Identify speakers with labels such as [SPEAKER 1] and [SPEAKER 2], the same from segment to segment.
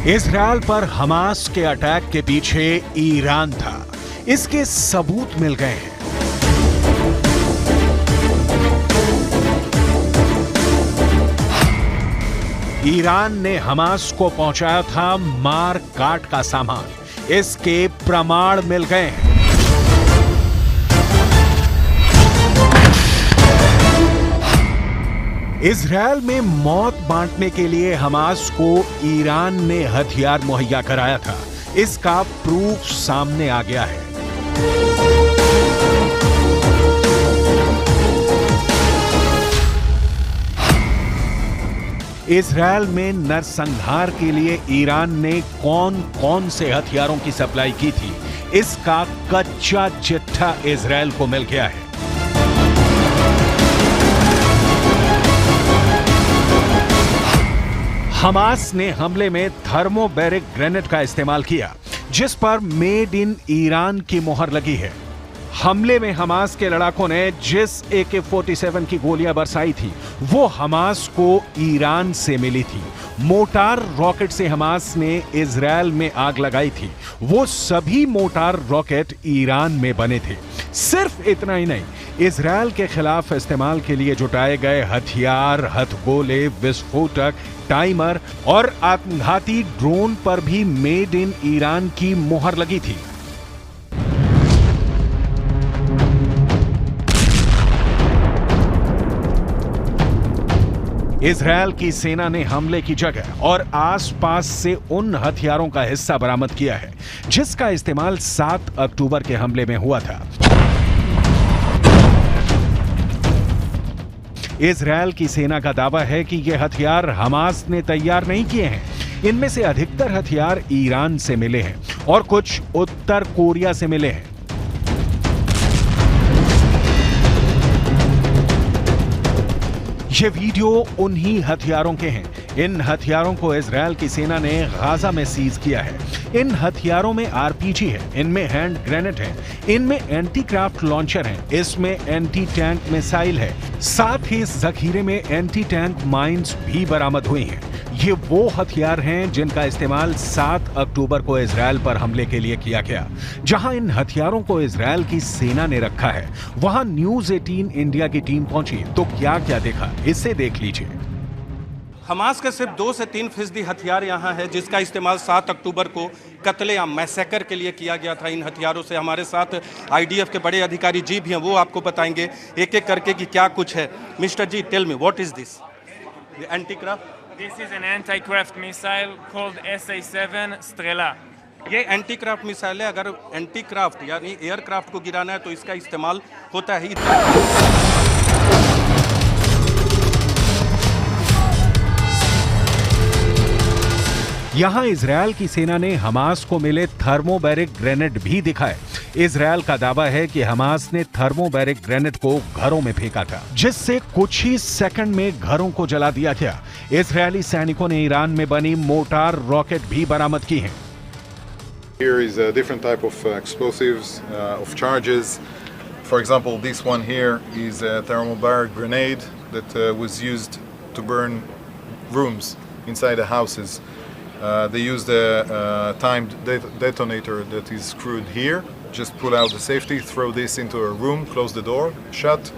[SPEAKER 1] Israel पर Hamas के attack के पीछे ईरान था, इसके सबूत मिल गए हैं। ईरान ने हमास को पहुंचाया था मार काट का सामान, इसके प्रमाण मिल गए हैं। इजरायल में मौत बांटने के लिए हमास को ईरान ने हथियार मुहैया कराया था, इसका प्रूफ सामने आ गया है। इजरायल में नरसंहार के लिए ईरान ने कौन कौन से हथियारों की सप्लाई की थी, इसका कच्चा चिट्ठा इजरायल को मिल गया है। हमास ने हमले में थर्मोबैरिक ग्रेनेड का इस्तेमाल किया, जिस पर मेड इन ईरान की मोहर लगी है। हमले में हमास के लड़ाकों ने जिस AK-47 की गोलियां बरसाई थी, वो हमास को ईरान से मिली थी। मोटार रॉकेट से हमास ने इजरायल में आग लगाई थी, वो सभी मोटार रॉकेट ईरान में बने थे। सिर्फ इतना ही नहीं, इजरायल के खिलाफ इस्तेमाल के लिए जुटाए गए हथियार, हथगोले, विस्फोटक, टाइमर और आत्मघाती ड्रोन पर भी मेड इन ईरान की मोहर लगी थी। इजरायल की सेना ने हमले की जगह और आसपास से उन हथियारों का हिस्सा बरामद किया है, जिसका इस्तेमाल 7 अक्टूबर के हमले में हुआ था। इजरायल की सेना का दावा है कि ये हथियार हमास ने तैयार नहीं किए हैं। इनमें से अधिकतर हथियार ईरान से मिले हैं और कुछ उत्तर कोरिया से मिले हैं। ये वीडियो उन्हीं हथियारों के हैं। इन हथियारों को इजरायल की सेना ने गाजा में सीज किया है। इन हथियारों में RPG है, इनमें हैंड ग्रेनेड है, इनमें एंटी क्राफ्ट लॉन्चर है, इसमें एंटी टैंक मिसाइल है, साथ ही इस जखीरे में एंटी टैंक माइंस भी बरामद हुई हैं। ये वो हथियार हैं जिनका इस्तेमाल 7 अक्टूबर को इजरायल पर हमले के लिए किया गया। जहां इन हथियारों को इजरायल की सेना ने रखा है, वहां न्यूज 18 इंडिया की टीम पहुंची तो क्या क्या देखा, इसे देख लीजिए।
[SPEAKER 2] हमास के सिर्फ 2 से 3% हथियार यहाँ है, जिसका इस्तेमाल 7 अक्टूबर को कत्लेआम मैसेकर के लिए किया गया था। इन हथियारों से हमारे साथ IDF के बड़े अधिकारी जी भी हैं, वो आपको बताएंगे एक एक करके कि क्या कुछ है। Mister ji, tell me what is this? Anti craft?
[SPEAKER 3] This is an anti-craft missile called SA-7 Strela.
[SPEAKER 2] ये एंटी क्राफ्ट मिसाइल है। अगर एंटी क्राफ्ट यानी एयरक्राफ्ट को गिराना है तो इसका इस्तेमाल होता है।
[SPEAKER 1] यहां इजरायल की सेना ने हमास को मिले थर्मोबैरिक ग्रेनेड भी दिखाए। इजरायल का दावा है कि हमास ने थर्मोबैरिक ग्रेनेड को घरों में फेंका था, जिससे कुछ ही सेकंड में घरों को जला दिया गया। इजरायली सैनिकों ने ईरान में बनी मोटार रॉकेट भी बरामद की हैं।
[SPEAKER 4] Here is a different type of explosives, of charges. For example, this one here is a thermobaric grenade that was used to burn rooms inside the houses. They used a timed detonator that is screwed here. Just pull out the safety, throw this into a room, close the door, shut,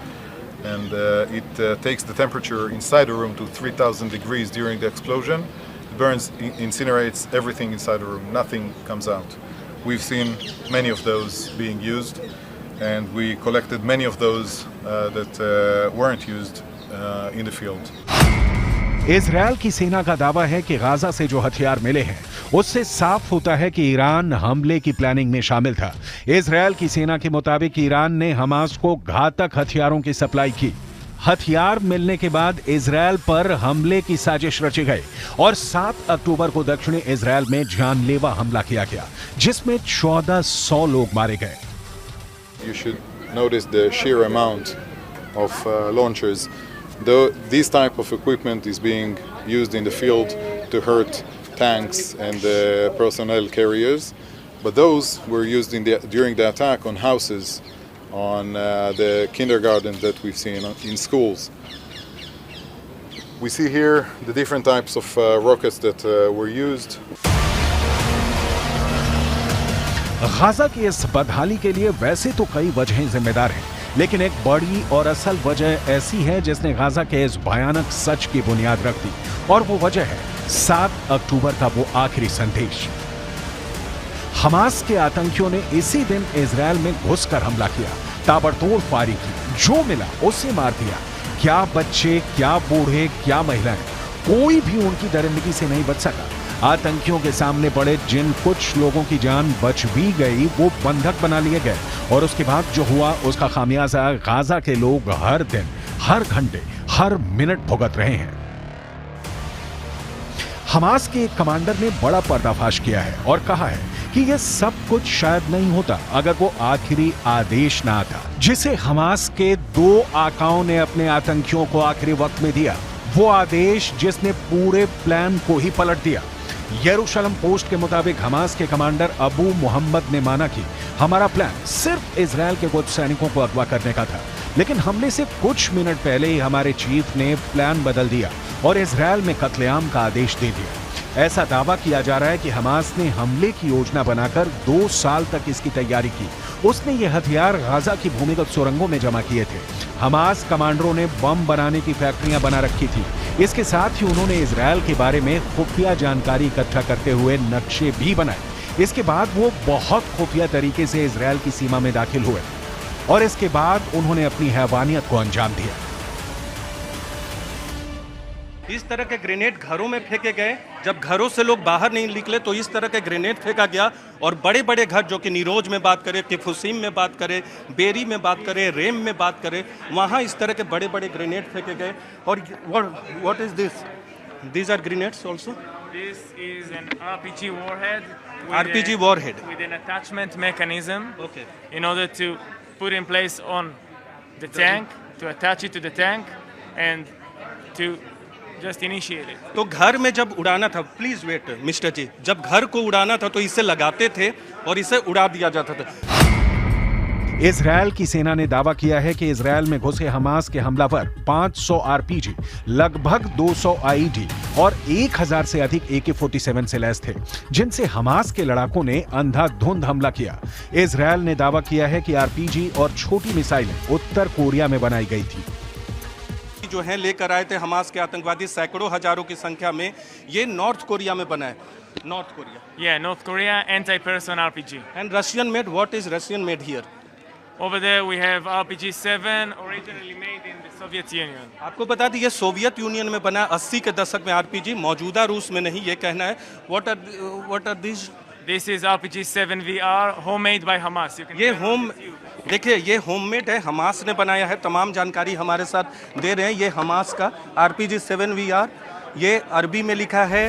[SPEAKER 4] and it takes the temperature inside the room to 3000 degrees during the explosion. It burns, incinerates everything inside the room. Nothing comes out. We've seen many of those being used, and we collected many of those that weren't used in the field.
[SPEAKER 1] Israel की सेना का दावा है कि Gaza से जो हथियार मिले हैं, उससे साफ होता है कि ईरान हमले की प्लानिंग में शामिल था। इजरायल की सेना के मुताबिक ईरान ने हमास को घातक हथियारों की सप्लाई की। हथियार मिलने के बाद इजरायल पर हमले की साजिश रची गई और 7 अक्टूबर को दक्षिणी इजरायल में जानलेवा हमला किया गया, जिसमें 1400 लोग मारे गए।
[SPEAKER 4] You should notice the sheer amount of launchers. Though this type of equipment is being used in the field to hurt tanks and personnel carriers, but those were used during the attack on houses, on the kindergartens that we've seen in schools. We see here the different types of rockets that were used.
[SPEAKER 1] Gaza की इस बदहाली के लिए वैसे तो कई वजहें जिम्मेदार हैं, लेकिन एक बड़ी और असल वजह ऐसी है जिसने गाजा के इस भयानक सच की बुनियाद रख दी, और वो वजह है 7 अक्टूबर का वो आखिरी संदेश। हमास के आतंकियों ने इसी दिन इजरायल में घुसकर हमला किया, ताबड़तोड़ फायरिंग की, जो मिला उससे मार दिया। क्या बच्चे, क्या बूढ़े, क्या महिलाएं, कोई भी उनकी दरिंदगी से नहीं बच सका। आतंकियों के सामने पड़े जिन कुछ लोगों की जान बच भी गई वो बंधक बना लिए गए, और उसके बाद जो हुआ उसका खामियाजा गाजा के लोग हर दिन, हर घंटे, हर मिनट भुगत रहे हैं। हमास के एक कमांडर ने बड़ा पर्दाफाश किया है और कहा है कि यह सब कुछ शायद नहीं होता अगर वो आखिरी आदेश ना आता, जिसे हमास के 2 आकाओं ने अपने आतंकियों को आखिरी वक्त में दिया। वो आदेश जिसने पूरे प्लान को ही पलट दिया। यरूशलेम पोस्ट के मुताबिक हमास के कमांडर अबू मोहम्मद ने माना कि हमारा प्लान सिर्फ इजरायल के कुछ सैनिकों को अगवा करने का था, लेकिन हमले से कुछ मिनट पहले ही हमारे चीफ ने प्लान बदल दिया और इजरायल में कत्लेआम का आदेश दे दिया। ऐसा दावा किया जा रहा है कि हमास ने हमले की योजना बनाकर 2 साल तक इसकी तैयारी की। उसने ये हथियार गाजा की भूमिगत सुरंगों में जमा किए थे। हमास कमांडरों ने बम बनाने की फैक्ट्रियां बना रखी थी। इसके साथ ही उन्होंने इजरायल के बारे में खुफिया जानकारी इकट्ठा करते हुए नक्शे भी बनाए। इसके बाद वो बहुत खुफिया तरीके से इजरायल की सीमा में दाखिल हुए और इसके बाद उन्होंने अपनी हैवानियत को अंजाम दिया।
[SPEAKER 2] इस तरह के ग्रेनेड घरों में फेंके गए। जब घरों से लोग बाहर नहीं निकले तो इस तरह के ग्रेनेड फेंका गया, और बड़े बड़े घर, जो कि नीरोज में बात करें, किफुसीम में बात करें, बेरी में बात करें, रेम में बात करें, वहाँ इस तरह के बड़े बड़े ग्रेनेड फेंके गए। और what is this? These are grenades also?
[SPEAKER 3] This is an RPG warhead.
[SPEAKER 2] RPG warhead.
[SPEAKER 3] With an attachment mechanism.
[SPEAKER 2] Okay.
[SPEAKER 3] In order to put in place on the tank, to attach it to the tank, and to just initiate it.
[SPEAKER 2] तो घर में जब उड़ाना था, please wait mister जी, जब घर को उड़ाना था तो इसे लगाते थे और इसे उड़ा दिया जाता था।
[SPEAKER 1] इजरायल की सेना ने दावा किया है कि इजरायल में घुसे हमास के हमलावर 500 आरपीजी, लगभग 200 आईडी और 1000 से अधिक AK-47 से लैस थे, जिनसे हमास के लड़ाकों ने अंधाधुंध हमला किया। इजरायल ने दावा किया है कि आरपीजी और छोटी मिसाइलें उत्तर कोरिया में बनाई गई थी।
[SPEAKER 2] जो है लेकर आए थे हमास के आतंकवादी, सैकड़ों हजारों की संख्या में, ये नॉर्थ कोरिया में बना है। North Korea?
[SPEAKER 3] Yeah, North Korea anti-person RPG.
[SPEAKER 2] And Russian made? What is Russian made here?
[SPEAKER 3] Over there we have RPG-7, originally made in the Soviet Union.
[SPEAKER 2] आपको बता दें ये सोवियत यूनियन में बना, 80 के दशक में आरपीजी, मौजूदा रूस में नहीं, ये कहना है। What are these?
[SPEAKER 3] This is RPG-7 VR, homemade by Hamas.
[SPEAKER 2] ये देखिए, ये होममेड है, हमास ने बनाया है। तमाम जानकारी हमारे साथ दे रहे हैं। ये हमास का RPG-7 VR, ये अरबी में लिखा है।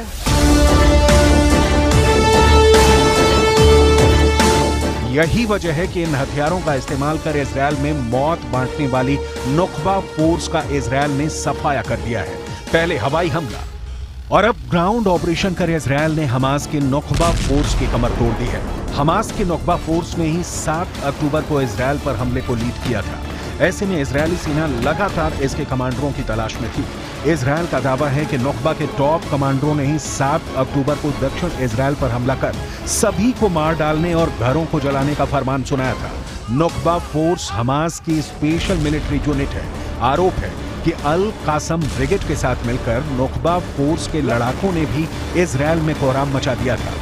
[SPEAKER 1] यही वजह है कि इन हथियारों का इस्तेमाल कर इजरायल में मौत बांटने वाली नुकबा फोर्स का इजरायल ने सफाया कर दिया है। पहले हवाई हमला और अब ग्राउंड ऑपरेशन कर इजरायल ने हमास के नुकबा फोर्स की कमर तोड़ दी है। हमास की नुकबा फोर्स ने ही 7 अक्टूबर को इजरायल पर हमले को लीड किया था। ऐसे में इजरायली सेना लगातार इसके कमांडरों की तलाश में थी। इजरायल का दावा है कि नुकबा के टॉप कमांडरों ने ही 7 अक्टूबर को दक्षिण इजरायल पर हमला कर सभी को मार डालने और घरों को जलाने का फरमान सुनाया था। नुकबा फोर्स हमास की स्पेशल मिलिट्री यूनिट है। आरोप है कि अल कासम ब्रिगेड के साथ मिलकर नुकबा फोर्स के लड़ाकों ने भी इजरायल में कोहराम मचा दिया था।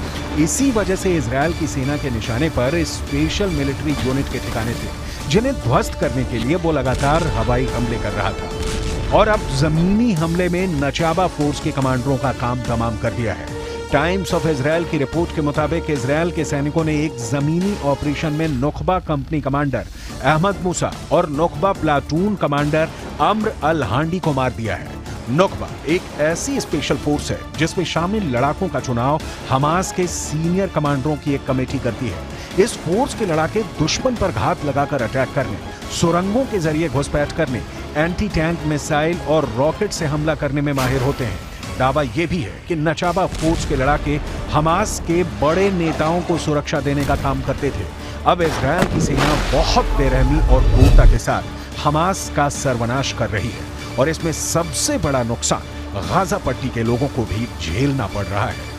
[SPEAKER 1] इसी वजह से इजरायल की सेना के निशाने पर स्पेशल मिलिट्री यूनिट के ठिकाने थे, जिन्हें ध्वस्त करने के लिए वो लगातार हवाई हमले कर रहा था। और अब जमीनी हमले में नचाबा फोर्स के कमांडरों का काम तमाम कर दिया है। टाइम्स ऑफ इजरायल की रिपोर्ट के मुताबिक इजरायल के सैनिकों ने एक जमीनी ऑपरेशन में नुकबा कंपनी कमांडर अहमद मूसा और नुकबा प्लाटून कमांडर अम्र अल हांडी को मार दिया है। नुकबा एक ऐसी स्पेशल फोर्स है जिसमें शामिल लड़ाकों का चुनाव हमास के सीनियर कमांडरों की एक कमेटी करती है। इस फोर्स के लड़ाके दुश्मन पर घात लगाकर अटैक करने, सुरंगों के जरिए घुसपैठ करने, एंटी टैंक मिसाइल और रॉकेट से हमला करने में माहिर होते हैं। दावा यह भी है कि नचाबा फोर्स के लड़ाके हमास के बड़े नेताओं को सुरक्षा देने का काम करते थे। अब इजरायल की सेना बहुत बेरहमी और क्रूरता के साथ हमास का सर्वनाश कर रही है और इसमें सबसे बड़ा नुकसान गाजा पट्टी के लोगों को भी झेलना पड़ रहा है।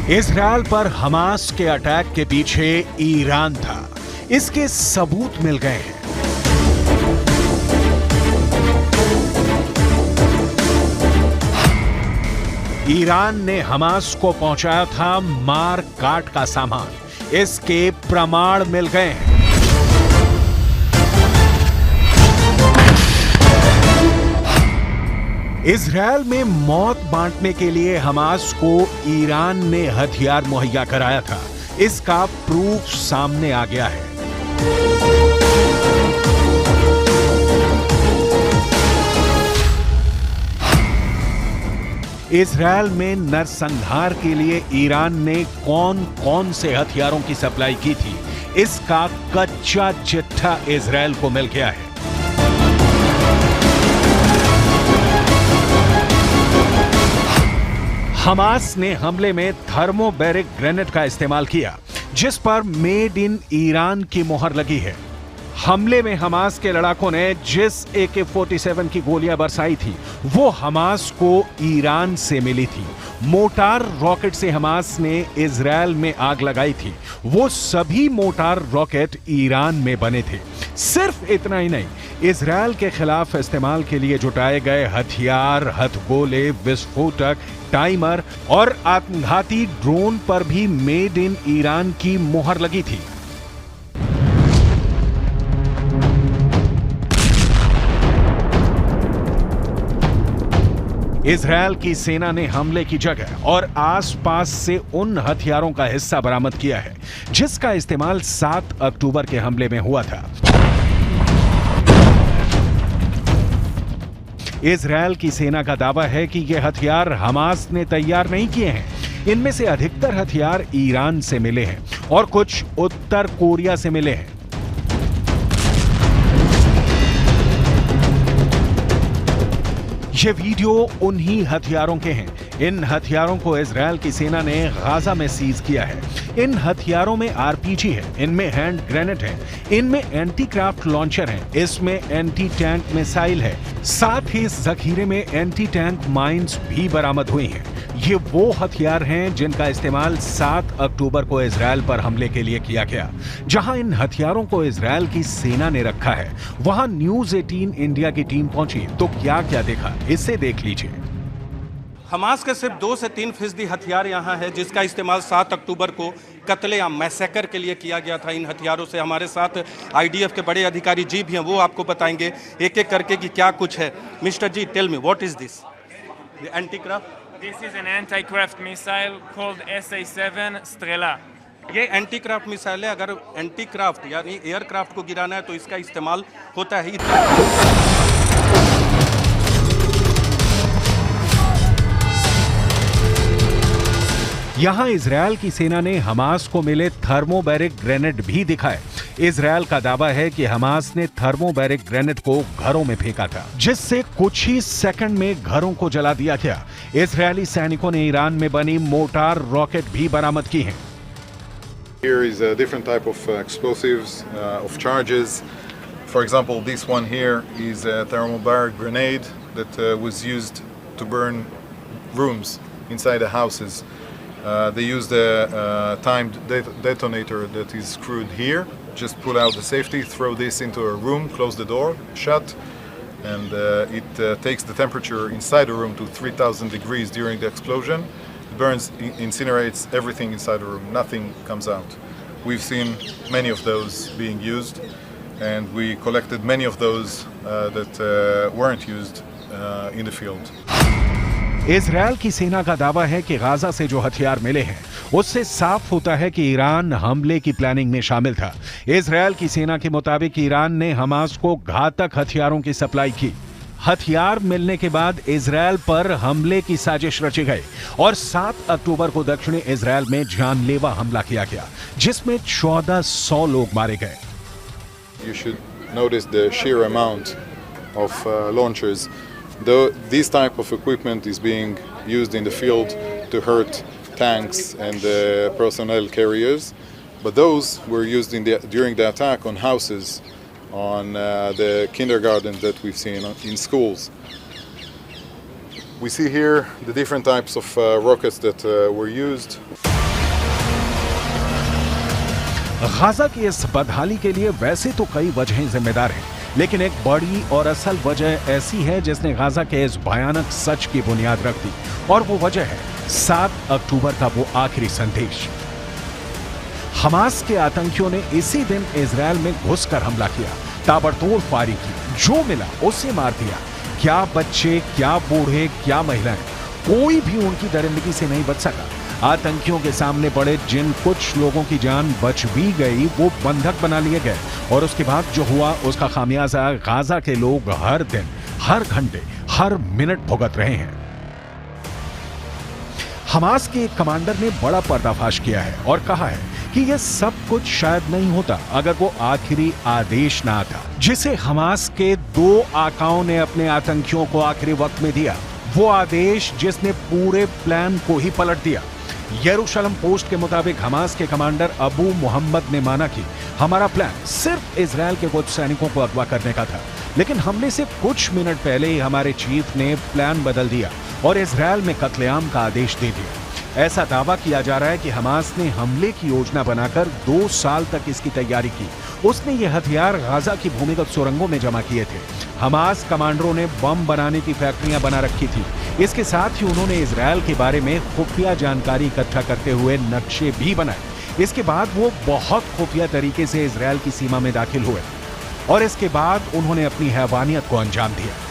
[SPEAKER 1] इजरायल पर हमास के अटैक के पीछे ईरान था, इसके सबूत मिल गए हैं। ईरान ने हमास को पहुंचाया था मार काट का सामान, इसके प्रमाण मिल गए हैं। इजरायल में मौत बांटने के लिए हमास को ईरान ने हथियार मुहैया कराया था, इसका प्रूफ सामने आ गया है। इजरायल में नरसंहार के लिए ईरान ने कौन कौन से हथियारों की सप्लाई की थी, इसका कच्चा चिट्ठा इजरायल को मिल गया है। हमास ने हमले में थर्मोबैरिक ग्रेनेड का इस्तेमाल किया, जिस पर मेड इन ईरान की मोहर लगी है। हमले में हमास के लड़ाकों ने जिस AK-47 की गोलियां बरसाई थी, वो हमास को ईरान से मिली थी। मोटार रॉकेट से हमास ने इजरायल में आग लगाई थी, वो सभी मोटार रॉकेट ईरान में बने थे। सिर्फ इतना ही नहीं, इजरायल के खिलाफ इस्तेमाल के लिए जुटाए गए हथियार, हथगोले, विस्फोटक, टाइमर और आत्मघाती ड्रोन पर भी मेड इन ईरान की मोहर लगी थी। इजरायल की सेना ने हमले की जगह और आसपास से उन हथियारों का हिस्सा बरामद किया है, जिसका इस्तेमाल 7 अक्टूबर के हमले में हुआ था। इजरायल की सेना का दावा है कि ये हथियार हमास ने तैयार नहीं किए हैं। इनमें से अधिकतर हथियार ईरान से मिले हैं और कुछ उत्तर कोरिया से मिले हैं। ये वीडियो उन्हीं हथियारों के हैं। इन हथियारों को इजरायल की सेना ने गाजा में सीज किया है। इन हथियारों में RPG है, इनमें हैंड ग्रेनेड है, इनमें एंटी क्राफ्ट लॉन्चर है, इसमें एंटी टैंक मिसाइल है, साथ ही इस जखीरे में एंटी टैंक माइंस भी बरामद हुई हैं। ये वो हथियार हैं जिनका इस्तेमाल 7 अक्टूबर को इजरायल पर हमले के लिए किया गया। जहां इन हथियारों को इजरायल की सेना ने रखा है, वहां न्यूज़ 18 इंडिया की टीम पहुंची तो क्या क्या देखा, इसे देख लीजिए।
[SPEAKER 2] हमास के सिर्फ 2 से 3% हथियार यहाँ है, जिसका इस्तेमाल 7 अक्टूबर को कत्लेआम मैसेकर के लिए किया गया था। इन हथियारों से हमारे साथ IDF के बड़े अधिकारी जी भी हैं, वो आपको बताएंगे एक एक करके कि क्या कुछ है। Mister ji, tell me what is this? Anti craft?
[SPEAKER 3] This is an anti-craft missile called SA-7 Strela.
[SPEAKER 2] ये एंटी क्राफ्ट मिसाइल है। अगर एंटी क्राफ्ट यानी एयरक्राफ्ट को गिराना है तो इसका इस्तेमाल होता है।
[SPEAKER 1] यहां इजरायल की सेना ने हमास को मिले थर्मोबैरिक ग्रेनेड भी दिखाए। इजरायल का दावा है कि हमास ने थर्मोबैरिक ग्रेनेड को घरों में फेंका था, जिससे कुछ ही सेकंड में घरों को जला दिया गया। इजरायली सैनिकों ने ईरान में बनी मोटार रॉकेट भी बरामद की हैं।
[SPEAKER 4] Here is a different type of explosives, of charges. For example, this one here is a thermobaric grenade that was used to burn rooms inside the houses. They used a timed detonator that is screwed here. Just pull out the safety, throw this into a room, close the door, shut, and it takes the temperature inside the room to 3,000 degrees during the explosion. It burns, incinerates everything inside the room. Nothing comes out. We've seen many of those being used, and we collected many of those that weren't used in the field.
[SPEAKER 1] Israel की सेना का दावा है कि Gaza से जो हथियार मिले हैं, उससे साफ होता है कि ईरान हमले की प्लानिंग में शामिल था। इजरायल की सेना के मुताबिक ईरान ने हमास को घातक हथियारों की सप्लाई की। हथियार मिलने के बाद इजरायल पर हमले की साजिश रची गई और 7 अक्टूबर को दक्षिणी इजरायल में जानलेवा हमला किया गया, जिसमें 1400 लोग मारे गए।
[SPEAKER 4] You should notice the sheer amount of launchers. Though this type of equipment is being used in the field to hurt tanks and personnel carriers, but those were used during the attack on houses, on the kindergarten that we've seen in schools. We see here the different types of rockets that were used.
[SPEAKER 1] Gaza की इस बदहाली के लिए वैसे तो कई वजहें जिम्मेदार हैं, लेकिन एक बड़ी और असल वजह ऐसी है जिसने गाजा के इस भयानक सच की बुनियाद रख दी, और वो वजह है 7 अक्टूबर का वो आखिरी संदेश। हमास के आतंकियों ने इसी दिन इजरायल में घुसकर हमला किया, ताबड़तोड़ फायरिंग की, जो मिला उसे मार दिया। क्या बच्चे, क्या बूढ़े, क्या महिलाएं, कोई भी उनकी दरिंदगी से नहीं बच सका। आतंकियों के सामने पड़े जिन कुछ लोगों की जान बच भी गई, वो बंधक बना लिए गए, और उसके बाद जो हुआ उसका खामियाजा गाजा के लोग हर दिन, हर घंटे, हर मिनट भुगत रहे हैं। हमास के एक कमांडर ने बड़ा पर्दाफाश किया है और कहा है कि यह सब कुछ शायद नहीं होता अगर वो आखिरी आदेश ना आता, जिसे हमास के 2 आकाओं ने अपने आतंकियों को आखिरी वक्त में दिया। वो आदेश जिसने पूरे प्लान को ही पलट दिया। यरूशलेम पोस्ट के मुताबिक हमास के कमांडर अबू मोहम्मद ने माना कि हमारा प्लान सिर्फ इजरायल के कुछ सैनिकों को अगवा करने का था, लेकिन हमले से कुछ मिनट पहले ही हमारे चीफ ने प्लान बदल दिया और इजरायल में कत्लेआम का आदेश दे दिया। ऐसा दावा किया जा रहा है कि हमास ने हमले की योजना बनाकर 2 साल तक इसकी तैयारी की। उसने ये हथियार गाजा की भूमिगत सुरंगों में जमा किए थे। हमास कमांडरों ने बम बनाने की फैक्ट्रियां बना रखी थी। इसके साथ ही उन्होंने इजरायल के बारे में खुफिया जानकारी इकट्ठा करते हुए नक्शे भी बनाए। इसके बाद वो बहुत खुफिया तरीके से इजरायल की सीमा में दाखिल हुए और इसके बाद उन्होंने अपनी हैवानियत को अंजाम दिया।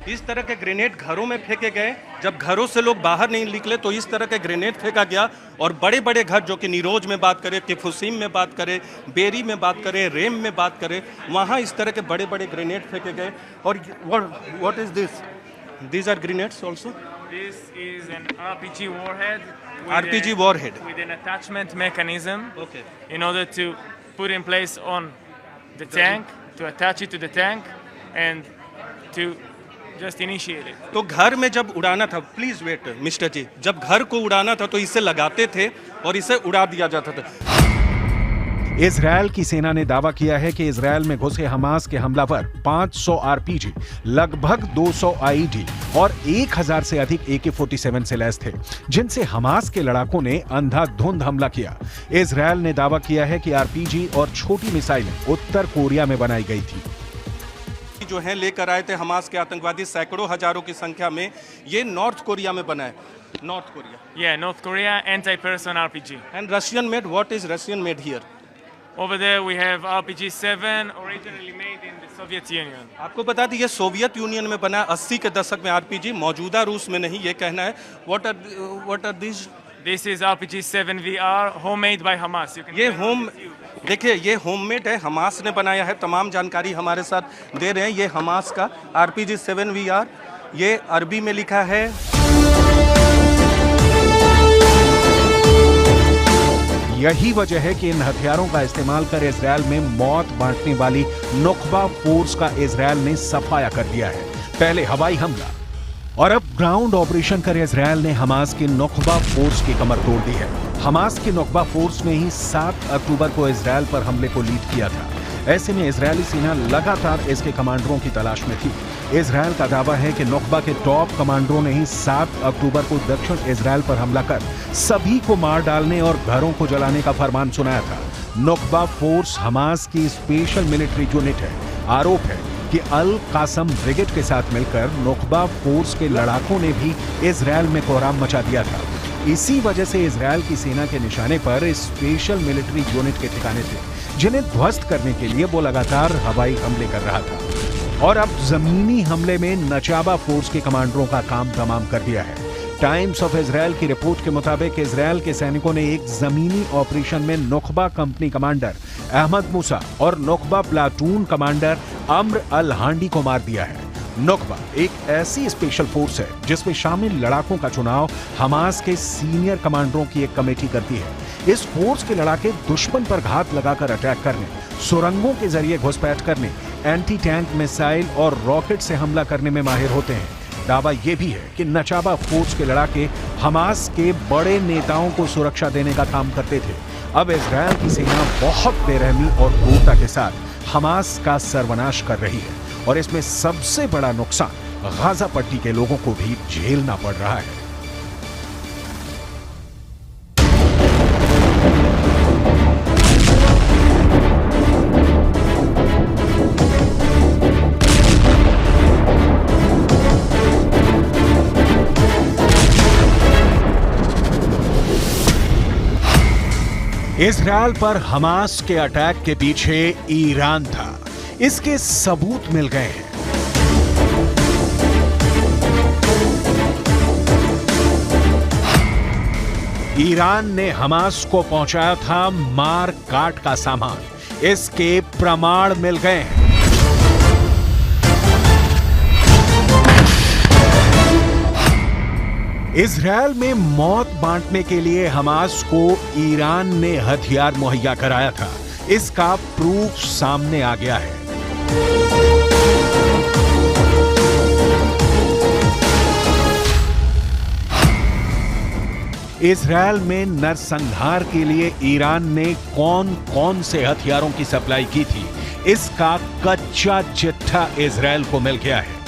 [SPEAKER 2] इस तरह के ग्रेनेड घरों में फेंके गए। जब घरों से लोग बाहर नहीं निकले तो इस तरह के ग्रेनेड फेंका गया, और बड़े बड़े घर, जो कि नीरोज में बात करें, किफुसीम में बात करें, बेरी में बात करें, रेम में बात करें, वहाँ इस तरह के बड़े बड़े ग्रेनेड फेंके गए। और what is this? These are grenades also?
[SPEAKER 3] This is an RPG warhead.
[SPEAKER 2] RPG warhead.
[SPEAKER 3] With an attachment mechanism.
[SPEAKER 2] Okay.
[SPEAKER 3] In order to put in place on the tank, to attach it to the tank, and to just initiate it.
[SPEAKER 2] तो घर में जब उड़ाना था, please wait mister जी, जब घर को उड़ाना था तो इसे लगाते थे और इसे उड़ा दिया जाता था।
[SPEAKER 1] इजरायल की सेना ने दावा किया है कि इजरायल में घुसे हमास के हमलावर 500 आरपीजी, लगभग 200 आईईडी और 1000 से अधिक AK-47 से लैस थे, जिनसे हमास के लड़ाकों ने अंधाधुंध हमला किया। इजरायल ने दावा किया है कि आरपीजी और छोटी मिसाइलें उत्तर कोरिया में बनाई गई थी।
[SPEAKER 2] जो है लेकर आए थे हमास के आतंकवादी, सैकड़ों हजारों की संख्या में। ये नॉर्थ कोरिया में बना है। North Korea.
[SPEAKER 3] Yeah, North Korea anti-person RPG.
[SPEAKER 2] And Russian made. What is Russian made here?
[SPEAKER 3] Over there we have RPG-7, originally made in the Soviet Union.
[SPEAKER 2] आपको बता दी ये सोवियत यूनियन में बना, 80 के दशक में आरपीजी, मौजूदा रूस में नहीं, ये कहना है। What are these?
[SPEAKER 3] This is RPG-7 VR, homemade by Hamas. You can
[SPEAKER 2] ये होम, देखिए ये होममेड है, हमास ने बनाया है। तमाम जानकारी हमारे साथ दे रहे हैं। ये हमास का RPG-7 VR, ये अरबी में लिखा है।
[SPEAKER 1] यही वजह है कि इन हथियारों का इस्तेमाल कर इजरायल में मौत बांटने वाली नुकबा फोर्स का इजरायल ने सफाया कर दिया है। पहले हवाई हमला और अब ग्राउंड ऑपरेशन कर इजरायल ने हमास की नुकबा फोर्स की कमर तोड़ दी है। हमास की नुकबा फोर्स ने ही 7 अक्टूबर को इजरायल पर हमले को लीड किया था। ऐसे में इजरायली सेना लगातार इसके कमांडरों की तलाश में थी। इजरायल का दावा है कि नुकबा के टॉप कमांडरों ने ही 7 अक्टूबर को दक्षिण इजरायल पर हमला कर सभी को मार डालने और घरों को जलाने का फरमान सुनाया था। नुकबा फोर्स हमास की स्पेशल मिलिट्री यूनिट है। आरोप है कि अल कासम ब्रिगेड के साथ मिलकर नुकबा फोर्स के लड़ाकों ने भी इजरायल में कोहराम मचा दिया था। इसी वजह से इजरायल की सेना के निशाने पर स्पेशल मिलिट्री यूनिट के ठिकाने थे, जिन्हें ध्वस्त करने के लिए वो लगातार हवाई हमले कर रहा था। और अब जमीनी हमले में नचाबा फोर्स के कमांडरों का काम तमाम कर दिया है। टाइम्स ऑफ इजरायल की रिपोर्ट के मुताबिक इजरायल के सैनिकों ने एक जमीनी ऑपरेशन में नुकबा कंपनी कमांडर अहमद मूसा और नुकबा प्लाटून कमांडर अम्र अल हांडी को मार दिया है। नुकबा एक ऐसी स्पेशल फोर्स है जिसमें शामिल लड़ाकों का चुनाव हमास के सीनियर कमांडरों की एक कमेटी करती है। इस फोर्स के लड़ाके दुश्मन पर घात लगाकर अटैक करने, सुरंगों के जरिए घुसपैठ करने, एंटी टैंक मिसाइल और रॉकेट से हमला करने में माहिर होते हैं। दावा यह भी है कि नचाबा फोर्स के लड़ाके हमास के बड़े नेताओं को सुरक्षा देने का काम करते थे। अब इजरायल की सेना बहुत बेरहमी और क्रूरता के साथ हमास का सर्वनाश कर रही है और इसमें सबसे बड़ा नुकसान गाजा पट्टी के लोगों को भी झेलना पड़ रहा है। इजरायल पर हमास के अटैक के पीछे ईरान था, इसके सबूत मिल गए हैं। ईरान ने हमास को पहुंचाया था मार काट का सामान, इसके प्रमाण मिल गए हैं। इजरायल में मौत बांटने के लिए हमास को ईरान ने हथियार मुहैया कराया था, इसका प्रूफ सामने आ गया है। इजरायल में नरसंहार के लिए ईरान ने कौन कौन से हथियारों की सप्लाई की थी, इसका कच्चा चिट्ठा इजरायल को मिल गया है।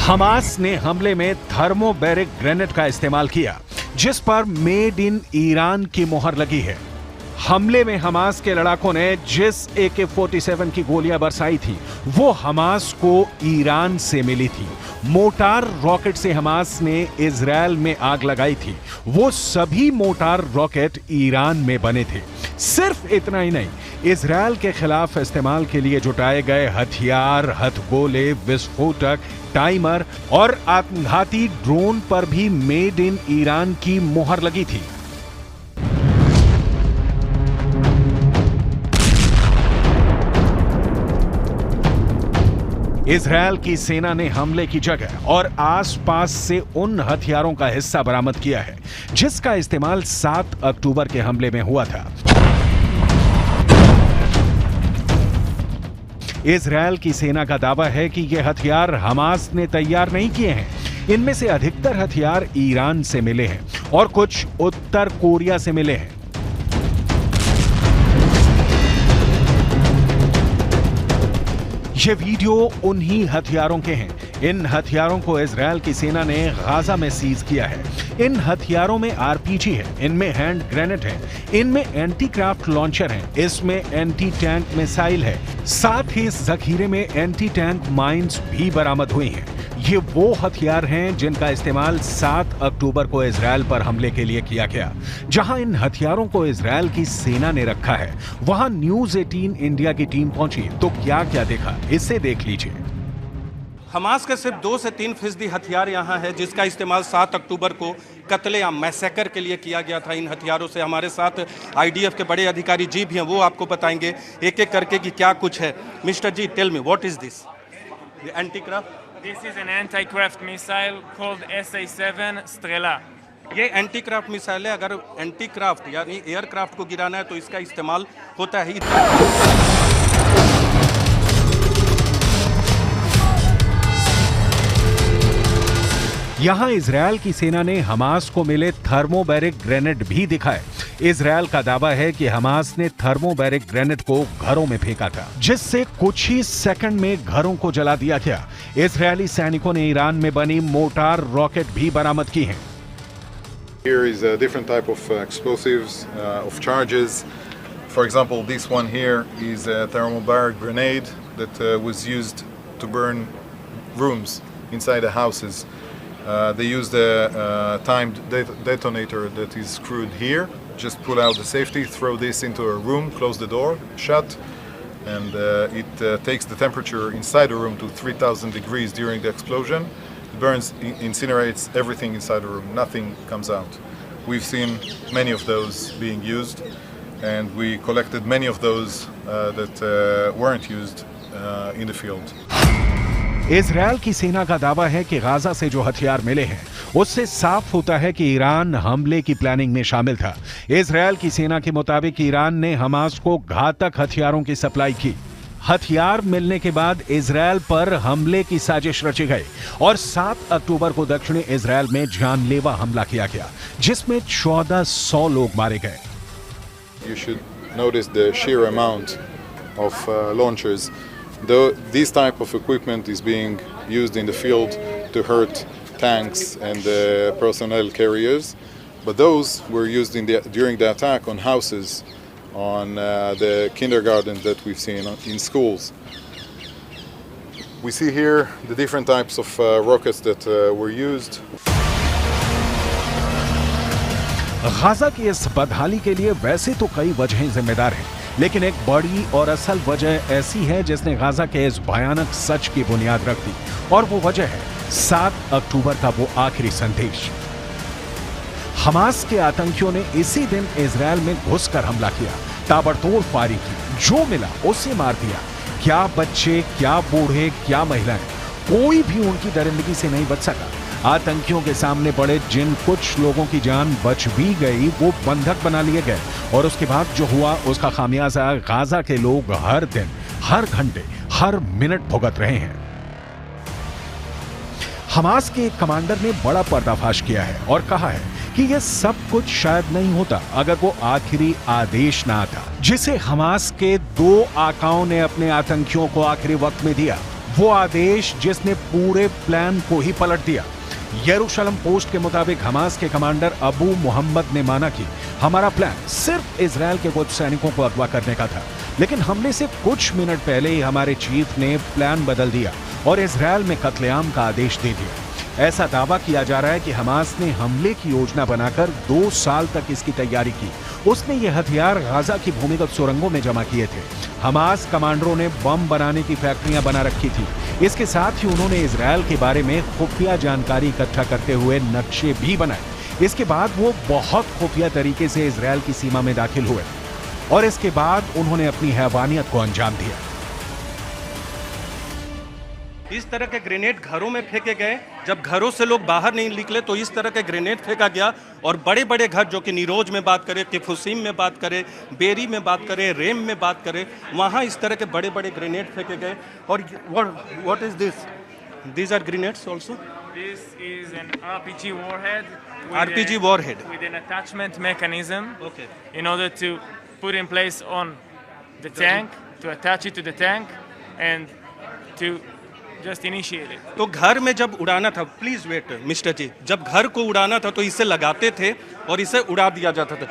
[SPEAKER 1] हमास ने हमले में थर्मोबैरिक ग्रेनेड का इस्तेमाल किया, जिस पर मेड इन ईरान की मोहर लगी है। हमले में हमास के लड़ाकों ने जिस AK-47 की गोलियां बरसाई थी, वो हमास को ईरान से मिली थी। मोटार रॉकेट से हमास ने इजरायल में आग लगाई थी, वो सभी मोटार रॉकेट ईरान में बने थे। सिर्फ इतना ही नहीं, इजरायल के खिलाफ इस्तेमाल के लिए जुटाए गए हथियार, हथगोले, विस्फोटक, टाइमर और आत्मघाती ड्रोन पर भी मेड इन ईरान की मोहर लगी थी। इजरायल की सेना ने हमले की जगह और आसपास से उन हथियारों का हिस्सा बरामद किया है, जिसका इस्तेमाल 7 अक्टूबर के हमले में हुआ था। इजरायल की सेना का दावा है कि ये हथियार हमास ने तैयार नहीं किए हैं। इनमें से अधिकतर हथियार ईरान से मिले हैं और कुछ उत्तर कोरिया से मिले हैं। ये वीडियो उन्हीं हथियारों के हैं। इन हथियारों को इजरायल की सेना ने गाजा में सीज किया है। इन हथियारों में RPG है, इनमें हैंड ग्रेनेड है, इनमें एंटी क्राफ्ट लॉन्चर है, इसमें एंटी टैंक मिसाइल है। साथ ही इस जखीरे में एंटी टैंक माइंस भी बरामद हुई हैं। ये वो हथियार हैं जिनका इस्तेमाल 7 अक्टूबर को इजरायल पर हमले के लिए किया गया। जहां इन हथियारों को इजरायल की सेना ने रखा है, वहां न्यूज़ 18 इंडिया की टीम पहुंची तो क्या क्या देखा, इसे देख लीजिए।
[SPEAKER 2] हमास के सिर्फ 2 से 3% हथियार यहाँ है, जिसका इस्तेमाल 7 अक्टूबर को कत्लेआम मैसेकर के लिए किया गया था। इन हथियारों से हमारे साथ IDF के बड़े अधिकारी जी भी हैं, वो आपको बताएंगे एक एक करके कि क्या कुछ है। Mister ji, tell me what is this? Anti craft?
[SPEAKER 3] This is an anti-craft missile called SA-7 Strela.
[SPEAKER 2] ये एंटी क्राफ्ट मिसाइल है। अगर एंटी क्राफ्ट यानी एयरक्राफ्ट को गिराना है तो इसका इस्तेमाल होता है।
[SPEAKER 1] यहां इजरायल की सेना ने हमास को मिले थर्मोबैरिक ग्रेनेड भी दिखाए। इजरायल का दावा है कि हमास ने थर्मोबैरिक ग्रेनेड को घरों में फेंका था, जिससे कुछ ही सेकंड में घरों को जला दिया गया। इजरायली सैनिकों ने ईरान में बनी मोटार रॉकेट भी बरामद की हैं।
[SPEAKER 4] Here is a different type of explosives, of charges. For example, this one here is a thermobaric grenade that was used to burn rooms inside the houses. They used a timed detonator that is screwed here. Just pull out the safety, throw this into a room, close the door, shut, and it takes the temperature inside the room to 3,000 degrees during the explosion. It burns, incinerates everything inside the room. Nothing comes out. We've seen many of those being used, and we collected many of those that weren't used in the field.
[SPEAKER 1] Israel की सेना का दावा है कि Gaza से जो हथियार मिले हैं, उससे साफ होता है कि ईरान हमले की प्लानिंग में शामिल था। इजरायल की सेना के मुताबिक ईरान ने हमास को घातक हथियारों की सप्लाई की। हथियार मिलने के बाद इजरायल पर हमले की साजिश रची गई और 7 अक्टूबर को दक्षिणी इजरायल में जानलेवा हमला किया गया, जिसमें 1400 लोग मारे गए।
[SPEAKER 4] You should notice the sheer amount of launchers. This type of equipment is being used in the field to hurt tanks and personnel carriers, but those were used during the attack on houses, on the kindergarten that we've seen in schools. We see here the different types of rockets that were used.
[SPEAKER 1] Gaza की इस बदहाली के लिए वैसे तो कई वजहें जिम्मेदार हैं, लेकिन एक बड़ी और असल वजह ऐसी है जिसने गाजा के इस भयानक सच की बुनियाद रख दी, और वो वजह है 7 अक्टूबर का वो आखिरी संदेश। हमास के आतंकियों ने इसी दिन इजरायल में घुसकर हमला किया, ताबड़तोड़ फायरिंग की, जो मिला उसे मार दिया। क्या बच्चे, क्या बूढ़े, क्या महिलाएं, कोई भी उनकी दरिंदगी से नहीं बच सका। आतंकियों के सामने पड़े जिन कुछ लोगों की जान बच भी गई वो बंधक बना लिए गए, और उसके बाद जो हुआ उसका खामियाजा गाजा के लोग हर दिन, हर घंटे, हर मिनट भुगत रहे हैं। हमास के एक कमांडर ने बड़ा पर्दाफाश किया है और कहा है कि यह सब कुछ शायद नहीं होता अगर वो आखिरी आदेश ना आता, जिसे हमास के 2 आकाओं ने अपने आतंकियों को आखिरी वक्त में दिया। वो आदेश जिसने पूरे प्लान को ही पलट दिया। यरूशलेम पोस्ट के मुताबिक हमास के कमांडर अबू मोहम्मद ने माना कि हमारा प्लान सिर्फ इजरायल के कुछ सैनिकों को अगवा करने का था, लेकिन हमले से कुछ मिनट पहले ही हमारे चीफ ने प्लान बदल दिया और इजरायल में कत्लेआम का आदेश दे दिया। ऐसा दावा किया जा रहा है कि हमास ने हमले की योजना बनाकर 2 साल तक इसकी तैयारी की। उसने ये हथियार गाजा की भूमिगत सुरंगों में जमा किए थे। हमास कमांडरों ने बम बनाने की फैक्ट्रियां बना रखी थी। इसके साथ ही उन्होंने इजरायल के बारे में खुफिया जानकारी इकट्ठा करते हुए नक्शे भी बनाए। इसके बाद वो बहुत खुफिया तरीके से इजरायल की सीमा में दाखिल हुए और इसके बाद उन्होंने अपनी हैवानियत को अंजाम दिया।
[SPEAKER 2] इस तरह के ग्रेनेड घरों में फेंके गए। जब घरों से लोग बाहर नहीं निकले तो इस तरह के ग्रेनेड फेंका गया, और बड़े बड़े घर जो कि नीरोज में बात करें, किफुसीम में बात करें, बेरी में बात करें, रेम में बात करें, वहाँ इस तरह के बड़े बड़े ग्रेनेड फेंके गए। और what is this? These are grenades also?
[SPEAKER 3] This is an RPG warhead.
[SPEAKER 2] RPG warhead.
[SPEAKER 3] With an attachment mechanism.
[SPEAKER 2] Okay.
[SPEAKER 3] In order to put in place on the tank, to attach it to the tank, and to just initiate it.
[SPEAKER 2] तो घर में जब उड़ाना था, please wait mister जी, जब घर को उड़ाना था तो इसे लगाते थे और इसे उड़ा दिया जाता था।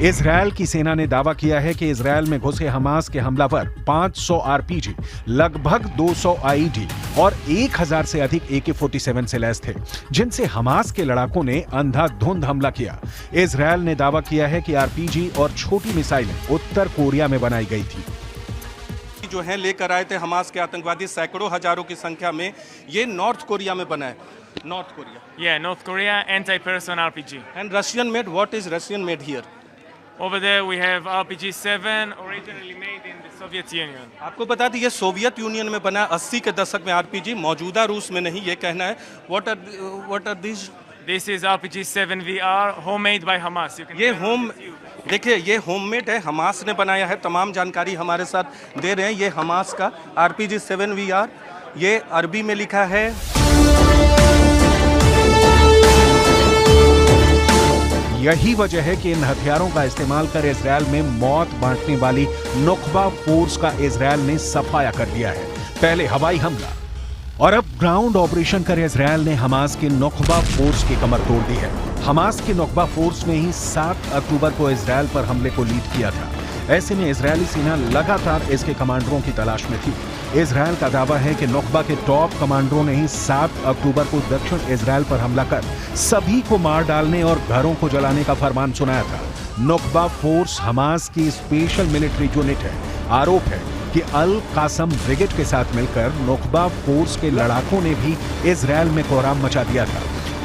[SPEAKER 1] इजरायल की सेना ने दावा किया है कि इजरायल में घुसे हमास के हमलावर 500 आरपीजी, लगभग 200 आईडी और 1000 से अधिक AK-47 से लैस थे, जिनसे हमास के लड़ाकों ने अंधाधुंध हमला किया। इजरायल ने दावा किया है कि आरपीजी और छोटी मिसाइलें उत्तर कोरिया में बनाई गई थी।
[SPEAKER 2] जो है लेकर आए थे हमास के आतंकवादी, सैकड़ों हजारों की संख्या में। ये नॉर्थ कोरिया में बना है। North Korea.
[SPEAKER 3] Yeah, North Korea anti-person RPG.
[SPEAKER 2] And Russian made. What is Russian made here?
[SPEAKER 3] Over there we have RPG-7, originally made in the Soviet Union.
[SPEAKER 2] आपको बता दें ये सोवियत यूनियन में बना 80 के दशक में आरपीजी, मौजूदा रूस में नहीं, ये कहना है। What are these?
[SPEAKER 3] This is RPG-7 VR, homemade by Hamas. You can
[SPEAKER 2] ये होम, देखिए ये होममेड है, हमास ने बनाया है। तमाम जानकारी हमारे साथ दे रहे हैं। ये हमास का RPG-7 VR, ये अरबी में लिखा है।
[SPEAKER 1] यही वजह है कि इन हथियारों का इस्तेमाल कर इजरायल में मौत बांटने वाली नुकबा फोर्स का इजरायल ने सफाया कर दिया है। पहले हवाई हमला और अब ग्राउंड ऑपरेशन कर इजरायल ने हमास की नुकबा फोर्स की कमर तोड़ दी है। हमास की नुकबा फोर्स ने ही 7 अक्टूबर को इजरायल पर हमले को लीड किया था। ऐसे में इजरायली सेना लगातार इसके कमांडरों की तलाश में थी। इजरायल का दावा है कि नुकबा के टॉप कमांडरों ने ही 7 अक्टूबर को दक्षिण इजरायल पर हमला कर सभी को मार डालने और घरों को जलाने का फरमान सुनाया था। नुकबा फोर्स हमास की स्पेशल मिलिट्री यूनिट है। आरोप है कि अल कासम ब्रिगेड के साथ मिलकर नुकबा फोर्स के लड़ाकों ने भी इजरायल में कोहराम मचा दिया था।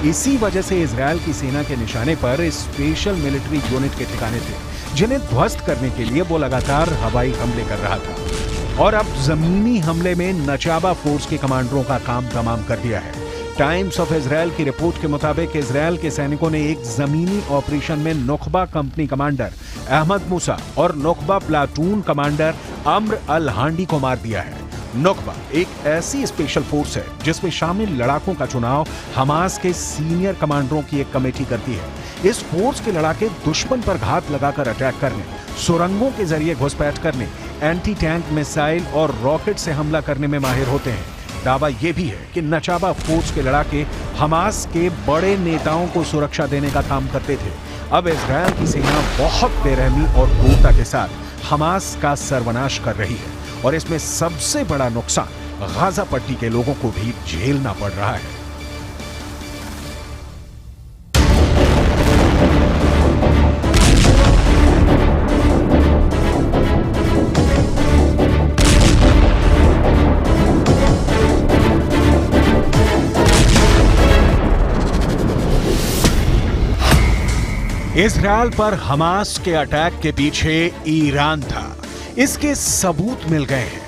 [SPEAKER 1] इसी वजह से इजरायल की सेना के निशाने पर इस स्पेशल मिलिट्री यूनिट के ठिकाने थे, जिन्हें ध्वस्त करने के लिए वो लगातार हवाई हमले कर रहा था। और अब जमीनी हमले में नचाबा फोर्स के कमांडरों का काम तमाम कर दिया है। टाइम्स ऑफ इजरायल की रिपोर्ट के मुताबिक इजरायल के सैनिकों ने एक जमीनी ऑपरेशन में नुकबा कंपनी कमांडर अहमद मूसा और नुकबा प्लाटून कमांडर अम्र अल हांडी को मार दिया है। नुकबा एक ऐसी स्पेशल फोर्स है जिसमें शामिल लड़ाकों का चुनाव हमास के सीनियर कमांडरों की एक कमेटी करती है। इस फोर्स के लड़ाके दुश्मन पर घात लगाकर अटैक करने, सुरंगों के जरिए घुसपैठ करने, एंटी टैंक मिसाइल और रॉकेट से हमला करने में माहिर होते हैं। दावा यह भी है कि नचाबा फोर्स के लड़ाके हमास के बड़े नेताओं को सुरक्षा देने का काम करते थे। अब इजरायल की सेना बहुत बेरहमी और क्रूरता के साथ हमास का सर्वनाश कर रही है और इसमें सबसे बड़ा नुकसान गाजा पट्टी के लोगों को भी झेलना पड़ रहा है। इजरायल पर हमास के अटैक के पीछे ईरान था, इसके सबूत मिल गए हैं।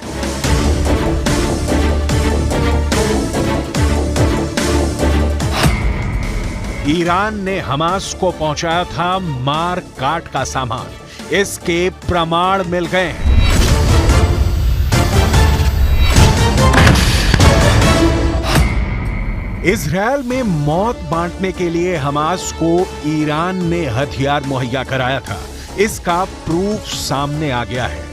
[SPEAKER 1] ईरान ने हमास को पहुंचाया था मार काट का सामान, इसके प्रमाण मिल गए हैं। इजरायल में मौत बांटने के लिए हमास को ईरान ने हथियार मुहैया कराया था, इसका प्रूफ सामने आ गया है।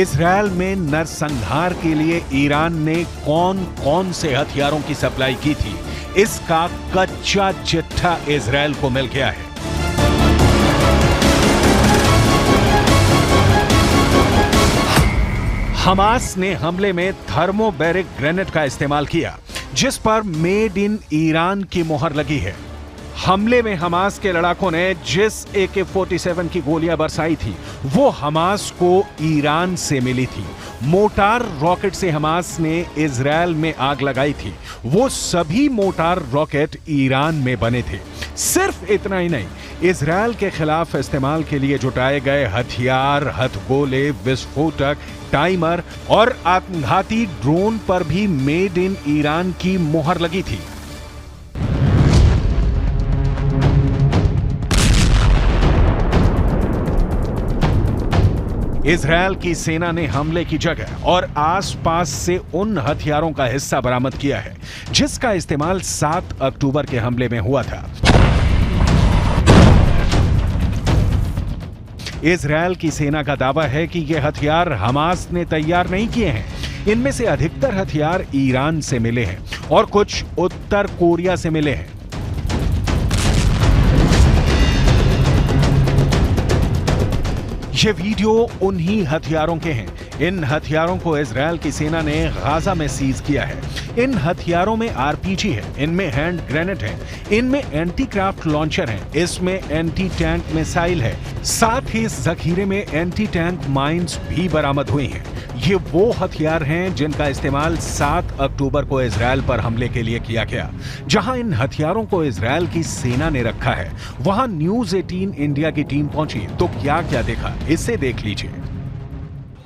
[SPEAKER 1] इजरायल में नरसंहार के लिए ईरान ने कौन कौन से हथियारों की सप्लाई की थी, इसका कच्चा चिट्ठा इजरायल को मिल गया है। हमास ने हमले में थर्मोबैरिक ग्रेनेड का इस्तेमाल किया, जिस पर मेड इन ईरान की मोहर लगी है। हमले में हमास के लड़ाकों ने जिस AK-47 की गोलियां बरसाई थी, वो हमास को ईरान से मिली थी। मोटार रॉकेट से हमास ने इजरायल में आग लगाई थी, वो सभी मोटार रॉकेट ईरान में बने थे। सिर्फ इतना ही नहीं, इजरायल के खिलाफ इस्तेमाल के लिए जुटाए गए हथियार, हथगोले, विस्फोटक, टाइमर और आत्मघाती ड्रोन पर भी मेड इन ईरान की मोहर लगी थी। इजरायल की सेना ने हमले की जगह और आसपास से उन हथियारों का हिस्सा बरामद किया है, जिसका इस्तेमाल 7 अक्टूबर के हमले में हुआ था। इजरायल की सेना का दावा है कि ये हथियार हमास ने तैयार नहीं किए हैं। इनमें से अधिकतर हथियार ईरान से मिले हैं और कुछ उत्तर कोरिया से मिले हैं। ये वीडियो उन्हीं हथियारों के हैं। इन हथियारों को इजरायल की सेना ने गाजा में सीज किया है। इन हथियारों में RPG है, इनमें हैंड ग्रेनेड है, इनमें एंटी क्राफ्ट लॉन्चर है, इसमें एंटी टैंक मिसाइल है, साथ ही इस जखीरे में एंटी टैंक माइंस भी बरामद हुई हैं। ये वो हथियार हैं जिनका इस्तेमाल 7 अक्टूबर को इजरायल पर हमले के लिए किया गया। जहां इन हथियारों को इजरायल की सेना ने रखा है, वहां न्यूज 18 इंडिया की टीम पहुंची तो क्या क्या देखा, इसे देख लीजिए।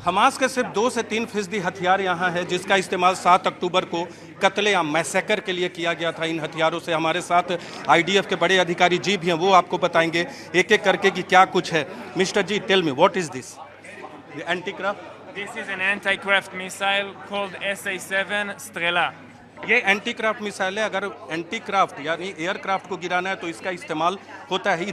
[SPEAKER 2] हमास के सिर्फ 2 से 3% हथियार यहाँ है, जिसका इस्तेमाल 7 अक्टूबर को कत्लेआम मैसेकर के लिए किया गया था। इन हथियारों से हमारे साथ IDF के बड़े अधिकारी जी भी हैं, वो आपको बताएंगे एक एक करके कि क्या कुछ है। Mister ji, tell me what is this? Anticraft?
[SPEAKER 3] This is an anti-craft missile called SA-7 Strela.
[SPEAKER 2] ये एंटीक्राफ्ट मिसाइल है। अगर एंटीक्राफ्ट यानी एयरक्राफ्ट को गिराना है तो इसका इस्तेमाल होता है।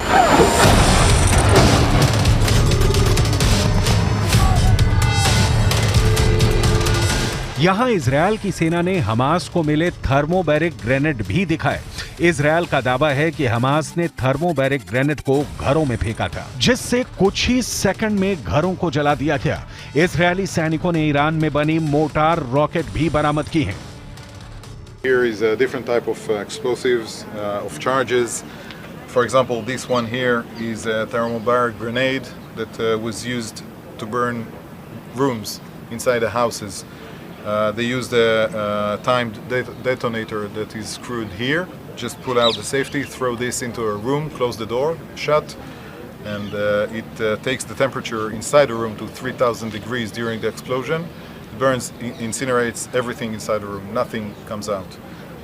[SPEAKER 1] यहां इजरायल की सेना ने हमास को मिले थर्मोबैरिक ग्रेनेड भी दिखाए। इजरायल का दावा है कि हमास ने थर्मोबैरिक ग्रेनेड को घरों में फेंका था, जिससे कुछ ही सेकंड में घरों को जला दिया गया। इजरायली सैनिकों ने ईरान में बनी मोटार रॉकेट भी बरामद की हैं।
[SPEAKER 4] Here is a different type of explosives, of charges. For example, this one here is a thermobaric grenade that was used to burn rooms inside the houses. They used a timed detonator that is screwed here. Just pull out the safety, throw this into a room, close the door, shut, and it takes the temperature inside the room to 3,000 degrees during the explosion. It burns, incinerates everything inside the room. Nothing comes out.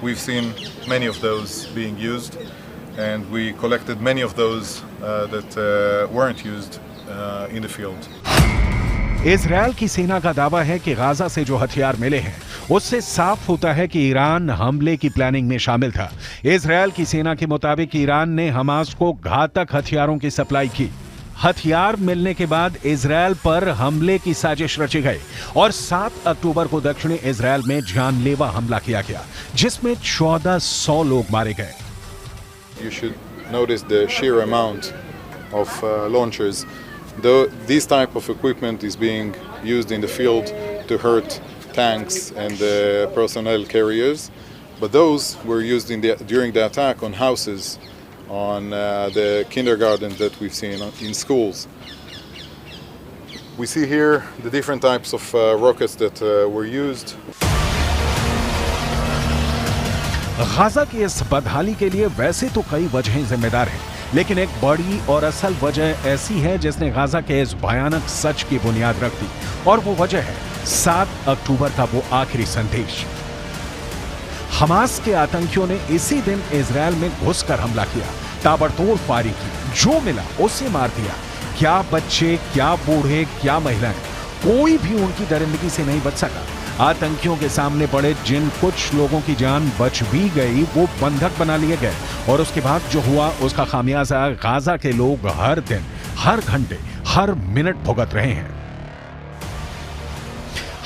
[SPEAKER 4] We've seen many of those being used, and we collected many of those that weren't used in the field.
[SPEAKER 1] Israel की सेना का दावा है कि Gaza से जो हथियार मिले हैं, उससे साफ होता है कि ईरान हमले की प्लानिंग में शामिल था। इजरायल की सेना के मुताबिक ईरान ने हमास को घातक हथियारों की सप्लाई की। हथियार मिलने के बाद इजरायल पर हमले की साजिश रची गई और 7 अक्टूबर को दक्षिणी इजरायल में जानलेवा हमला किया गया, जिसमें 1400 लोग मारे गए।
[SPEAKER 4] You should notice the sheer amount of launchers. Though this type of equipment is being used in the field to hurt tanks and personnel carriers, but those were used during the attack on houses, on the kindergartens that we've seen in schools. We see here the different types of rockets that were used.
[SPEAKER 1] Gaza की इस बदहाली के लिए वैसे तो कई वजहें जिम्मेदार हैं, लेकिन एक बड़ी और असल वजह ऐसी है जिसने गाजा के इस भयानक सच की बुनियाद रख दी, और वो वजह है 7 अक्टूबर का वो आखिरी संदेश। हमास के आतंकियों ने इसी दिन इजरायल में घुसकर हमला किया, ताबड़तोड़ फायरिंग की, जो मिला उसे मार दिया। क्या बच्चे, क्या बूढ़े, क्या महिलाएं, कोई भी उनकी दरिंदगी से नहीं बच सका। आतंकियों के सामने पड़े जिन कुछ लोगों की जान बच भी गई, वो बंधक बना लिए गए, और उसके बाद जो हुआ उसका खामियाजा गाजा के लोग हर दिन, हर घंटे, हर मिनट भुगत रहे हैं।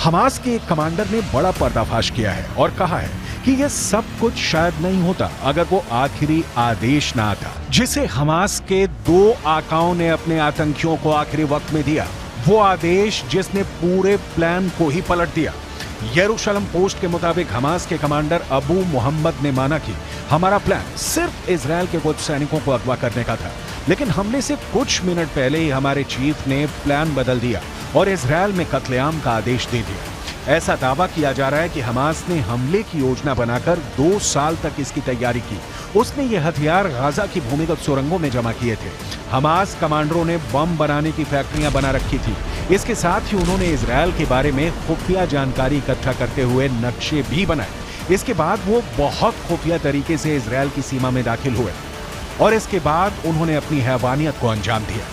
[SPEAKER 1] हमास के एक कमांडर ने बड़ा पर्दाफाश किया है और कहा है कि यह सब कुछ शायद नहीं होता अगर वो आखिरी आदेश ना आता, जिसे हमास के 2 आकाओं ने अपने आतंकियों को आखिरी वक्त में दिया। वो आदेश जिसने पूरे प्लान को ही पलट दिया। यरूशलेम पोस्ट के मुताबिक हमास के कमांडर अबू मोहम्मद ने माना कि हमारा प्लान सिर्फ इजरायल के कुछ सैनिकों को अगवा करने का था, लेकिन हमले से कुछ मिनट पहले ही हमारे चीफ ने प्लान बदल दिया और इजरायल में कत्लेआम का आदेश दे दिया। ऐसा दावा किया जा रहा है कि हमास ने हमले की योजना बनाकर 2 साल तक इसकी तैयारी की। उसने ये हथियार गाजा की भूमिगत सुरंगों में जमा किए थे। हमास कमांडरों ने बम बनाने की फैक्ट्रियां बना रखी थी। इसके साथ ही उन्होंने इजरायल के बारे में खुफिया जानकारी इकट्ठा करते हुए नक्शे भी बनाए। इसके बाद वो बहुत खुफिया तरीके से इजरायल की सीमा में दाखिल हुए और इसके बाद उन्होंने अपनी हैवानियत को अंजाम दिया।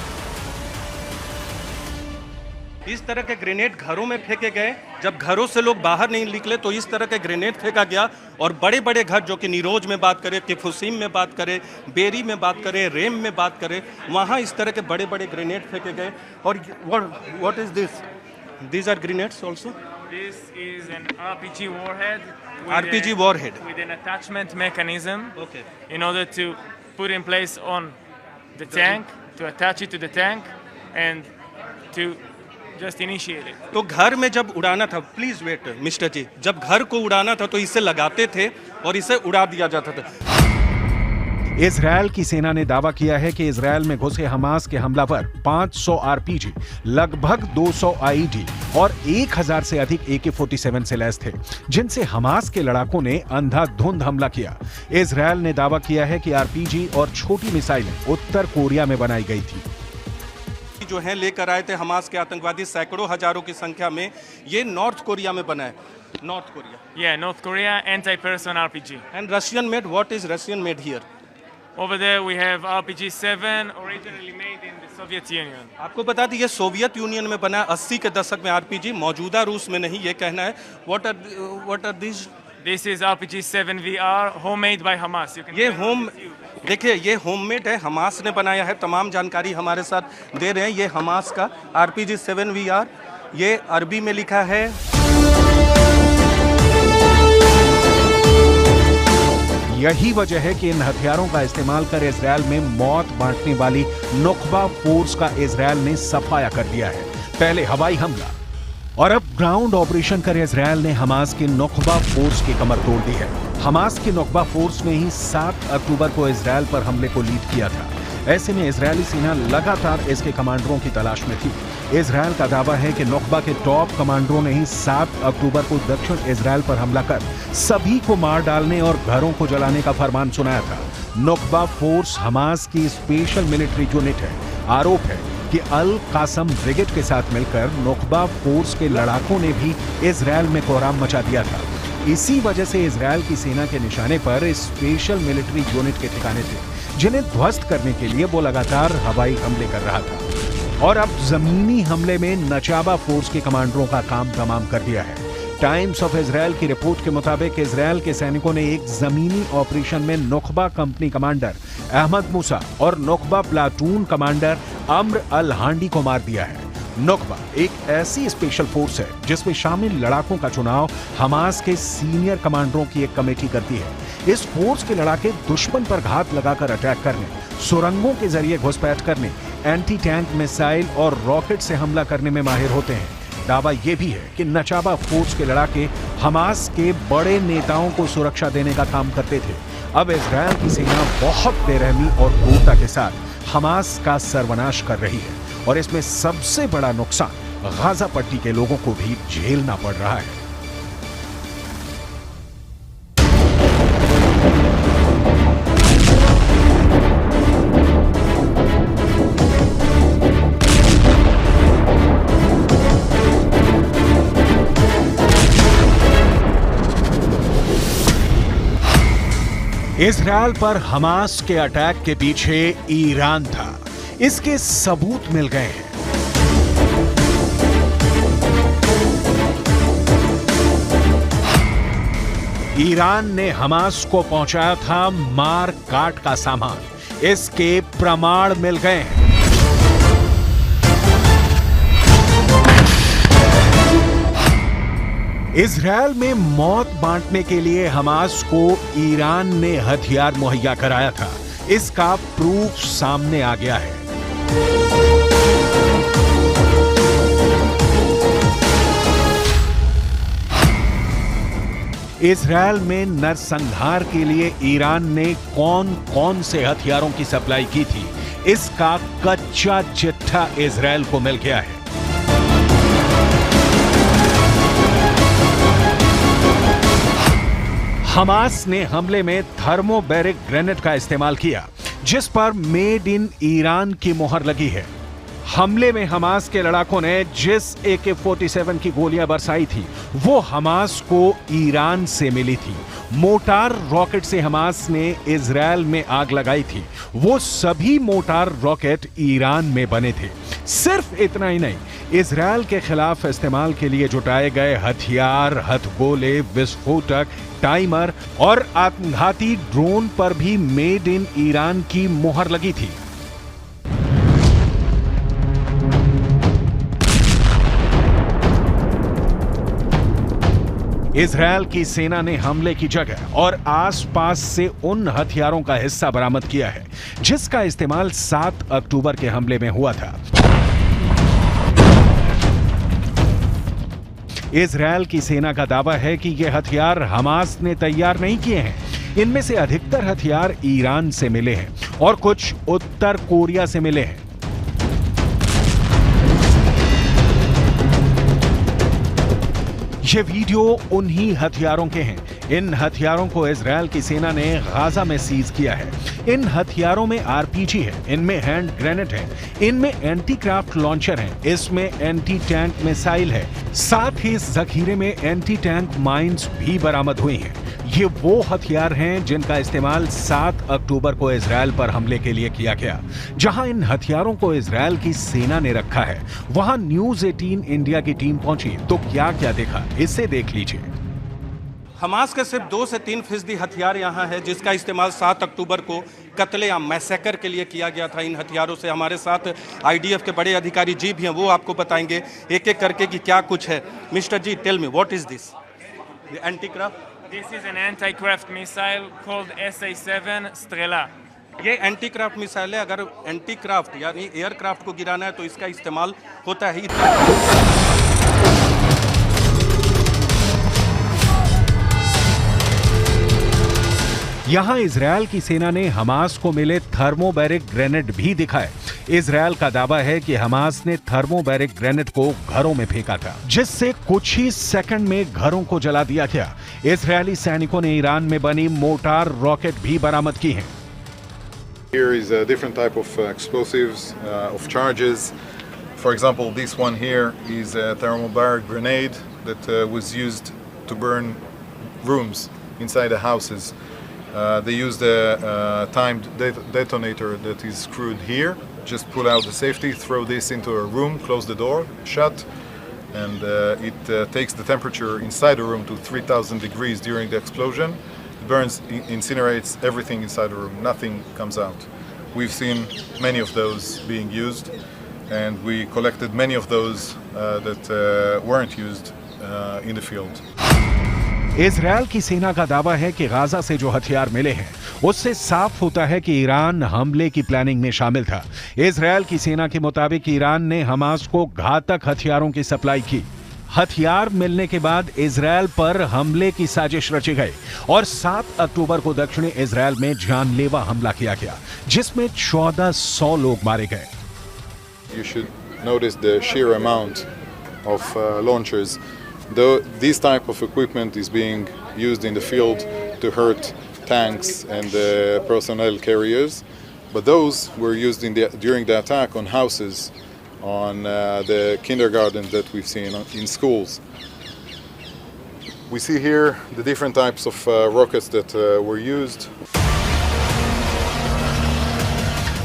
[SPEAKER 2] इस तरह के ग्रेनेड घरों में फेंके गए। जब घरों से लोग बाहर नहीं निकले तो इस तरह के ग्रेनेड फेंका गया, और बड़े बड़े घर, जो कि नीरोज में बात करें, किफुसीम में बात करें, बेरी में बात करें, रेम में बात करें, वहाँ इस तरह के बड़े बड़े ग्रेनेड फेंके गए। और what is this? These are grenades also?
[SPEAKER 3] This is an RPG warhead.
[SPEAKER 2] RPG warhead.
[SPEAKER 3] With an attachment mechanism.
[SPEAKER 2] Okay.
[SPEAKER 3] In order to put in place on the tank, to attach it to the tank, and to just initiate it.
[SPEAKER 2] तो घर में जब उड़ाना था, please wait mister जी, जब घर को उड़ाना था तो इसे लगाते थे और इसे उड़ा दिया जाता था।
[SPEAKER 1] इजरायल की सेना ने दावा किया है कि इजरायल में घुसे हमास के हमलावर 500 आरपीजी, लगभग 200 आईडी और 1000 से अधिक AK-47 से लैस थे, जिनसे हमास के लड़ाकों ने अंधाधुंध हमला किया। इजरायल ने दावा किया है कि आरपीजी और छोटी मिसाइलें उत्तर कोरिया में बनाई गई थी।
[SPEAKER 2] जो है लेकर आए थे हमास के आतंकवादी, सैकड़ों हजारों की संख्या में, ये नॉर्थ कोरिया में बना है। North Korea?
[SPEAKER 3] Yeah, North Korea anti-person RPG.
[SPEAKER 2] And Russian made? What is Russian made here?
[SPEAKER 3] Over there we have RPG-7, originally made in the Soviet Union.
[SPEAKER 2] आपको बता दें ये सोवियत यूनियन में बना है 80 के दशक में आरपीजी, मौजूदा रूस में नहीं, ये कहना है। What are these?
[SPEAKER 3] This is RPG-7 VR, homemade by Hamas. You can
[SPEAKER 2] ये देखिए, ये होममेड है, हमास ने बनाया है। तमाम जानकारी हमारे साथ दे रहे हैं। ये हमास का RPG-7 VR, ये अरबी में लिखा है।
[SPEAKER 1] यही वजह है कि इन हथियारों का इस्तेमाल कर इजरायल में मौत बांटने वाली नुकबा फोर्स का इजरायल ने सफाया कर दिया है। पहले हवाई हमला और अब ग्राउंड ऑपरेशन कर इजरायल ने हमास की नुकबा फोर्स की कमर तोड़ दी है। हमास की नुकबा फोर्स ने ही 7 अक्टूबर को इजरायल पर हमले को लीड किया था। ऐसे में इजरायली सेना लगातार इसके कमांडरों की तलाश में थी। इजरायल का दावा है कि नुकबा के टॉप कमांडरों ने ही 7 अक्टूबर को दक्षिण इजरायल पर हमला कर सभी को मार डालने और घरों को जलाने का फरमान सुनाया था। नुकबा फोर्स हमास की स्पेशल मिलिट्री यूनिट है। आरोप है कि अल कासम ब्रिगेड के साथ मिलकर नुकबा फोर्स के लड़ाकों ने भी इजरायल में कोहराम मचा दिया था। इसी वजह से इजरायल की सेना के निशाने पर स्पेशल मिलिट्री यूनिट के ठिकाने थे, जिन्हें ध्वस्त करने के लिए वो लगातार हवाई हमले कर रहा था। और अब जमीनी हमले में नचाबा फोर्स के कमांडरों का काम तमाम कर दिया है। टाइम्स ऑफ इजरायल की रिपोर्ट के मुताबिक इजरायल के सैनिकों ने एक जमीनी ऑपरेशन में नुकबा कंपनी कमांडर अहमद मूसा और नुकबा प्लाटून कमांडर अम्र अल हांडी को मार दिया है। नुकबा एक ऐसी स्पेशल फोर्स है जिसमें शामिल लड़ाकों का चुनाव हमास के सीनियर कमांडरों की एक कमेटी करती है। इस फोर्स के लड़ाके दुश्मन पर घात लगाकर अटैक करने, सुरंगों के जरिए घुसपैठ करने, एंटी टैंक मिसाइल और रॉकेट से हमला करने में माहिर होते हैं। दावा यह भी है कि नचाबा फोर्स के लड़ाके हमास के बड़े नेताओं को सुरक्षा देने का काम करते थे। अब इजरायल की सेना बहुत बेरहमी और क्रूरता के साथ हमास का सर्वनाश कर रही है और इसमें सबसे बड़ा नुकसान गाजा पट्टी के लोगों को भी झेलना पड़ रहा है। इजरायल पर हमास के अटैक के पीछे ईरान था, इसके सबूत मिल गए हैं। ईरान ने हमास को पहुंचाया था मार काट का सामान, इसके प्रमाण मिल गए हैं। इजरायल में मौत बांटने के लिए हमास को ईरान ने हथियार मुहैया कराया था, इसका प्रूफ सामने आ गया है। इजरायल में नरसंहार के लिए ईरान ने कौन कौन से हथियारों की सप्लाई की थी, इसका कच्चा चिट्ठा इजरायल को मिल गया है। हमास ने हमले में थर्मोबैरिक ग्रेनेड का इस्तेमाल किया, जिस पर मेड इन ईरान की मोहर लगी है। हमले में हमास के लड़ाकों ने जिस AK-47 की गोलियां बरसाई थी, वो हमास को ईरान से मिली थी। मोटार रॉकेट से हमास ने इजरायल में आग लगाई थी, वो सभी मोटार रॉकेट ईरान में बने थे। सिर्फ इतना ही नहीं, इजरायल के खिलाफ इस्तेमाल के लिए जुटाए गए हथियार, हथगोले, विस्फोटक, टाइमर और आत्मघाती ड्रोन पर भी मेड इन ईरान की मोहर लगी थी। इजरायल की सेना ने हमले की जगह और आसपास से उन हथियारों का हिस्सा बरामद किया है, जिसका इस्तेमाल 7 अक्टूबर के हमले में हुआ था। इजरायल की सेना का दावा है कि ये हथियार हमास ने तैयार नहीं किए हैं। इनमें से अधिकतर हथियार ईरान से मिले हैं और कुछ उत्तर कोरिया से मिले हैं। ये वीडियो उन्हीं हथियारों के हैं। इन हथियारों को इजरायल की सेना ने गाजा में सीज किया है। इन हथियारों में RPG है, इनमें हैंड ग्रेनेड है, इनमें एंटी क्राफ्ट लॉन्चर है, इसमें एंटी टैंक मिसाइल है, साथ ही इस जखीरे में एंटी टैंक माइंस भी बरामद हुई हैं। ये वो हथियार हैं जिनका इस्तेमाल 7 अक्टूबर को इजरायल पर हमले के लिए किया गया। जहां इन हथियारों को इजरायल की सेना ने रखा है, वहां न्यूज़ 18 इंडिया की टीम पहुंची तो क्या क्या देखा, इसे देख लीजिए।
[SPEAKER 2] हमास के सिर्फ 2 से 3% हथियार यहाँ है, जिसका इस्तेमाल 7 अक्टूबर को कत्लेआम मैसेकर के लिए किया गया था। इन हथियारों से हमारे साथ IDF के बड़े अधिकारी जी भी हैं, वो आपको बताएंगे एक एक करके कि क्या कुछ है। Mister ji, tell me what is this? The anti craft?
[SPEAKER 3] This is an anti-craft missile called SA-7 Strela.
[SPEAKER 2] ये एंटी क्राफ्ट मिसाइल है। अगर एंटी क्राफ्ट यानी एयरक्राफ्ट को गिराना है तो इसका इस्तेमाल होता है।
[SPEAKER 1] यहां इजरायल की सेना ने हमास को मिले थर्मोबैरिक ग्रेनेड भी दिखाए। इजरायल का दावा है कि हमास ने थर्मोबैरिक ग्रेनेड को घरों में फेंका था, जिससे कुछ ही सेकंड में घरों को जला दिया गया। इजरायली सैनिकों ने ईरान में बनी मोटार रॉकेट भी बरामद की हैं।
[SPEAKER 4] Here is a different type of explosives, of charges. For example, this one here is a thermobaric grenade that was used to burn rooms inside the houses. They used a timed detonator that is screwed here. Just pull out the safety, throw this into a room, close the door, shut, and it takes the temperature inside the room to 3,000 degrees during the explosion. It burns, incinerates everything inside the room. Nothing comes out. We've seen many of those being used, and we collected many of those that weren't used in the field.
[SPEAKER 1] Israel की सेना का दावा है कि Gaza से जो हथियार मिले हैं, उससे साफ होता है कि ईरान हमले की प्लानिंग में शामिल था। इजरायल की सेना के मुताबिक ईरान ने हमास को घातक हथियारों की सप्लाई की। हथियार मिलने के बाद इजरायल पर हमले की साजिश रची गई और 7 अक्टूबर को दक्षिणी इजरायल में जानलेवा हमला किया गया, जिसमें 1400 लोग मारे गए।
[SPEAKER 4] You should notice the sheer amount of launchers. Though this type of equipment is being used in the field to hurt tanks and personnel carriers, but those were used during the attack on houses, on the kindergartens that we've seen in schools. We see here the different types of rockets that were used.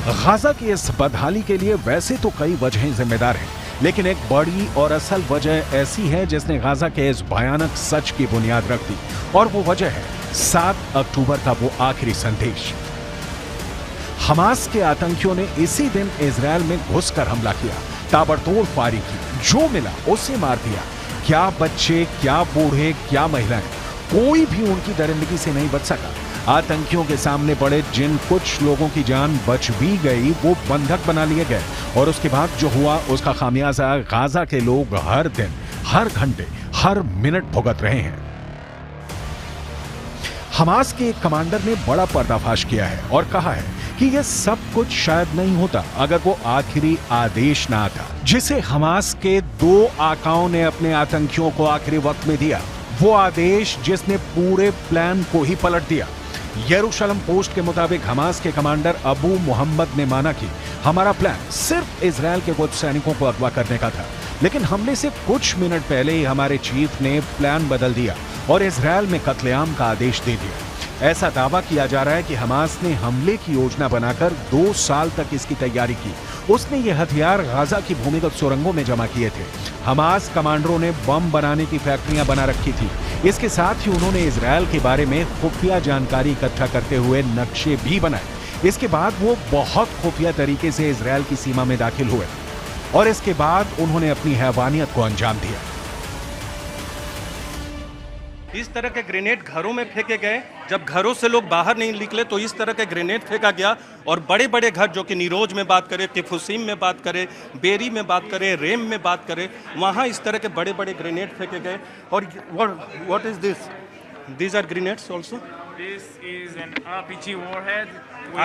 [SPEAKER 1] Gaza की इस बदहाली के लिए वैसे तो कई वजहें जिम्मेदार हैं, लेकिन एक बड़ी और असल वजह ऐसी है जिसने गाजा के इस भयानक सच की बुनियाद रख दी, और वो वजह है 7 अक्टूबर का वो आखिरी संदेश। हमास के आतंकियों ने इसी दिन इजरायल में घुसकर हमला किया, ताबड़तोड़ फायरिंग की, जो मिला उसे मार दिया। क्या बच्चे, क्या बूढ़े, क्या महिलाएं, कोई भी उनकी दरिंदगी से नहीं बच सका। आतंकियों के सामने पड़े जिन कुछ लोगों की जान बच भी गई वो बंधक बना लिए गए, और उसके बाद जो हुआ उसका खामियाजा गाजा के लोग हर दिन, हर घंटे, हर मिनट भुगत रहे हैं। हमास के एक कमांडर ने बड़ा पर्दाफाश किया है और कहा है कि यह सब कुछ शायद नहीं होता अगर वो आखिरी आदेश ना आता, जिसे हमास के 2 आकाओं ने अपने आतंकियों को आखिरी वक्त में दिया। वो आदेश जिसने पूरे प्लान को ही पलट दिया। यरूशलेम पोस्ट के मुताबिक हमास के कमांडर अबू मोहम्मद ने माना कि हमारा प्लान सिर्फ इजरायल के कुछ सैनिकों को अगवा करने का था, लेकिन हमले से कुछ मिनट पहले ही हमारे चीफ ने प्लान बदल दिया और इजरायल में कत्लेआम का आदेश दे दिया। ऐसा दावा किया जा रहा है कि हमास ने हमले की योजना बनाकर 2 साल तक इसकी तैयारी की। उसने ये हथियार गाजा की भूमिगत सुरंगों में जमा किए थे। हमास कमांडरों ने बम बनाने की फैक्ट्रियां बना रखी थी। इसके साथ ही उन्होंने इजरायल के बारे में खुफिया जानकारी इकट्ठा करते हुए नक्शे भी बनाए। इसके बाद वो बहुत खुफिया तरीके से इजरायल की सीमा में दाखिल हुए और इसके बाद उन्होंने अपनी हैवानियत को अंजाम दिया।
[SPEAKER 2] इस तरह के ग्रेनेड घरों में फेंके गए। जब घरों से लोग बाहर नहीं निकले तो इस तरह के ग्रेनेड फेंका गया, और बड़े बड़े घर, जो कि नीरोज में बात करें, किफुसीम में बात करें, बेरी में बात करें, रेम में बात करें, वहाँ इस तरह के बड़े बड़े ग्रेनेड फेंके गए। और what is this? These are grenades also?
[SPEAKER 3] This is an RPG warhead.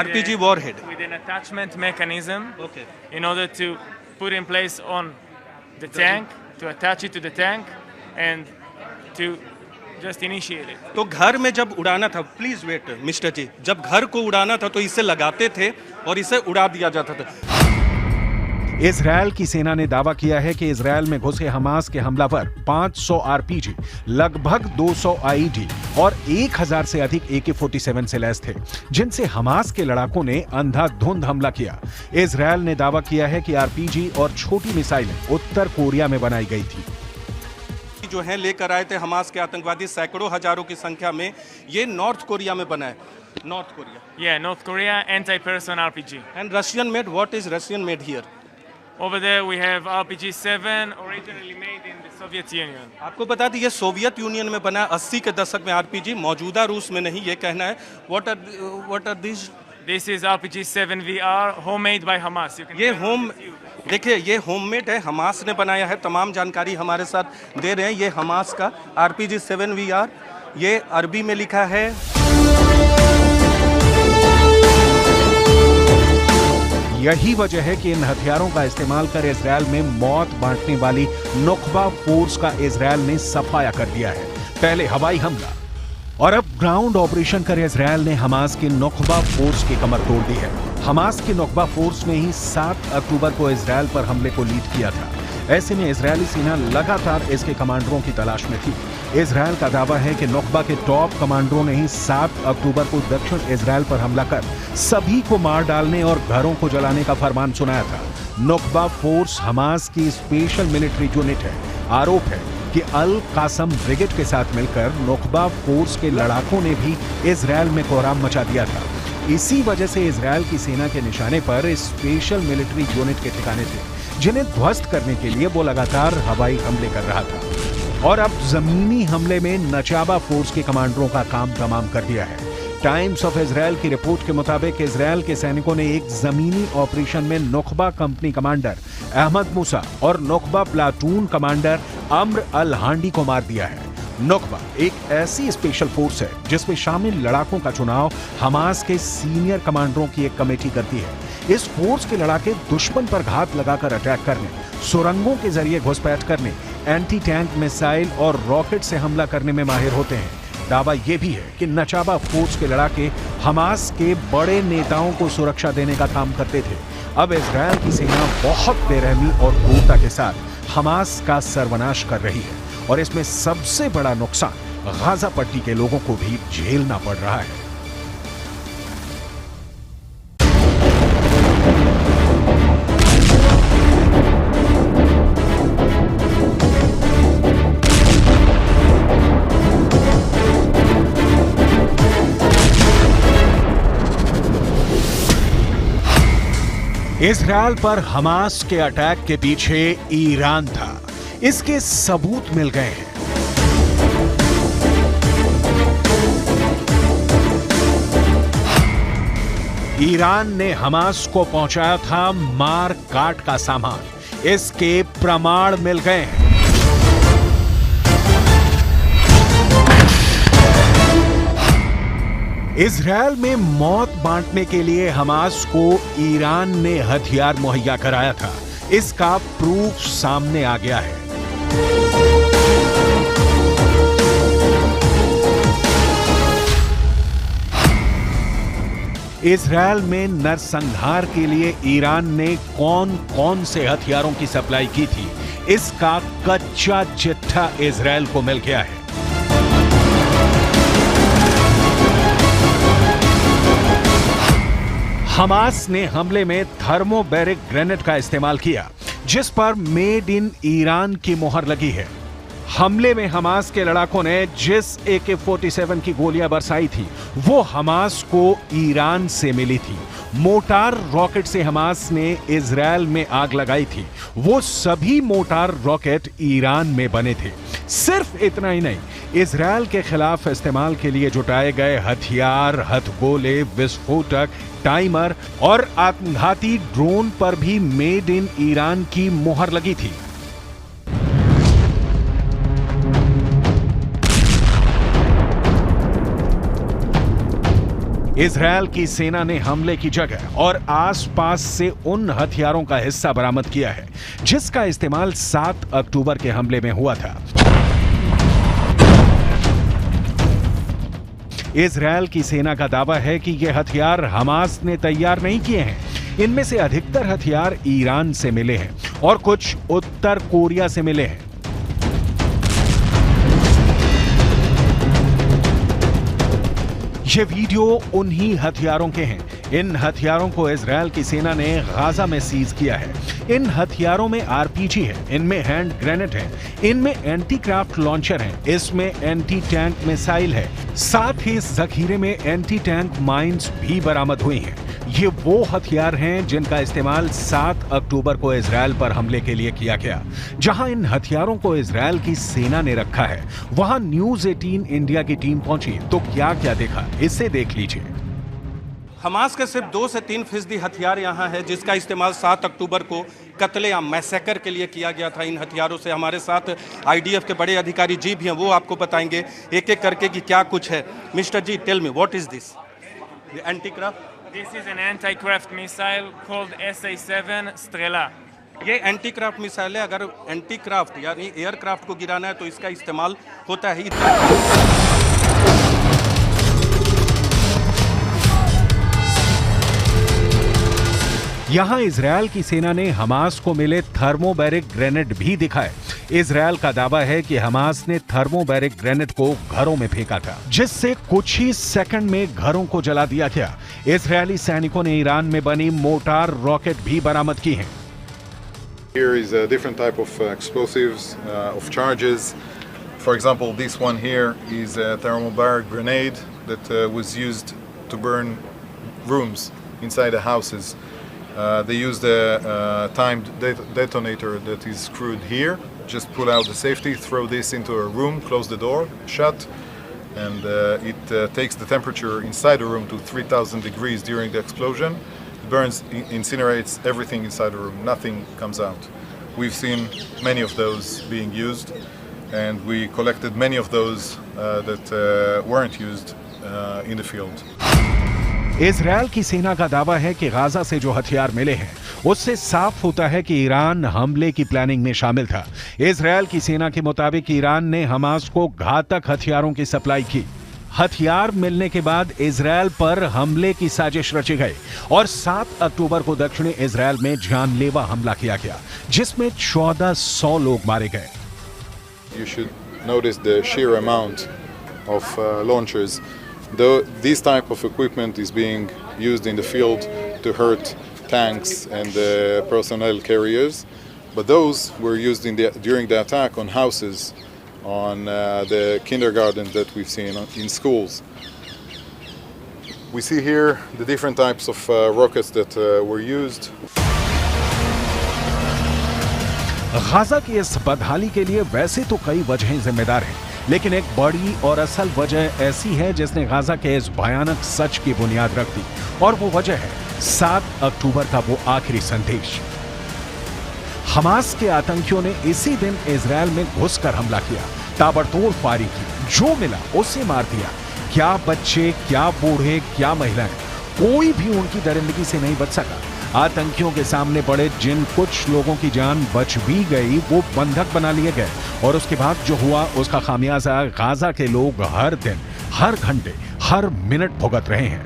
[SPEAKER 2] RPG warhead.
[SPEAKER 3] With an attachment mechanism.
[SPEAKER 2] Okay.
[SPEAKER 3] In order to put in place on the tank, to attach it to the tank, and to just initiate it.
[SPEAKER 2] तो घर में जब उड़ाना था, please wait mister जी, जब घर को उड़ाना था तो इसे लगाते थे और इसे उड़ा दिया जाता था।
[SPEAKER 1] इजरायल की सेना ने दावा किया है कि इजरायल में घुसे हमास के हमलावर 500 आरपीजी, लगभग 200 आईडी और 1000 से अधिक AK-47 से लैस थे, जिनसे हमास के लड़ाकों ने अंधाधुंध हमला किया। इजरायल ने दावा किया है कि आरपीजी और छोटी मिसाइलें उत्तर कोरिया में बनाई गई थी।
[SPEAKER 2] जो है लेकर आए थे हमास के आतंकवादी, सैकड़ों हजारों की संख्या में, ये नॉर्थ कोरिया में बना है। North Korea?
[SPEAKER 3] Yeah, North Korea anti-person RPG.
[SPEAKER 2] And Russian made? What is Russian made here?
[SPEAKER 3] Over there we have RPG-7, originally made in the Soviet Union.
[SPEAKER 2] आपको बता दें ये सोवियत यूनियन में बना है 80 के दशक में आरपीजी, मौजूदा रूस में नहीं, ये कहना है। What are these?
[SPEAKER 3] This is RPG-7 VR, homemade by Hamas.
[SPEAKER 2] ये देखिए ये होममेड है, हमास ने बनाया है। तमाम जानकारी हमारे साथ दे रहे हैं। ये हमास का RPG-7 VR, ये अरबी में लिखा है।
[SPEAKER 1] यही वजह है कि इन हथियारों का इस्तेमाल कर इजरायल में मौत बांटने वाली नुकबा फोर्स का इजरायल ने सफाया कर दिया है। पहले हवाई हमला और अब ग्राउंड ऑपरेशन कर इजरायल ने हमास की नुकबा फोर्स की कमर तोड़ दी है। हमास की नुकबा फोर्स ने ही 7 अक्टूबर को इजरायल पर हमले को लीड किया था। ऐसे में इजरायली सेना लगातार इसके कमांडरों की तलाश में थी। इजरायल का दावा है कि नुकबा के टॉप कमांडरों ने ही 7 अक्टूबर को दक्षिण इजरायल पर हमला कर सभी को मार डालने और घरों को जलाने का फरमान सुनाया था। नुकबा फोर्स हमास की स्पेशल मिलिट्री यूनिट है। आरोप है कि अल कासम ब्रिगेड के साथ मिलकर नुकबा फोर्स के लड़ाकों ने भी इजरायल में कोहराम मचा दिया था। इसी वजह से इजरायल की सेना के निशाने पर स्पेशल मिलिट्री यूनिट के ठिकाने थे, जिन्हें ध्वस्त करने के लिए वो लगातार हवाई हमले कर रहा था। और अब जमीनी हमले में नचाबा फोर्स के कमांडरों का काम तमाम कर दिया है। टाइम्स ऑफ इजरायल की रिपोर्ट के मुताबिक इजरायल के सैनिकों ने एक जमीनी ऑपरेशन में नुकबा कंपनी कमांडर अहमद मूसा और नुकबा प्लाटून कमांडर अम्र अल हांडी को मार दिया है। नुकबा एक ऐसी स्पेशल फोर्स है जिसमें शामिल लड़ाकों का चुनाव हमास के सीनियर कमांडरों की एक कमेटी करती है। इस फोर्स के लड़ाके दुश्मन पर घात लगाकर अटैक करने, सुरंगों के जरिए घुसपैठ करने, एंटी टैंक मिसाइल और रॉकेट से हमला करने में माहिर होते हैं। दावा यह भी है कि नचाबा फोर्स के लड़ाके हमास के बड़े नेताओं को सुरक्षा देने का काम करते थे। अब इजरायल की सेना बहुत बेरहमी और क्रूरता के साथ हमास का सर्वनाश कर रही है और इसमें सबसे बड़ा नुकसान गाजा पट्टी के लोगों को भी झेलना पड़ रहा है। इजरायल पर हमास के अटैक के पीछे ईरान था, इसके सबूत मिल गए हैं। ईरान ने हमास को पहुंचाया था मार काट का सामान, इसके प्रमाण मिल गए हैं। इजरायल में मौत बांटने के लिए हमास को ईरान ने हथियार मुहैया कराया था, इसका प्रूफ सामने आ गया है। इजरायल में नरसंहार के लिए ईरान ने कौन कौन से हथियारों की सप्लाई की थी, इसका कच्चा चिट्ठा इजरायल को मिल गया है। हमास ने हमले में थर्मोबैरिक ग्रेनेड का इस्तेमाल किया, जिस पर मेड इन ईरान की मोहर लगी है। हमले में हमास के लड़ाकों ने जिस AK-47 की गोलियां बरसाई थी, वो हमास को ईरान से मिली थी। मोटार रॉकेट से हमास ने इजरायल में आग लगाई थी, वो सभी मोटार रॉकेट ईरान में बने थे। सिर्फ इतना ही नहीं, इजरायल के खिलाफ इस्तेमाल के लिए जुटाए गए हथियार, हथगोले, विस्फोटक, टाइमर और आत्मघाती ड्रोन पर भी मेड इन ईरान की मोहर लगी थी। इजरायल की सेना ने हमले की जगह और आसपास से उन हथियारों का हिस्सा बरामद किया है, जिसका इस्तेमाल 7 अक्टूबर के हमले में हुआ था। इजरायल की सेना का दावा है कि ये हथियार हमास ने तैयार नहीं किए हैं। इनमें से अधिकतर हथियार ईरान से मिले हैं और कुछ उत्तर कोरिया से मिले हैं। ये वीडियो उन्हीं हथियारों के हैं। इन हथियारों को इजरायल की सेना ने गाजा में सीज किया है। इन हथियारों में RPG है, इनमें हैंड ग्रेनेड है, इनमें एंटी क्राफ्ट लॉन्चर है, इसमें एंटी टैंक मिसाइल है, साथ ही इस जखीरे में एंटी टैंक माइंस भी बरामद हुई हैं। ये वो हथियार हैं जिनका इस्तेमाल 7 अक्टूबर को इजरायल पर हमले के लिए किया गया। जहां इन हथियारों को इजरायल की सेना ने रखा है, वहां न्यूज 18 इंडिया की टीम पहुंची तो क्या क्या देखा, इसे देख लीजिए।
[SPEAKER 2] हमास के सिर्फ 2 से 3% हथियार यहाँ है, जिसका इस्तेमाल 7 अक्टूबर को कत्लेआम मैसेकर के लिए किया गया था। इन हथियारों से हमारे साथ IDF के बड़े अधिकारी जी भी हैं, वो आपको बताएंगे एक एक करके कि क्या कुछ है। Mister ji, tell me what is this? Anticraft?
[SPEAKER 3] This is an anti-craft missile called SA-7 Strela.
[SPEAKER 2] ये एंटी क्राफ्ट मिसाइल है। अगर एंटी क्राफ्ट यानी एयरक्राफ्ट को गिराना है तो इसका इस्तेमाल होता है।
[SPEAKER 1] यहां इजरायल की सेना ने हमास को मिले थर्मोबैरिक ग्रेनेड भी दिखाए। इजरायल का दावा है कि हमास ने थर्मोबैरिक ग्रेनेड को घरों में फेंका था, जिससे कुछ ही सेकंड में घरों को जला दिया गया। इजरायली सैनिकों ने ईरान में बनी मोटार रॉकेट भी बरामद की हैं।
[SPEAKER 4] Here is a different type of explosives, of charges. For example, this one here is a thermobaric grenade that was used to burn rooms inside the houses. They used a timed detonator that is screwed here. Just pull out the safety, throw this into a room, close the door, shut, and it takes the temperature inside the room to 3000 degrees during the explosion. It burns, incinerates everything inside the room, nothing comes out. We've seen many of those being used, and we collected many of those that weren't used in the field.
[SPEAKER 1] Israel की सेना का दावा है कि Gaza से जो हथियार मिले हैं, उससे साफ होता है कि ईरान हमले की प्लानिंग में शामिल था। इजरायल की सेना के मुताबिक ईरान ने हमास को घातक हथियारों की सप्लाई की। हथियार मिलने के बाद इजरायल पर हमले की साजिश रची गई और 7 अक्टूबर को दक्षिणी इजरायल में जानलेवा हमला किया गया, जिसमें 1400 लोग मारे गए।
[SPEAKER 4] You should notice the sheer amount of launchers. Though this type of equipment is being used in the field to hurt tanks and personnel carriers, but those were used during the attack on houses, on the kindergartens that we've seen, in schools. We see here the different types of rockets that were used.
[SPEAKER 1] Gaza की इस बदहाली के लिए वैसे तो कई वजहें जिम्मेदार हैं, लेकिन एक बड़ी और असल वजह ऐसी है जिसने गाजा के इस भयानक सच की बुनियाद रख दी, और वो वजह है 7 अक्टूबर का वो आखिरी संदेश। हमास के आतंकियों ने इसी दिन इजरायल में घुसकर हमला किया, ताबड़तोड़ फायरिंग की, जो मिला उसे मार दिया। क्या बच्चे, क्या बूढ़े, क्या महिलाएं, कोई भी उनकी दरिंदगी से नहीं बच सका। आतंकियों के सामने पड़े जिन कुछ लोगों की जान बच भी गई, वो बंधक बना लिए गए, और उसके बाद जो हुआ उसका खामियाजा गाजा के लोग हर दिन, हर घंटे, हर मिनट भुगत रहे हैं।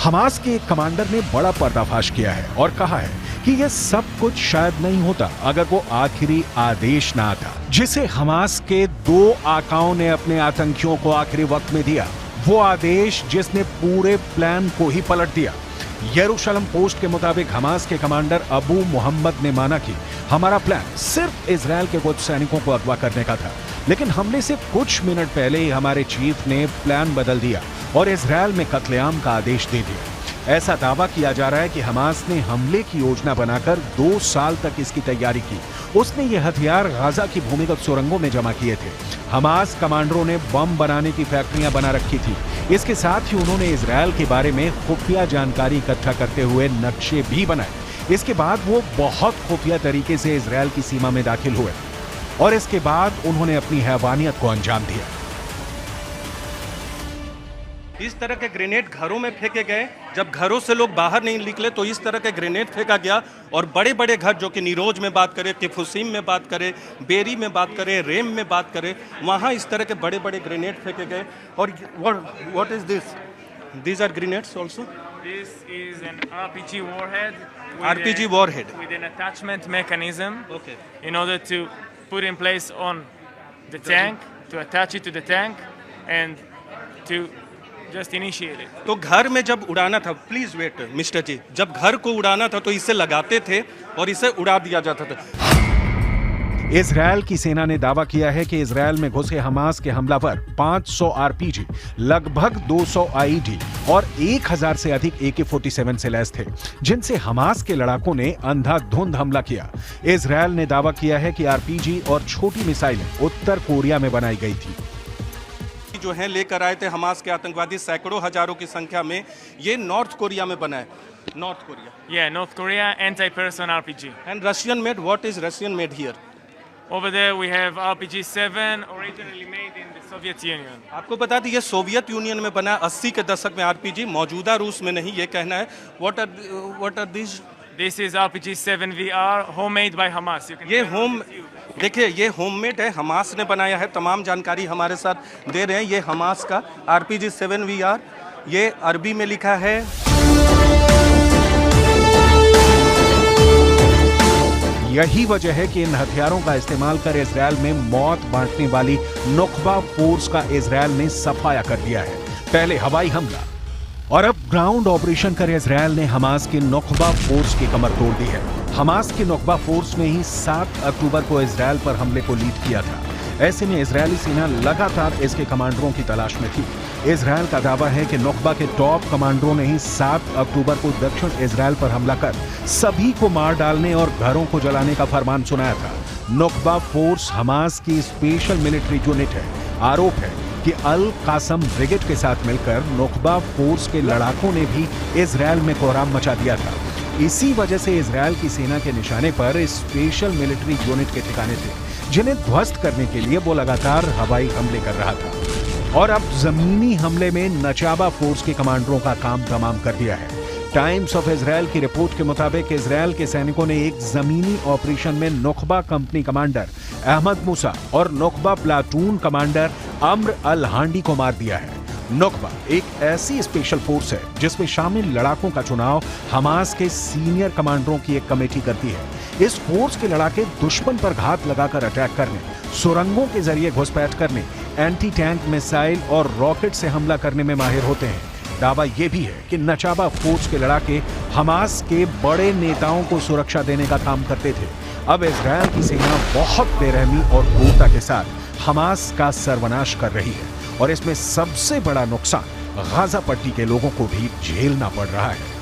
[SPEAKER 1] हमास के एक कमांडर ने बड़ा पर्दाफाश किया है और कहा है कि यह सब कुछ शायद नहीं होता अगर वो आखिरी आदेश ना आता, जिसे हमास के 2 आकाओं ने अपने आतंकियों को आखिरी वक्त में दिया। वो आदेश जिसने पूरे प्लान को ही पलट दिया। यरूशलेम पोस्ट के मुताबिक हमास के कमांडर अबू मोहम्मद ने माना कि हमारा प्लान सिर्फ इजरायल के कुछ सैनिकों को अगवा करने का था, लेकिन हमले से कुछ मिनट पहले ही हमारे चीफ ने प्लान बदल दिया और इजरायल में कत्लेआम का आदेश दे दिया। ऐसा दावा किया जा रहा है कि हमास ने हमले की योजना बनाकर 2 साल तक इसकी तैयारी की। उसने ये हथियार गाजा की भूमिगत सुरंगों में जमा किए थे। हमास कमांडरों ने बम बनाने की फैक्ट्रियां बना रखी थी। इसके साथ ही उन्होंने इजरायल के बारे में खुफिया जानकारी इकट्ठा करते हुए नक्शे भी बनाए। इसके बाद वो बहुत खुफिया तरीके से इजरायल की सीमा में दाखिल हुए और इसके बाद उन्होंने अपनी हैवानियत को अंजाम दिया।
[SPEAKER 2] इस तरह के ग्रेनेड घरों में फेंके गए। जब घरों से लोग बाहर नहीं निकले तो इस तरह के ग्रेनेड फेंका गया, और बड़े बड़े घर, जो कि नीरोज में बात करें, किफुसीम में बात करें, बेरी में बात करें, रेम में बात करें, वहाँ इस तरह के बड़े बड़े ग्रेनेड फेंके गए। और what is this? These are grenades also?
[SPEAKER 3] This is an RPG warhead.
[SPEAKER 2] RPG warhead.
[SPEAKER 3] With an attachment mechanism.
[SPEAKER 2] Okay.
[SPEAKER 3] In order to put in place on the tank, to attach it to the tank, and to just initiate it.
[SPEAKER 2] तो घर में जब उड़ाना था, please wait mister जी, जब घर को उड़ाना था तो इसे लगाते थे और इसे उड़ा दिया जाता था।
[SPEAKER 1] इजरायल की सेना ने दावा किया है कि इजरायल में घुसे हमास के हमलावर 500 आरपीजी, लगभग 200 आईडी और 1000 से अधिक AK-47 से लैस थे, जिनसे हमास के लड़ाकों ने अंधाधुंध हमला किया। इजरायल ने दावा किया है कि आरपीजी और छोटी मिसाइलें उत्तर कोरिया में बनाई गई थी।
[SPEAKER 2] जो है लेकर आए थे हमास के आतंकवादी, सैकड़ों हजारों की संख्या में। ये नॉर्थ कोरिया में बना है। North Korea.
[SPEAKER 3] Yeah, North Korea anti-person RPG.
[SPEAKER 2] And Russian made. What is Russian made here?
[SPEAKER 3] Over there we have RPG-7, originally made in the Soviet Union.
[SPEAKER 2] आपको बता दी ये सोवियत यूनियन में बना है, 80 के दशक में आरपीजी, मौजूदा रूस में नहीं, ये कहना है। What are these?
[SPEAKER 3] This is RPG-7 VR, homemade by Hamas.
[SPEAKER 2] ये देखिए, ये होममेड है, हमास ने बनाया है। तमाम जानकारी हमारे साथ दे रहे हैं। ये हमास का RPG-7 VR, ये अरबी में लिखा है।
[SPEAKER 1] यही वजह है कि इन हथियारों का इस्तेमाल कर इजरायल में मौत बांटने वाली नुकबा फोर्स का इजरायल ने सफाया कर दिया है। पहले हवाई हमला और अब ग्राउंड ऑपरेशन कर इजरायल ने हमास की नुकबा फोर्स की कमर तोड़ दी है। हमास की नुकबा फोर्स ने ही 7 अक्टूबर को इजरायल पर हमले को लीड किया था। ऐसे में इजरायली सेना लगातार इसके कमांडरों की तलाश में थी। इजरायल का दावा है कि नुकबा के टॉप कमांडरों ने ही 7 अक्टूबर को दक्षिण इजरायल पर हमला कर सभी को मार डालने और घरों को जलाने का फरमान सुनाया था। नुकबा फोर्स हमास की स्पेशल मिलिट्री यूनिट है। आरोप है कि अल कासम ब्रिगेड के साथ मिलकर नुकबा फोर्स के लड़ाकों ने भी इजरायल में कोहराम मचा दिया था। इसी वजह से इजरायल की सेना के निशाने पर स्पेशल मिलिट्री यूनिट के ठिकाने थे, जिन्हें ध्वस्त करने के लिए वो लगातार हवाई हमले कर रहा था। और अब जमीनी हमले में नचाबा फोर्स के कमांडरों का काम तमाम कर दिया है। टाइम्स ऑफ इजरायल की रिपोर्ट के मुताबिक इजरायल के सैनिकों ने एक जमीनी ऑपरेशन में नुकबा कंपनी कमांडर अहमद मूसा और नुकबा प्लाटून कमांडर अम्र अल हांडी को मार दिया है। नुकबा एक ऐसी स्पेशल फोर्स है जिसमें शामिल लड़ाकों का चुनाव हमास के सीनियर कमांडरों की एक कमेटी करती है। इस फोर्स के लड़ाके दुश्मन पर घात लगाकर अटैक करने, सुरंगों के जरिए घुसपैठ करने, एंटी टैंक मिसाइल और रॉकेट से हमला करने में माहिर होते हैं। दावा यह भी है कि नचाबा फोर्स के लड़ाके हमास के बड़े नेताओं को सुरक्षा देने का काम करते थे। अब इजरायल की सेना बहुत बेरहमी और क्रूरता के साथ हमास का सर्वनाश कर रही है और इसमें सबसे बड़ा नुकसान गाजा पट्टी के लोगों को भी झेलना पड़ रहा है।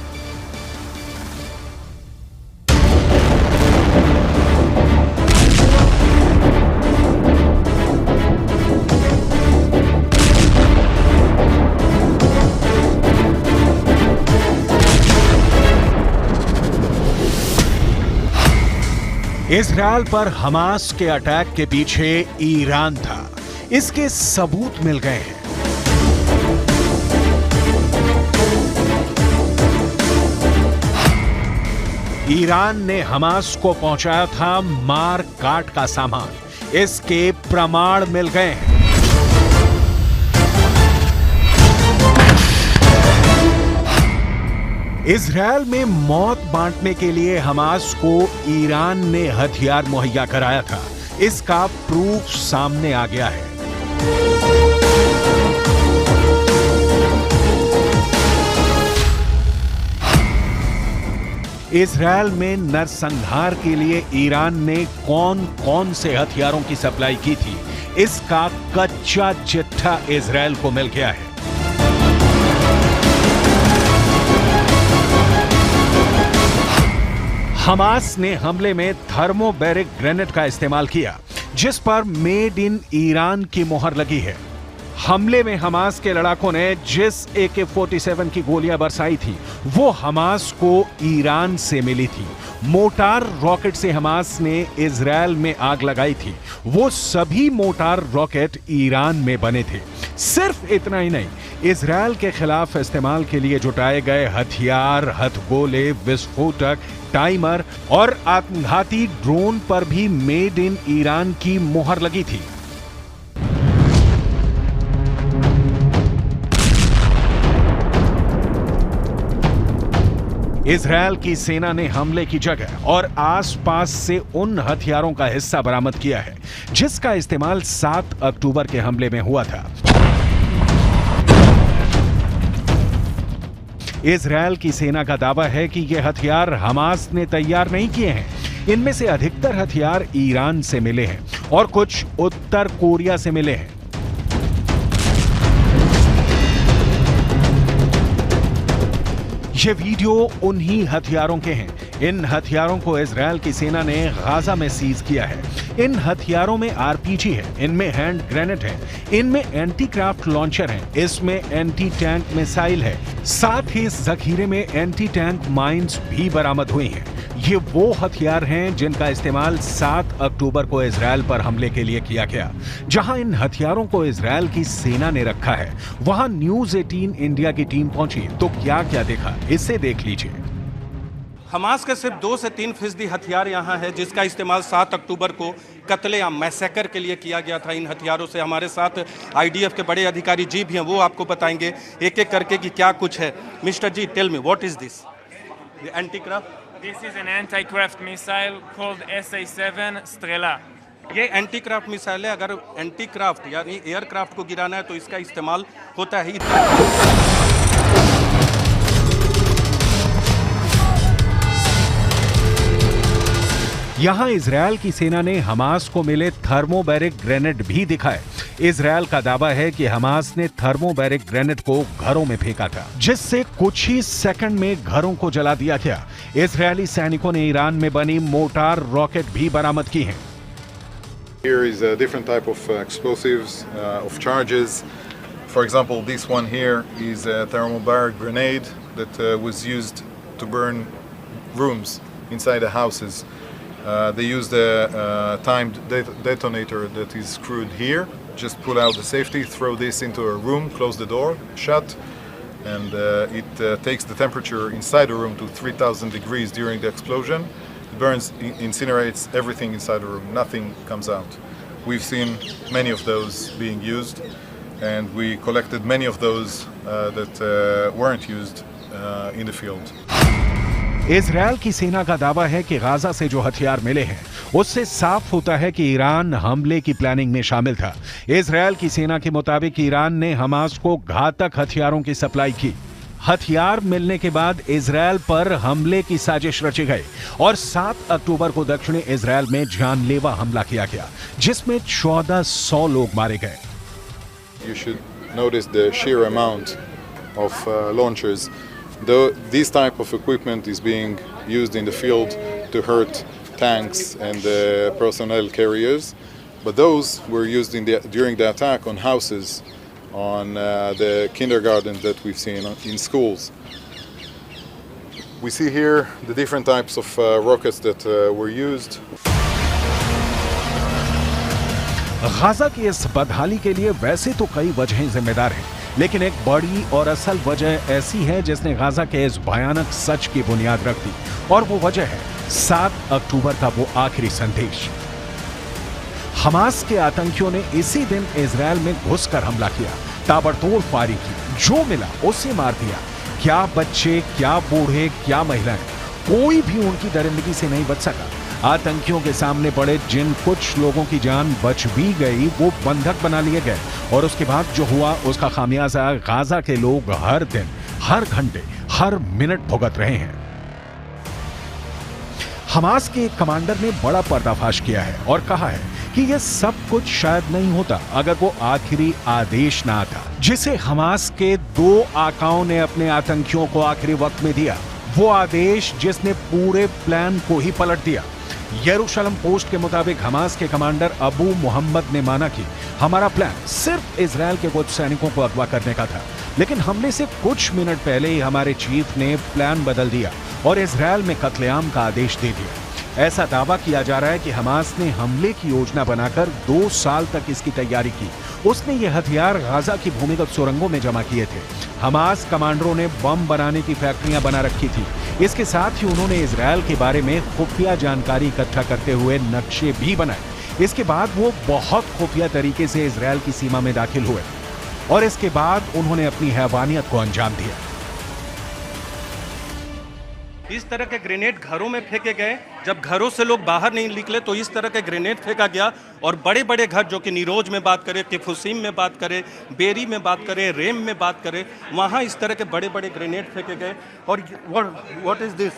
[SPEAKER 1] इजरायल पर हमास के अटैक के पीछे ईरान था, इसके सबूत मिल गए हैं। ईरान ने हमास को पहुंचाया था मार काट का सामान, इसके प्रमाण मिल गए हैं। इजरायल में मौत बांटने के लिए हमास को ईरान ने हथियार मुहैया कराया था, इसका प्रूफ सामने आ गया है। इजरायल में नरसंहार के लिए ईरान ने कौन कौन से हथियारों की सप्लाई की थी, इसका कच्चा चिट्ठा इजरायल को मिल गया है। हमास ने हमले में थर्मोबैरिक ग्रेनेड का इस्तेमाल किया, जिस पर मेड इन ईरान की मोहर लगी है। हमले में हमास के लड़ाकों ने जिस AK-47 की गोलियां बरसाई थी, वो हमास को ईरान से मिली थी। मोटार रॉकेट से हमास ने इजरायल में आग लगाई थी, वो सभी मोटार रॉकेट ईरान में बने थे। सिर्फ इतना ही नहीं, इजरायल के खिलाफ इस्तेमाल के लिए जुटाए गए हथियार, हथगोले, विस्फोटक, टाइमर और आत्मघाती ड्रोन पर भी मेड इन ईरान की मोहर लगी थी। इजरायल की सेना ने हमले की जगह और आसपास से उन हथियारों का हिस्सा बरामद किया है, जिसका इस्तेमाल 7 अक्टूबर के हमले में हुआ था। इजरायल की सेना का दावा है कि ये हथियार हमास ने तैयार नहीं किए हैं। इनमें से अधिकतर हथियार ईरान से मिले हैं और कुछ उत्तर कोरिया से मिले हैं। ये वीडियो उन्हीं हथियारों के हैं। इन हथियारों को इजरायल की सेना ने गाजा में सीज किया है। इन हथियारों में RPG है, इनमें हैंड ग्रेनेड है, इनमें एंटी क्राफ्ट लॉन्चर है, इसमें एंटी टैंक मिसाइल है, साथ ही इस जखीरे में एंटी टैंक माइंस भी बरामद हुई हैं। ये वो हथियार हैं जिनका इस्तेमाल 7 अक्टूबर को इजरायल पर हमले के लिए किया गया। जहां इन हथियारों को इजरायल की सेना ने रखा है, वहां न्यूज़ 18 इंडिया की टीम पहुंची तो क्या क्या देखा, इसे देख लीजिए।
[SPEAKER 2] हमास के सिर्फ 2 से 3% हथियार यहाँ है, जिसका इस्तेमाल 7 अक्टूबर को कत्लेआम मैसेकर के लिए किया गया था। इन हथियारों से हमारे साथ IDF के बड़े अधिकारी जी भी हैं, वो आपको बताएंगे एक एक करके कि क्या कुछ है। Mister ji, tell me what is this? Anti craft?
[SPEAKER 3] This is an anti-craft missile called SA-7 Strela.
[SPEAKER 2] ये एंटी क्राफ्ट मिसाइल है। अगर एंटी क्राफ्ट यानी एयरक्राफ्ट को गिराना है तो इसका इस्तेमाल होता है।
[SPEAKER 1] यहां इजरायल की सेना ने हमास को मिले थर्मोबैरिक ग्रेनेड भी दिखाए। इजरायल का दावा है कि हमास ने थर्मोबैरिक ग्रेनेड को घरों में फेंका था, जिससे कुछ ही सेकंड में घरों को जला दिया गया। इजरायली सैनिकों ने ईरान में बनी मोटार रॉकेट भी बरामद की हैं।
[SPEAKER 4] Here is a different type of explosives, of charges. For example, this one here is a thermobaric grenade that was used to burn rooms inside the houses. They used a timed detonator that is screwed here. Just pull out the safety, throw this into a room, close the door, shut, and it takes the temperature inside the room to 3,000 degrees during the explosion. It burns, incinerates everything inside the room. Nothing comes out. We've seen many of those being used, and we collected many of those that weren't used in the field.
[SPEAKER 1] Israel की सेना का दावा है कि Gaza से जो हथियार मिले हैं, उससे साफ होता है कि ईरान हमले की प्लानिंग में शामिल था। इजरायल की सेना के मुताबिक ईरान ने हमास को घातक हथियारों की सप्लाई की। हथियार मिलने के बाद इजरायल पर हमले की साजिश रची गई और 7 अक्टूबर को दक्षिणी इजरायल में जानलेवा हमला किया गया, जिसमें 1400 लोग मारे गए।
[SPEAKER 4] You should notice the sheer amount of launchers. Though this type of equipment is being used in the field to hurt tanks and personnel carriers, but those were used during the attack on houses, on the kindergarten that we've seen in schools. We see here the different types of rockets that were used.
[SPEAKER 1] Gaza की इस बदहाली के लिए वैसे तो कई वजहें जिम्मेदार हैं, लेकिन एक बड़ी और असल वजह ऐसी है जिसने गाजा के इस भयानक सच की बुनियाद रख दी, और वो वजह है 7 अक्टूबर का वो आखिरी संदेश। हमास के आतंकियों ने इसी दिन इजरायल में घुसकर हमला किया, ताबड़तोड़ फायरिंग की, जो मिला उसे मार दिया। क्या बच्चे, क्या बूढ़े, क्या महिलाएं, कोई भी उनकी दरिंदगी से नहीं बच सका। आतंकियों के सामने पड़े जिन कुछ लोगों की जान बच भी गई, वो बंधक बना लिए गए, और उसके बाद जो हुआ उसका खामियाजा गाजा के लोग हर दिन, हर घंटे, हर मिनट भुगत रहे हैं। हमास के एक कमांडर ने बड़ा पर्दाफाश किया है और कहा है कि यह सब कुछ शायद नहीं होता अगर वो आखिरी आदेश ना आता, जिसे हमास के 2 आकाओं ने अपने आतंकियों को आखिरी वक्त में दिया। वो आदेश जिसने पूरे प्लान को ही पलट दिया। यरूशलेम पोस्ट के मुताबिक हमास के कमांडर अबू मोहम्मद ने माना कि हमारा प्लान सिर्फ इजरायल के कुछ सैनिकों को अगवा करने का था, लेकिन हमले से कुछ मिनट पहले ही हमारे चीफ ने प्लान बदल दिया और इजरायल में कत्लेआम का आदेश दे दिया। ऐसा दावा किया जा रहा है कि हमास ने हमले की योजना बनाकर 2 साल तक इसकी तैयारी की। उसने ये हथियार गाजा की भूमिगत सुरंगों में जमा किए थे। हमास कमांडरों ने बम बनाने की फैक्ट्रियां बना रखी थी। इसके साथ ही उन्होंने इजरायल के बारे में खुफिया जानकारी इकट्ठा करते हुए नक्शे भी बनाए। इसके बाद वो बहुत खुफिया तरीके से इजरायल की सीमा में दाखिल हुए और इसके बाद उन्होंने अपनी हैवानियत को अंजाम दिया।
[SPEAKER 2] इस तरह के ग्रेनेड घरों में फेंके गए। जब घरों से लोग बाहर नहीं निकले तो इस तरह के ग्रेनेड फेंका गया, और बड़े बड़े घर, जो कि नीरोज में बात करें, किफुसीम में बात करें, बेरी में बात करें, रेम में बात करें, वहाँ इस तरह के बड़े बड़े ग्रेनेड फेंके गए। और what is this?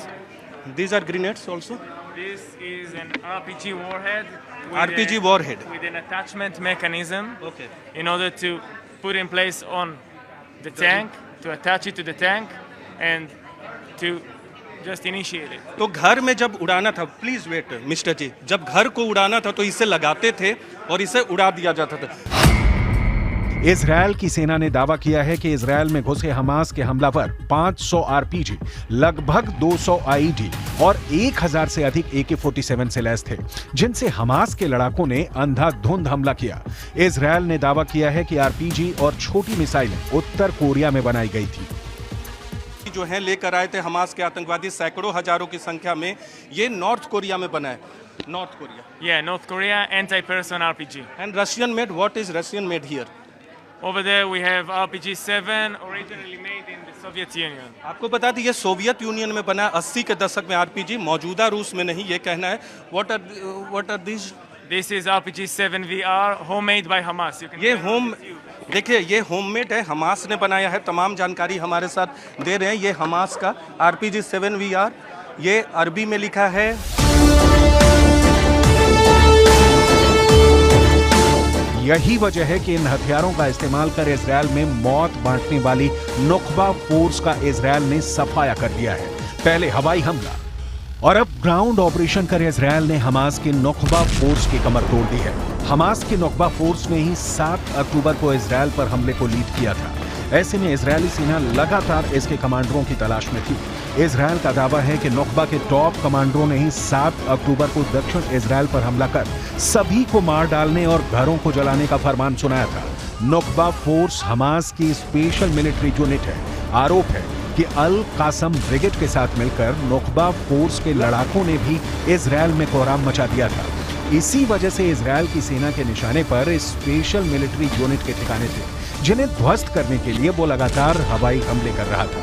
[SPEAKER 2] These are grenades also?
[SPEAKER 3] This is an RPG warhead.
[SPEAKER 2] RPG warhead.
[SPEAKER 3] With an attachment mechanism.
[SPEAKER 2] Okay.
[SPEAKER 3] In order to put in place on the tank, to attach it to the tank, and to just initiate it.
[SPEAKER 2] तो घर में जब उड़ाना था, please wait mister जी, जब घर को उड़ाना था तो इसे लगाते थे और इसे उड़ा दिया जाता था।
[SPEAKER 1] इजरायल की सेना ने दावा किया है कि इजरायल में घुसे हमास के हमलावर 500 आरपीजी, लगभग 200 आईडी और 1000 से अधिक AK-47 से लैस थे, जिनसे हमास के लड़ाकों ने अंधाधुंध हमला किया। इजरायल ने दावा किया है कि आरपीजी और छोटी मिसाइलें उत्तर कोरिया में बनाई गई थी।
[SPEAKER 2] जो है लेकर आए थे हमास के आतंकवादी, सैकड़ों हजारों की संख्या में। ये नॉर्थ कोरिया में बना है। North Korea.
[SPEAKER 3] Yeah, North Korea anti-person RPG.
[SPEAKER 2] And Russian made. What is Russian made here?
[SPEAKER 3] Over there we have RPG-7, originally made in the Soviet Union.
[SPEAKER 2] आपको बता दी ये सोवियत यूनियन में बना, 80 के दशक में आरपीजी, मौजूदा रूस में नहीं, ये कहना है। What are these?
[SPEAKER 3] This is RPG-7 VR, homemade by Hamas. You can
[SPEAKER 2] ये होम, देखिए ये होममेड है, हमास ने बनाया है। तमाम जानकारी हमारे साथ दे रहे हैं। ये हमास का RPG-7 VR, ये अरबी में लिखा है।
[SPEAKER 1] यही वजह है कि इन हथियारों का इस्तेमाल कर इजरायल में मौत बांटने वाली नुकबा फोर्स का इजरायल ने सफाया कर दिया है। पहले हवाई हमला और अब ग्राउंड ऑपरेशन कर इजरायल ने हमास की नुकबा फोर्स की कमर तोड़ दी है। हमास की नुकबा फोर्स ने ही 7 अक्टूबर को इजरायल पर हमले को लीड किया था। ऐसे में इजरायली सेना लगातार इसके कमांडरों की तलाश में थी। इजरायल का दावा है कि नुकबा के टॉप कमांडरों ने ही 7 अक्टूबर को दक्षिण इजरायल पर हमला कर सभी को मार डालने और घरों को जलाने का फरमान सुनाया था। नुकबा फोर्स हमास की स्पेशल मिलिट्री यूनिट है। आरोप है कि अल कासम ब्रिगेड के साथ मिलकर नुकबा फोर्स के लड़ाकों ने भी इजरायल में कोहराम मचा दिया था। इसी वजह से इजरायल की सेना के निशाने पर स्पेशल मिलिट्री यूनिट के ठिकाने थे, जिन्हें ध्वस्त करने के लिए वो लगातार हवाई हमले कर रहा था।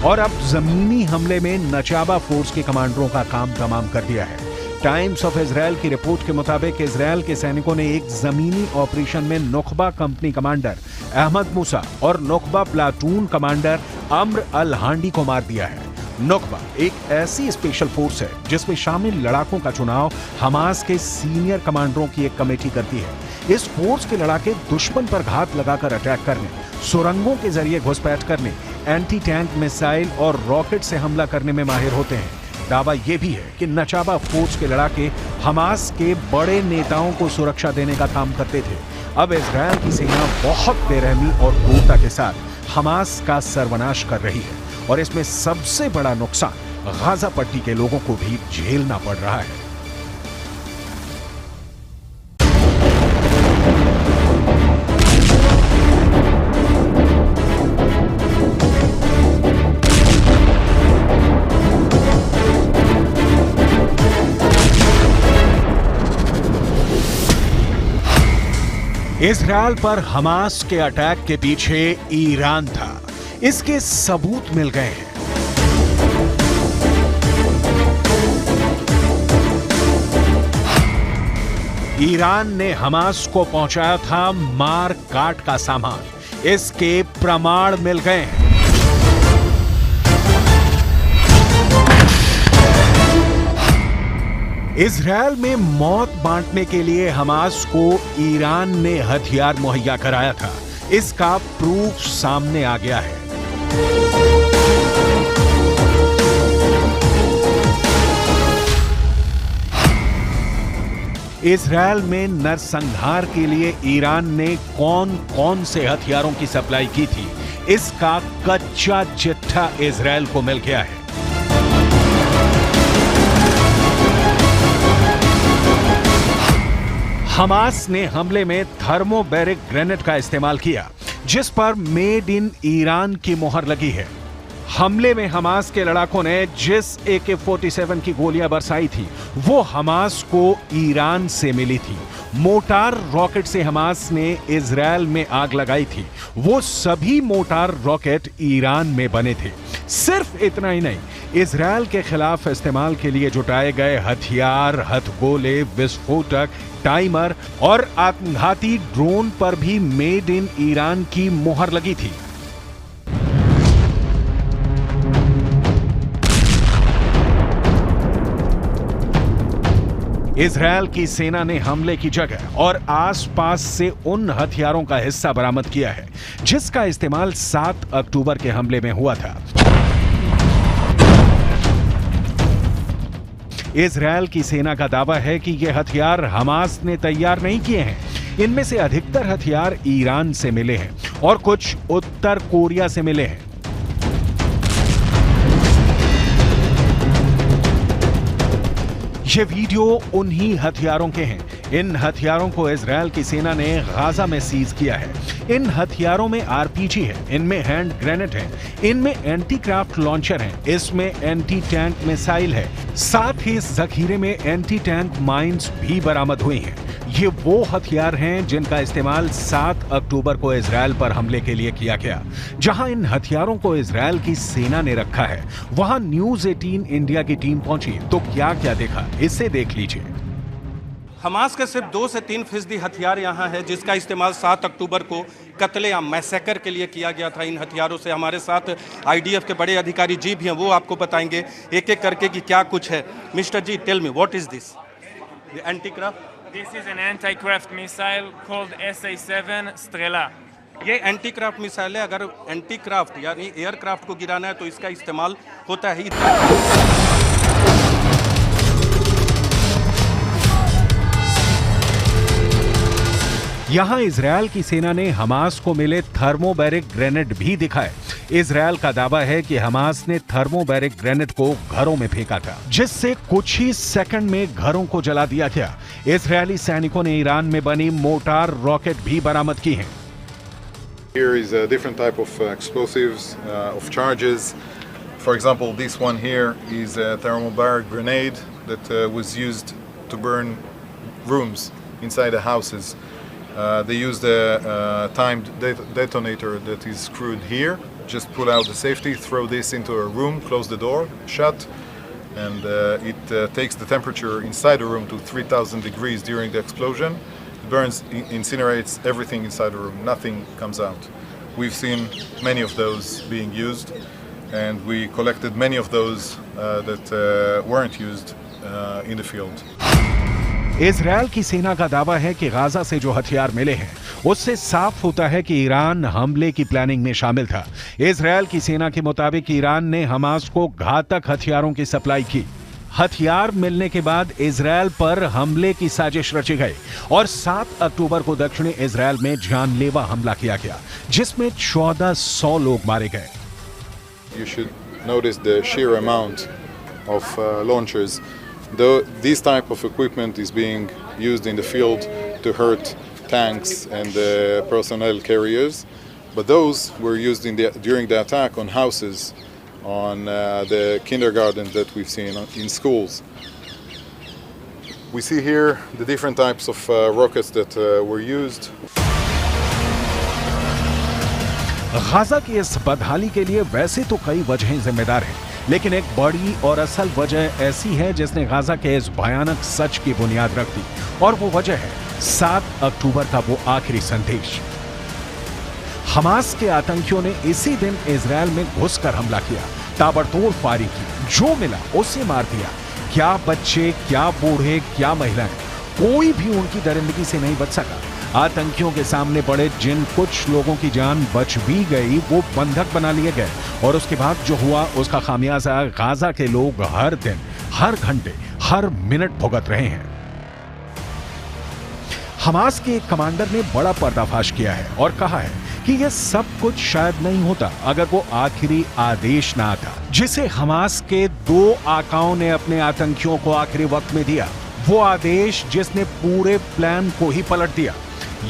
[SPEAKER 1] और अब जमीनी हमले में नचाबा फोर्स के कमांडरों का काम तमाम कर दिया है। टाइम्स ऑफ इजरायल की रिपोर्ट के मुताबिक इजरायल के सैनिकों ने एक जमीनी ऑपरेशन में नुकबा कंपनी कमांडर अहमद मूसा और नुकबा प्लाटून कमांडर अम्र अल हांडी को मार दिया है। नुकबा एक ऐसी स्पेशल फोर्स है जिसमें शामिल लड़ाकों का चुनाव हमास के सीनियर कमांडरों की एक कमेटी करती है। इस फोर्स के लड़ाके दुश्मन पर घात लगाकर अटैक करने, सुरंगों के जरिए घुसपैठ करने, एंटी टैंक मिसाइल और रॉकेट से हमला करने में माहिर होते हैं। दावा यह भी है कि नचाबा फोर्स के लड़ाके हमास के बड़े नेताओं को सुरक्षा देने का काम करते थे। अब इजरायल की सेना बहुत बेरहमी और क्रूरता के साथ हमास का सर्वनाश कर रही है और इसमें सबसे बड़ा नुकसान गाजा पट्टी के लोगों को भी झेलना पड़ रहा है। इजरायल पर हमास के अटैक के पीछे ईरान था, इसके सबूत मिल गए हैं। ईरान ने हमास को पहुंचाया था मार काट का सामान, इसके प्रमाण मिल गए हैं। इजरायल में मौत बांटने के लिए हमास को ईरान ने हथियार मुहैया कराया था, इसका प्रूफ सामने आ गया है। इजरायल में नरसंहार के लिए ईरान ने कौन कौन से हथियारों की सप्लाई की थी, इसका कच्चा चिट्ठा इजरायल को मिल गया है। हमास ने हमले में थर्मोबैरिक ग्रेनेड का इस्तेमाल किया, जिस पर मेड इन ईरान की मोहर लगी है। हमले में हमास के लड़ाकों ने जिस AK-47 की गोलियां बरसाई थी, वो हमास को ईरान से मिली थी। मोटार रॉकेट से हमास ने इजरायल में आग लगाई थी, वो सभी मोटार रॉकेट ईरान में बने थे। सिर्फ इतना ही नहीं, इजरायल के खिलाफ इस्तेमाल के लिए जुटाए गए हथियार, हथगोले, विस्फोटक, टाइमर और आत्मघाती ड्रोन पर भी मेड इन ईरान की मोहर लगी थी। इजरायल की सेना ने हमले की जगह और आसपास से उन हथियारों का हिस्सा बरामद किया है, जिसका इस्तेमाल 7 अक्टूबर के हमले में हुआ था। इजरायल की सेना का दावा है कि ये हथियार हमास ने तैयार नहीं किए हैं। इनमें से अधिकतर हथियार ईरान से मिले हैं और कुछ उत्तर कोरिया से मिले हैं। ये वीडियो उन्हीं हथियारों के हैं। इन हथियारों को इजरायल की सेना ने गाजा में सीज किया है। इन हथियारों में RPG है, इनमें हैंड ग्रेनेड है, इनमें एंटी क्राफ्ट लॉन्चर है, इसमें एंटी टैंक मिसाइल है। साथ ही इस जखीरे में एंटी टैंक माइंस भी बरामद हुई हैं। ये वो हथियार हैं जिनका इस्तेमाल 7 अक्टूबर को इजरायल पर हमले के लिए किया गया। जहां इन हथियारों को इजरायल की सेना ने रखा है, वहां न्यूज़ 18 इंडिया की टीम पहुंची तो क्या क्या देखा, इसे देख लीजिए।
[SPEAKER 2] हमास के सिर्फ 2 से 3% हथियार यहाँ है, जिसका इस्तेमाल 7 अक्टूबर को कत्लेआम मैसेकर के लिए किया गया था। इन हथियारों से हमारे साथ IDF के बड़े अधिकारी जी भी हैं, वो आपको बताएंगे एक एक करके कि क्या कुछ है। Mister ji, tell me what is this? Anti craft?
[SPEAKER 3] This is an anti-craft missile called SA-7 Strela.
[SPEAKER 2] ये एंटी क्राफ्ट मिसाइल है। अगर एंटी क्राफ्ट यानी एयरक्राफ्ट को गिराना है तो इसका इस्तेमाल होता है।
[SPEAKER 1] यहां इजरायल की सेना ने हमास को मिले थर्मोबैरिक ग्रेनेड भी दिखाए। इजरायल का दावा है कि हमास ने थर्मोबैरिक ग्रेनेड को घरों में फेंका था, जिससे कुछ ही सेकंड में घरों को जला दिया गया। इजरायली सैनिकों ने ईरान में बनी मोटार रॉकेट भी बरामद की हैं।
[SPEAKER 4] Here is a different type of explosives, of charges. For example, this one here is a thermobaric grenade that was used to burn rooms inside the houses. They used a timed detonator that is screwed here. Just pull out the safety, throw this into a room, close the door, shut, and it takes the temperature inside the room to 3,000 degrees during the explosion. It burns, incinerates everything inside the room. Nothing comes out. We've seen many of those being used, and we collected many of those that weren't used in the field.
[SPEAKER 1] Israel की सेना का दावा है कि Gaza से जो हथियार मिले हैं, उससे साफ होता है कि ईरान हमले की प्लानिंग में शामिल था। इजरायल की सेना के मुताबिक ईरान ने हमास को घातक हथियारों की सप्लाई की। हथियार मिलने के बाद इजरायल पर हमले की साजिश रची गई और 7 अक्टूबर को दक्षिणी इजरायल में जानलेवा हमला किया गया, जिसमें 1400 लोग मारे गए।
[SPEAKER 4] You should notice the sheer amount of launchers. This type of equipment is being used in the field to hurt tanks and personnel carriers, but those were used during the attack on houses, on the kindergarten that we've seen in schools. We see here the different types of rockets that were used.
[SPEAKER 1] Gaza की इस बदहाली के लिए वैसे तो कई वजहें जिम्मेदार हैं, लेकिन एक बड़ी और असल वजह ऐसी है जिसने गाजा के इस भयानक सच की बुनियाद रख दी, और वो वजह है 7 अक्टूबर का वो आखिरी संदेश। हमास के आतंकियों ने इसी दिन इजरायल में घुसकर हमला किया, ताबड़तोड़ फायरिंग की, जो मिला उससे मार दिया। क्या बच्चे, क्या बूढ़े, क्या महिलाएं, कोई भी उनकी दरिंदगी से नहीं बच सका। आतंकियों के सामने पड़े जिन कुछ लोगों की जान बच भी गई, वो बंधक बना लिए गए, और उसके बाद जो हुआ उसका खामियाजा गाजा के लोग हर दिन, हर घंटे, हर मिनट भुगत रहे हैं। हमास के एक कमांडर ने बड़ा पर्दाफाश किया है और कहा है कि यह सब कुछ शायद नहीं होता अगर वो आखिरी आदेश ना आता, जिसे हमास के 2 आकाओं ने अपने आतंकियों को आखिरी वक्त में दिया। वो आदेश जिसने पूरे प्लान को ही पलट दिया।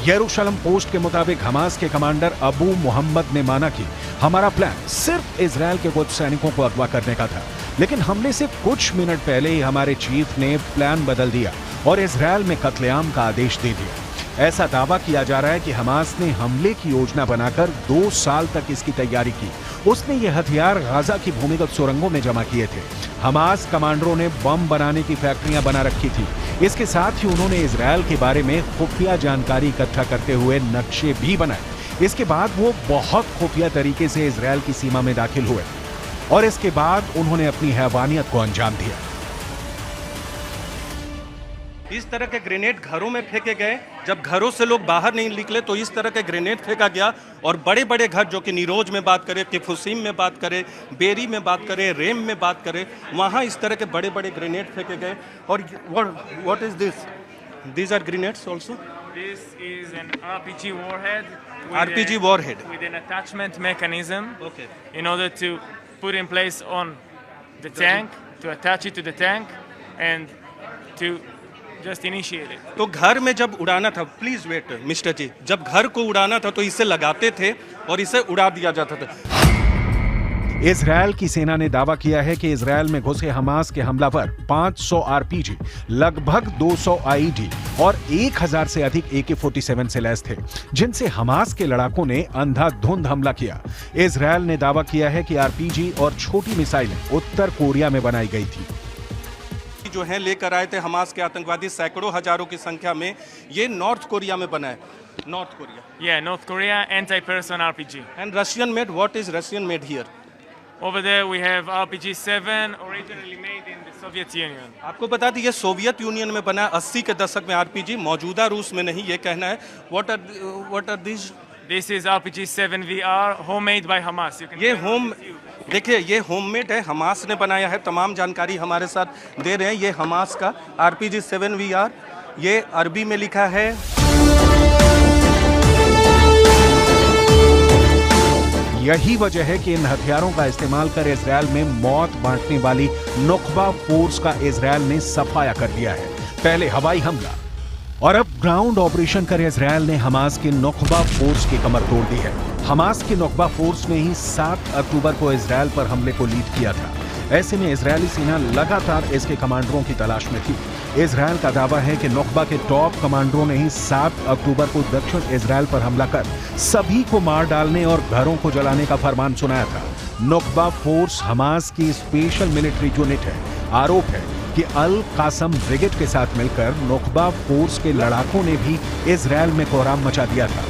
[SPEAKER 1] यरूशलेम पोस्ट के मुताबिक हमास के कमांडर अबू मोहम्मद ने माना कि हमारा प्लान सिर्फ इजरायल के कुछ सैनिकों को अगवा करने का था, लेकिन हमले से कुछ मिनट पहले ही हमारे चीफ ने प्लान बदल दिया और इजरायल में कत्लेआम का आदेश दे दिया। ऐसा दावा किया जा रहा है कि हमास ने हमले की योजना बनाकर 2 साल तक इसकी तैयारी की। उसने ये हथियार गाजा की भूमिगत सुरंगों में जमा किए थे। हमास कमांडरों ने बम बनाने की फैक्ट्रियां बना रखी थी। इसके साथ ही उन्होंने इजरायल के बारे में खुफिया जानकारी इकट्ठा करते हुए नक्शे भी बनाए। इसके बाद वो बहुत खुफिया तरीके से इजरायल की सीमा में दाखिल हुए और इसके बाद उन्होंने अपनी हैवानियत को अंजाम दिया।
[SPEAKER 2] इस तरह के ग्रेनेड घरों में फेंके गए। जब घरों से लोग बाहर नहीं निकले तो इस तरह के ग्रेनेड फेंका गया, और बड़े बड़े घर, जो कि नीरोज में बात करें, किफुसीम में बात करें, बेरी में बात करें, रेम में बात करें, वहाँ इस तरह के बड़े बड़े ग्रेनेड फेंके गए। और what is this? These are grenades also?
[SPEAKER 3] This is an RPG warhead.
[SPEAKER 2] RPG warhead.
[SPEAKER 3] With an attachment mechanism.
[SPEAKER 2] Okay.
[SPEAKER 3] In order to put in place on the tank, to attach it to the tank, and to just initiate it.
[SPEAKER 2] तो घर में जब उड़ाना था, please wait mister जी, जब घर को उड़ाना था तो इसे लगाते थे और इसे उड़ा दिया जाता था।
[SPEAKER 1] इजरायल की सेना ने दावा किया है कि इजरायल में घुसे हमास के हमलावर 500 आरपीजी, लगभग 200 आईडी और 1000 से अधिक AK-47 से लैस थे, जिनसे हमास के लड़ाकों ने अंधाधुंध हमला किया। इजरायल ने दावा किया है कि आरपीजी और छोटी मिसाइलें उत्तर कोरिया में बनाई गई थी।
[SPEAKER 2] जो है लेकर आए थे हमास के आतंकवादी, सैकड़ों हजारों की संख्या में। ये नॉर्थ कोरिया में बना है। North Korea.
[SPEAKER 3] Yeah, North Korea anti-person RPG.
[SPEAKER 2] And Russian made. What is Russian made here?
[SPEAKER 3] Over there we have RPG-7, originally made in the Soviet Union.
[SPEAKER 2] आपको बता दें ये सोवियत यूनियन में बना, 80 के दशक में आरपीजी, मौजूदा रूस में नहीं, ये कहना है। What are these?
[SPEAKER 3] This is RPG-7 VR, homemade by Hamas. You can
[SPEAKER 2] ये देखिए, ये होममेड है, हमास ने बनाया है। तमाम जानकारी हमारे साथ दे रहे हैं। ये हमास का RPG-7 VR, ये अरबी में लिखा है।
[SPEAKER 1] यही वजह है कि इन हथियारों का इस्तेमाल कर इजरायल में मौत बांटने वाली नुकबा फोर्स का इजरायल ने सफाया कर दिया है। पहले हवाई हमला और अब ग्राउंड ऑपरेशन कर इजरायल ने हमास की नुकबा फोर्स की कमर तोड़ दी है। हमास की नुकबा फोर्स ने ही 7 अक्टूबर को इजरायल पर हमले को लीड किया था। ऐसे में इजरायली सेना लगातार इसके कमांडरों की तलाश में थी। इजरायल का दावा है कि नुकबा के टॉप कमांडरों ने ही 7 अक्टूबर को दक्षिण इजरायल पर हमला कर सभी को मार डालने और घरों को जलाने का फरमान सुनाया था। नुकबा फोर्स हमास की स्पेशल मिलिट्री यूनिट है। आरोप है कि अल कासम ब्रिगेड के साथ मिलकर नुकबा फोर्स के लड़ाकों ने भी इजरायल में कोहराम मचा दिया था।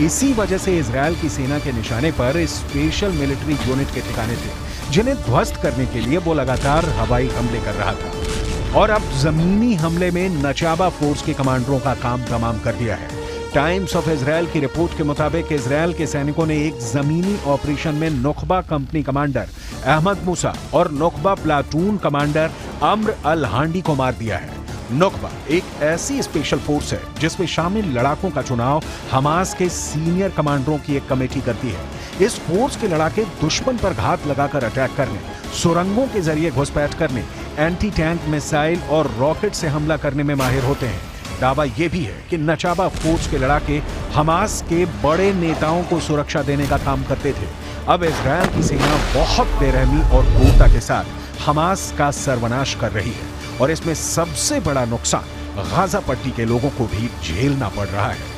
[SPEAKER 1] इसी वजह से इजरायल की सेना के निशाने पर इस स्पेशल मिलिट्री यूनिट के ठिकाने थे, जिन्हें ध्वस्त करने के लिए वो लगातार हवाई हमले कर रहा था। और अब जमीनी हमले में नचाबा फोर्स के कमांडरों का काम तमाम कर दिया है। टाइम्स ऑफ इजरायल की रिपोर्ट के मुताबिक इजरायल के सैनिकों ने एक जमीनी ऑपरेशन में नुकबा कंपनी कमांडर अहमद मूसा और नुकबा प्लाटून कमांडर अम्र अल हांडी को मार दिया है। नुकबा एक ऐसी स्पेशल फोर्स है जिसमें शामिल लड़ाकों का चुनाव हमास के सीनियर कमांडरों की एक कमेटी करती है। इस फोर्स के लड़ाके दुश्मन पर घात लगाकर अटैक करने, सुरंगों के जरिए घुसपैठ करने, एंटी टैंक मिसाइल और रॉकेट से हमला करने में माहिर होते हैं। दावा यह भी है कि नचाबा फोर्स के लड़ाके हमास के बड़े नेताओं को सुरक्षा देने का काम करते थे। अब इजरायल की सेना बहुत बेरहमी और क्रूरता के साथ हमास का सर्वनाश कर रही है और इसमें सबसे बड़ा नुकसान गाजा पट्टी के लोगों को भी झेलना पड़ रहा है।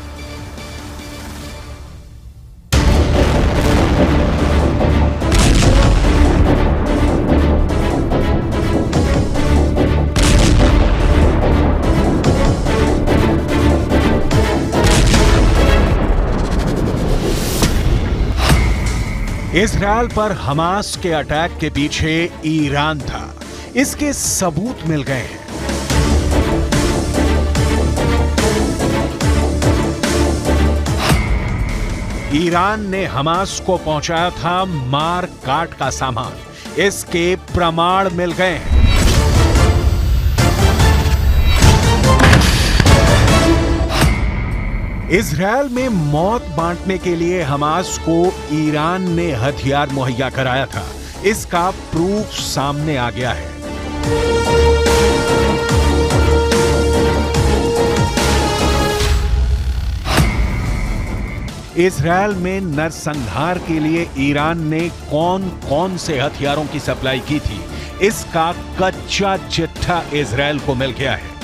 [SPEAKER 1] इजरायल पर हमास के अटैक के पीछे ईरान था, इसके सबूत मिल गए हैं। ईरान ने हमास को पहुंचाया था मार काट का सामान, इसके प्रमाण मिल गए हैं। इजरायल में मौत बांटने के लिए हमास को ईरान ने हथियार मुहैया कराया था, इसका प्रूफ सामने आ गया है। इजरायल में नरसंहार के लिए ईरान ने कौन कौन से हथियारों की सप्लाई की थी, इसका कच्चा चिट्ठा इजरायल को मिल गया है।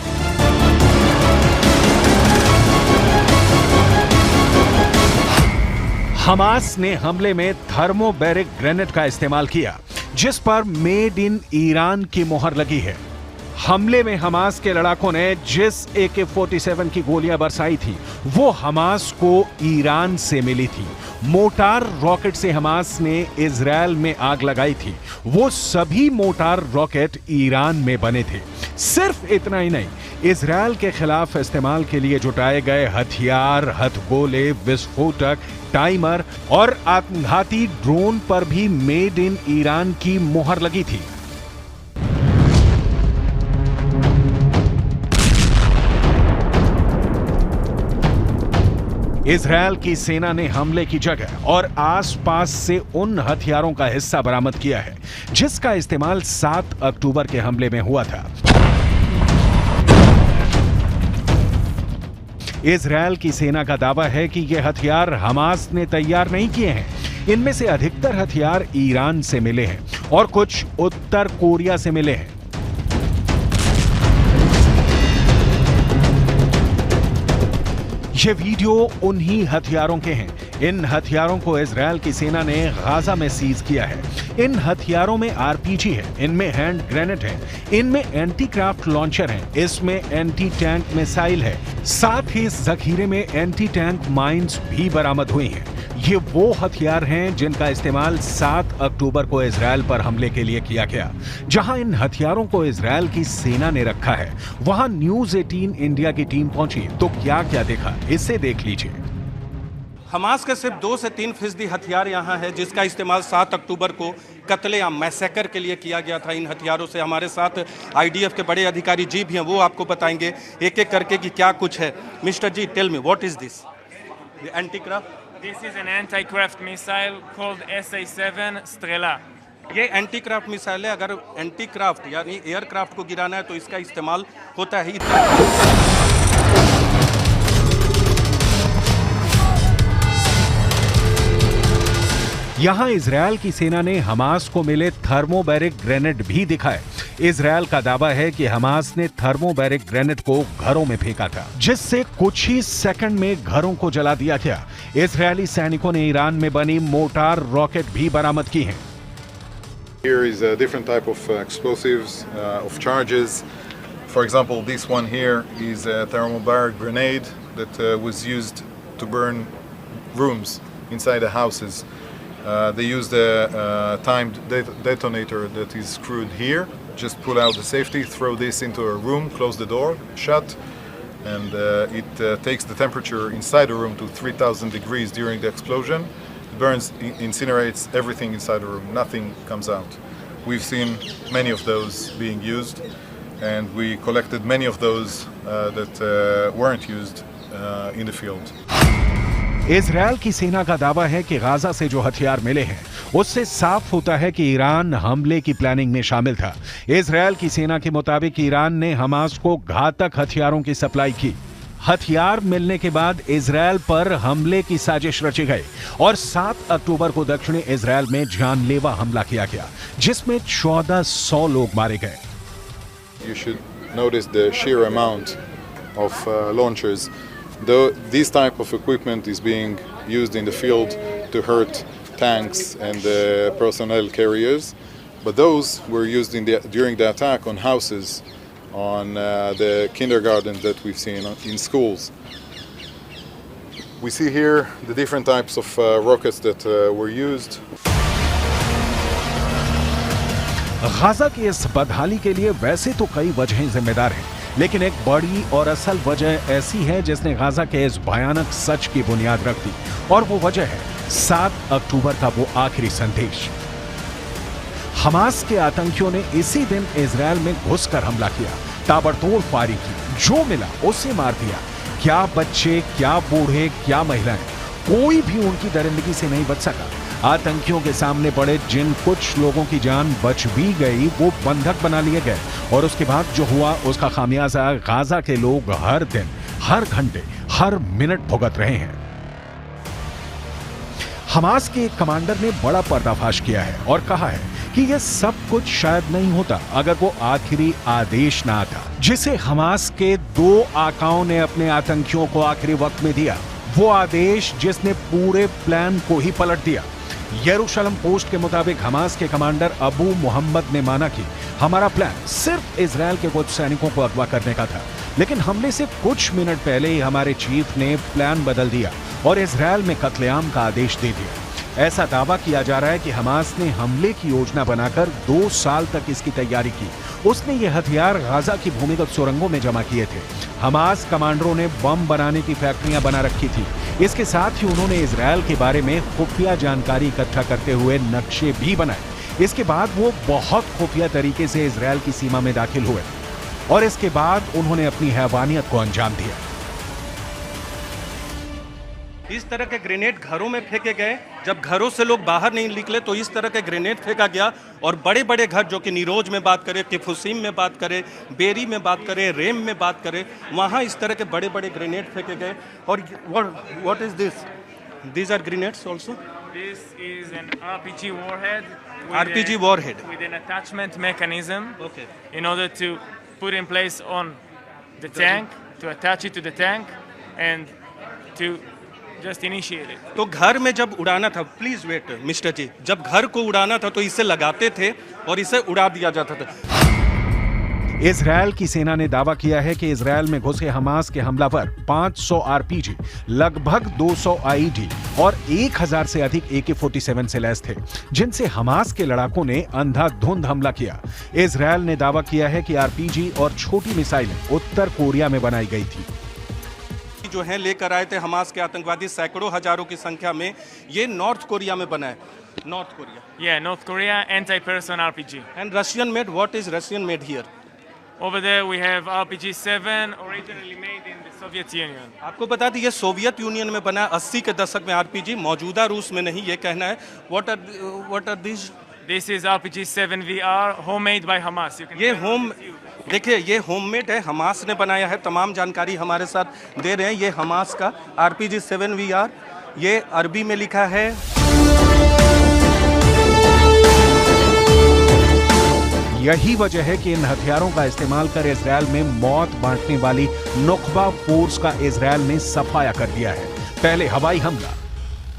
[SPEAKER 1] हमास ने हमले में थर्मोबैरिक ग्रेनेड का इस्तेमाल किया, जिस पर मेड इन ईरान की मोहर लगी है। हमले में हमास के लड़ाकों ने जिस AK-47 की गोलियां बरसाई थी, वो हमास को ईरान से मिली थी। मोटार रॉकेट से हमास ने इजरायल में आग लगाई थी, वो सभी मोटार रॉकेट ईरान में बने थे। सिर्फ इतना ही नहीं, इजरायल के खिलाफ इस्तेमाल के लिए जुटाए गए हथियार, हथगोले, विस्फोटक, टाइमर और आत्मघाती ड्रोन पर भी मेड इन ईरान की मोहर लगी थी। इजरायल की सेना ने हमले की जगह और आसपास से उन हथियारों का हिस्सा बरामद किया है, जिसका इस्तेमाल 7 अक्टूबर के हमले में हुआ था। इजरायल की सेना का दावा है कि ये हथियार हमास ने तैयार नहीं किए हैं। इनमें से अधिकतर हथियार ईरान से मिले हैं और कुछ उत्तर कोरिया से मिले हैं। ये वीडियो उन्हीं हथियारों के हैं। इन हथियारों को इजरायल की सेना ने गाजा में सीज किया है। इन हथियारों में RPG है, इनमें हैंड ग्रेनेड है, इनमें एंटी क्राफ्ट लॉन्चर है, इसमें एंटी टैंक मिसाइल है, साथ ही इस जखीरे में एंटी टैंक माइंस भी बरामद हुई हैं। ये वो हथियार हैं जिनका इस्तेमाल 7 अक्टूबर को इजरायल पर हमले के लिए किया गया। जहां इन हथियारों को इजरायल की सेना ने रखा है, वहां न्यूज 18 इंडिया की टीम पहुंची तो क्या क्या देखा, इसे देख लीजिए।
[SPEAKER 2] हमास के सिर्फ 2 से 3% हथियार यहाँ है, जिसका इस्तेमाल 7 अक्टूबर को कत्लेआम मैसेकर के लिए किया गया था। इन हथियारों से हमारे साथ IDF के बड़े अधिकारी जी भी हैं, वो आपको बताएंगे एक एक करके कि क्या कुछ है। Mister ji, tell me what is this? Anti craft?
[SPEAKER 3] This is an anti-craft missile called SA-7 Strela.
[SPEAKER 2] ये एंटी क्राफ्ट मिसाइल है। अगर एंटी क्राफ्ट यानी एयरक्राफ्ट को गिराना है तो इसका इस्तेमाल होता है।
[SPEAKER 1] यहां इजरायल की सेना ने हमास को मिले थर्मोबैरिक ग्रेनेड भी दिखाए। इजरायल का दावा है कि हमास ने थर्मोबैरिक ग्रेनेड को घरों में फेंका था, जिससे कुछ ही सेकंड में घरों को जला दिया गया। इजरायली सैनिकों ने ईरान में बनी मोटार रॉकेट भी बरामद की हैं।
[SPEAKER 4] Here is a different type of explosives, of charges. For example, this one here is a thermobaric grenade that was used to burn rooms inside the houses. They used a timed detonator that is screwed here. Just pull out the safety, throw this into a room, close the door, shut, and it takes the temperature inside the room to 3,000 degrees during the explosion. It burns, incinerates everything inside the room. Nothing comes out. We've seen many of those being used, and we collected many of those that weren't used in the field.
[SPEAKER 1] Israel की सेना का दावा है कि Gaza से जो हथियार मिले हैं, उससे साफ होता है कि ईरान हमले की प्लानिंग में शामिल था। इजरायल की सेना के मुताबिक ईरान ने हमास को घातक हथियारों की सप्लाई की। हथियार मिलने के बाद इजरायल पर हमले की साजिश रची गई और 7 अक्टूबर को दक्षिणी इजरायल में जानलेवा हमला किया गया, जिसमें 1400 लोग मारे गए।
[SPEAKER 4] You should notice the sheer amount of launchers. Though this type of equipment is being used in the field to hurt tanks and personnel carriers, but those were used during the attack on houses, on the kindergartens that we've seen in schools. We see here the different types of rockets that were used.
[SPEAKER 1] Gaza की इस बदहाली के लिए वैसे तो कई वजहें जिम्मेदार हैं, लेकिन एक बड़ी और असल वजह ऐसी है जिसने गाजा के इस भयानक सच की बुनियाद रख दी, और वो वजह है 7 अक्टूबर का वो आखिरी संदेश। हमास के आतंकियों ने इसी दिन इजरायल में घुसकर हमला किया, ताबड़तोड़ फायरिंग की, जो मिला उसे मार दिया। क्या बच्चे, क्या बूढ़े, क्या महिलाएं, कोई भी उनकी दरिंदगी से नहीं बच सका। आतंकियों के सामने पड़े जिन कुछ लोगों की जान बच भी गई, वो बंधक बना लिए गए, और उसके बाद जो हुआ उसका खामियाजा गाजा के लोग हर दिन, हर घंटे, हर मिनट भुगत रहे हैं। हमास के एक कमांडर ने बड़ा पर्दाफाश किया है और कहा है कि यह सब कुछ शायद नहीं होता अगर वो आखिरी आदेश ना आता, जिसे हमास के 2 आकाओं ने अपने आतंकियों को आखिरी वक्त में दिया। वो आदेश जिसने पूरे प्लान को ही पलट दिया। यरूशलेम पोस्ट के मुताबिक हमास के कमांडर अबू मोहम्मद ने माना कि हमारा प्लान सिर्फ इजरायल के कुछ सैनिकों को अगवा करने का था, लेकिन हमले से कुछ मिनट पहले ही हमारे चीफ ने प्लान बदल दिया और इजरायल में कत्लेआम का आदेश दे दिया। ऐसा दावा किया जा रहा है कि हमास ने हमले की योजना बनाकर 2 साल तक इसकी तैयारी की। उसने ये हथियार गाजा की भूमिगत सुरंगों में जमा किए थे। हमास कमांडरों ने बम बनाने की फैक्ट्रियां बना रखी थी। इसके साथ ही उन्होंने इजरायल के बारे में खुफिया जानकारी इकट्ठा करते हुए नक्शे भी बनाए। इसके बाद वो बहुत खुफिया तरीके से इजरायल की सीमा में दाखिल हुए और इसके बाद उन्होंने अपनी हैवानियत को अंजाम दिया।
[SPEAKER 2] इस तरह के ग्रेनेड घरों में फेंके गए। जब घरों से लोग बाहर नहीं निकले तो इस तरह के ग्रेनेड फेंका गया, और बड़े बड़े घर, जो कि नीरोज में बात करें, किफुसीम में बात करें, बेरी में बात करें, रेम में बात करें, वहाँ इस तरह के बड़े बड़े ग्रेनेड फेंके गए। और what is this? These are grenades also?
[SPEAKER 3] This is an RPG warhead.
[SPEAKER 2] RPG warhead.
[SPEAKER 3] With an attachment mechanism.
[SPEAKER 2] Okay.
[SPEAKER 3] In order to put in place on the tank, to attach it to the tank, and to just initiate it.
[SPEAKER 2] तो घर में जब उड़ाना था, please wait mister जी, जब घर को उड़ाना था तो इसे लगाते थे और इसे उड़ा दिया जाता था।
[SPEAKER 1] इजरायल की सेना ने दावा किया है कि इजरायल में घुसे हमास के हमलावर 500 आरपीजी, लगभग 200 आईडी और 1000 से अधिक AK-47 से लैस थे, जिनसे हमास के लड़ाकों ने अंधाधुंध हमला किया। इजरायल ने दावा किया है कि आरपीजी और छोटी मिसाइलें उत्तर कोरिया में बनाई गई थी।
[SPEAKER 2] जो है लेकर आए थे हमास के आतंकवादी, सैकड़ों हजारों की संख्या में, ये नॉर्थ कोरिया में बना है। North Korea?
[SPEAKER 3] Yeah, North Korea anti-person RPG.
[SPEAKER 2] And Russian made? What is Russian made here?
[SPEAKER 3] Over there we have RPG-7, originally made in the Soviet Union.
[SPEAKER 2] आपको बता दें ये सोवियत यूनियन में बना है, 80 के दशक में आरपीजी, मौजूदा रूस में नहीं, ये कहना है। What are these?
[SPEAKER 3] This is RPG-7 VR, homemade by Hamas. You can
[SPEAKER 2] ये
[SPEAKER 3] find
[SPEAKER 2] home,
[SPEAKER 3] it with you.
[SPEAKER 2] देखिए ये होममेड है, हमास ने बनाया है। तमाम जानकारी हमारे साथ दे रहे हैं। ये हमास का RPG-7 VR, ये अरबी में लिखा है।
[SPEAKER 1] यही वजह है कि इन हथियारों का इस्तेमाल कर इजरायल में मौत बांटने वाली नुकबा फोर्स का इजरायल ने सफाया कर दिया है। पहले हवाई हमला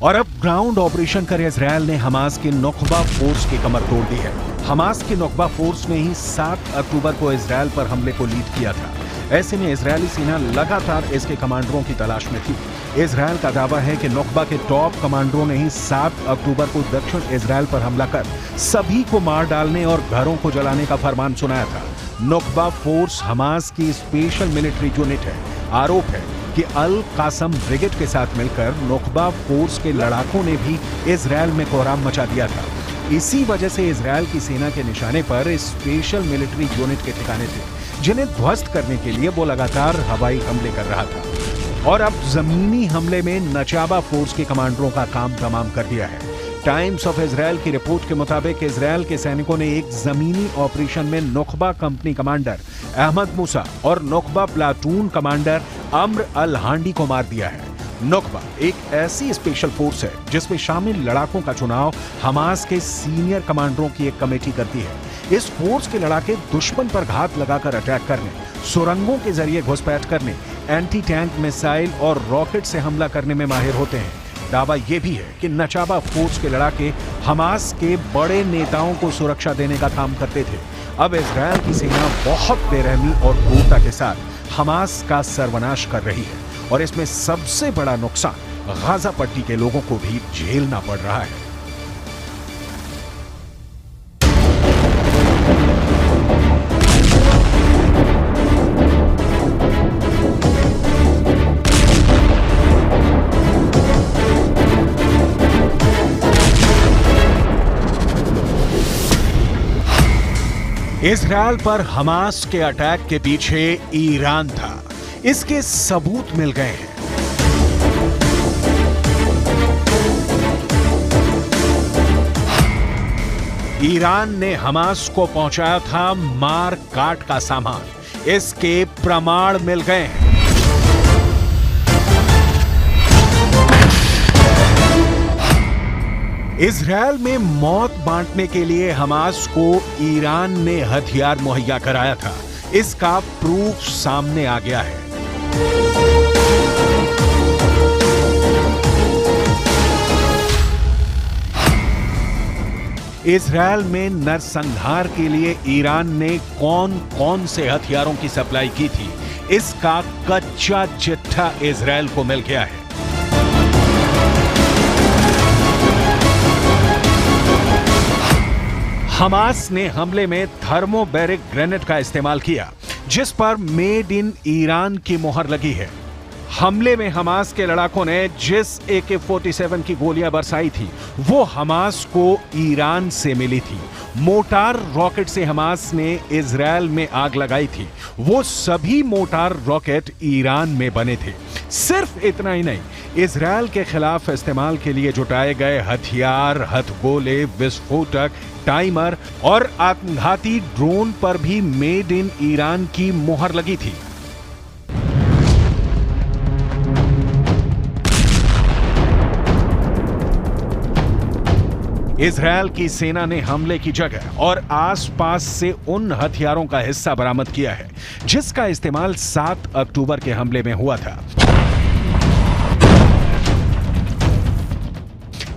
[SPEAKER 1] और अब ग्राउंड ऑपरेशन कर इजरायल ने हमास की नुकबा फोर्स की कमर तोड़ दी है। हमास की नुकबा फोर्स ने ही 7 अक्टूबर को इजरायल पर हमले को लीड किया था। ऐसे में इजरायली सेना लगातार इसके कमांडरों की तलाश में थी। इजरायल का दावा है कि नुकबा के टॉप कमांडरों ने ही 7 अक्टूबर को दक्षिण इजरायल पर हमला कर सभी को मार डालने और घरों को जलाने का फरमान सुनाया था। नुकबा फोर्स हमास की स्पेशल मिलिट्री यूनिट है। आरोप है कि अल कासम ब्रिगेड के साथ मिलकर नुकबा फोर्स के लड़ाकों ने भी इजरायल में कोहराम मचा दिया था। इसी वजह से इजरायल की सेना के निशाने पर स्पेशल मिलिट्री यूनिट के ठिकाने थे, जिन्हें ध्वस्त करने के लिए वो लगातार हवाई हमले कर रहा था। और अब जमीनी हमले में नचाबा फोर्स के कमांडरों का काम तमाम कर दिया है। टाइम्स ऑफ इजरायल की रिपोर्ट के मुताबिक इजरायल के सैनिकों ने एक जमीनी ऑपरेशन में नुकबा कंपनी कमांडर अहमद मूसा और नुकबा प्लाटून कमांडर अम्र अल हांडी को मार दिया है। नुकबा एक ऐसी स्पेशल फोर्स है जिसमें शामिल लड़ाकों का चुनाव हमास के सीनियर कमांडरों की एक कमेटी करती है। इस फोर्स के लड़ाके दुश्मन पर घात लगाकर अटैक करने, सुरंगों के जरिए घुसपैठ करने, एंटी टैंक मिसाइल और रॉकेट से हमला करने में माहिर होते हैं। दावा यह भी है कि नचाबा फोर्स के लड़ाके हमास के बड़े नेताओं को सुरक्षा देने का काम करते थे। अब इजरायल की सेना बहुत बेरहमी और क्रूरता के साथ हमास का सर्वनाश कर रही है और इसमें सबसे बड़ा नुकसान गाजा पट्टी के लोगों को भी झेलना पड़ रहा है। इजरायल पर हमास के अटैक के पीछे ईरान था, इसके सबूत मिल गए हैं। ईरान ने हमास को पहुंचाया था मार काट का सामान, इसके प्रमाण मिल गए हैं। इजरायल में मौत बांटने के लिए हमास को ईरान ने हथियार मुहैया कराया था, इसका प्रूफ सामने आ गया है। इजरायल में नरसंहार के लिए ईरान ने कौन कौन से हथियारों की सप्लाई की थी, इसका कच्चा चिट्ठा इजरायल को मिल गया है। हमास ने हमले में थर्मोबैरिक ग्रेनेड का इस्तेमाल किया, जिस पर मेड इन ईरान की मोहर लगी है। हमले में हमास के लड़ाकों ने जिस AK-47 की गोलियां बरसाई थी, वो हमास को ईरान से मिली थी। मोटार रॉकेट से हमास ने इजरायल में आग लगाई थी, वो सभी मोटार रॉकेट ईरान में बने थे। सिर्फ इतना ही नहीं, इजरायल के खिलाफ इस्तेमाल के लिए जुटाए गए हथियार, हथगोले, विस्फोटक, टाइमर और आत्मघाती ड्रोन पर भी मेड इन ईरान की मोहर लगी थी। इजरायल की सेना ने हमले की जगह और आसपास से उन हथियारों का हिस्सा बरामद किया है, जिसका इस्तेमाल 7 अक्टूबर के हमले में हुआ था।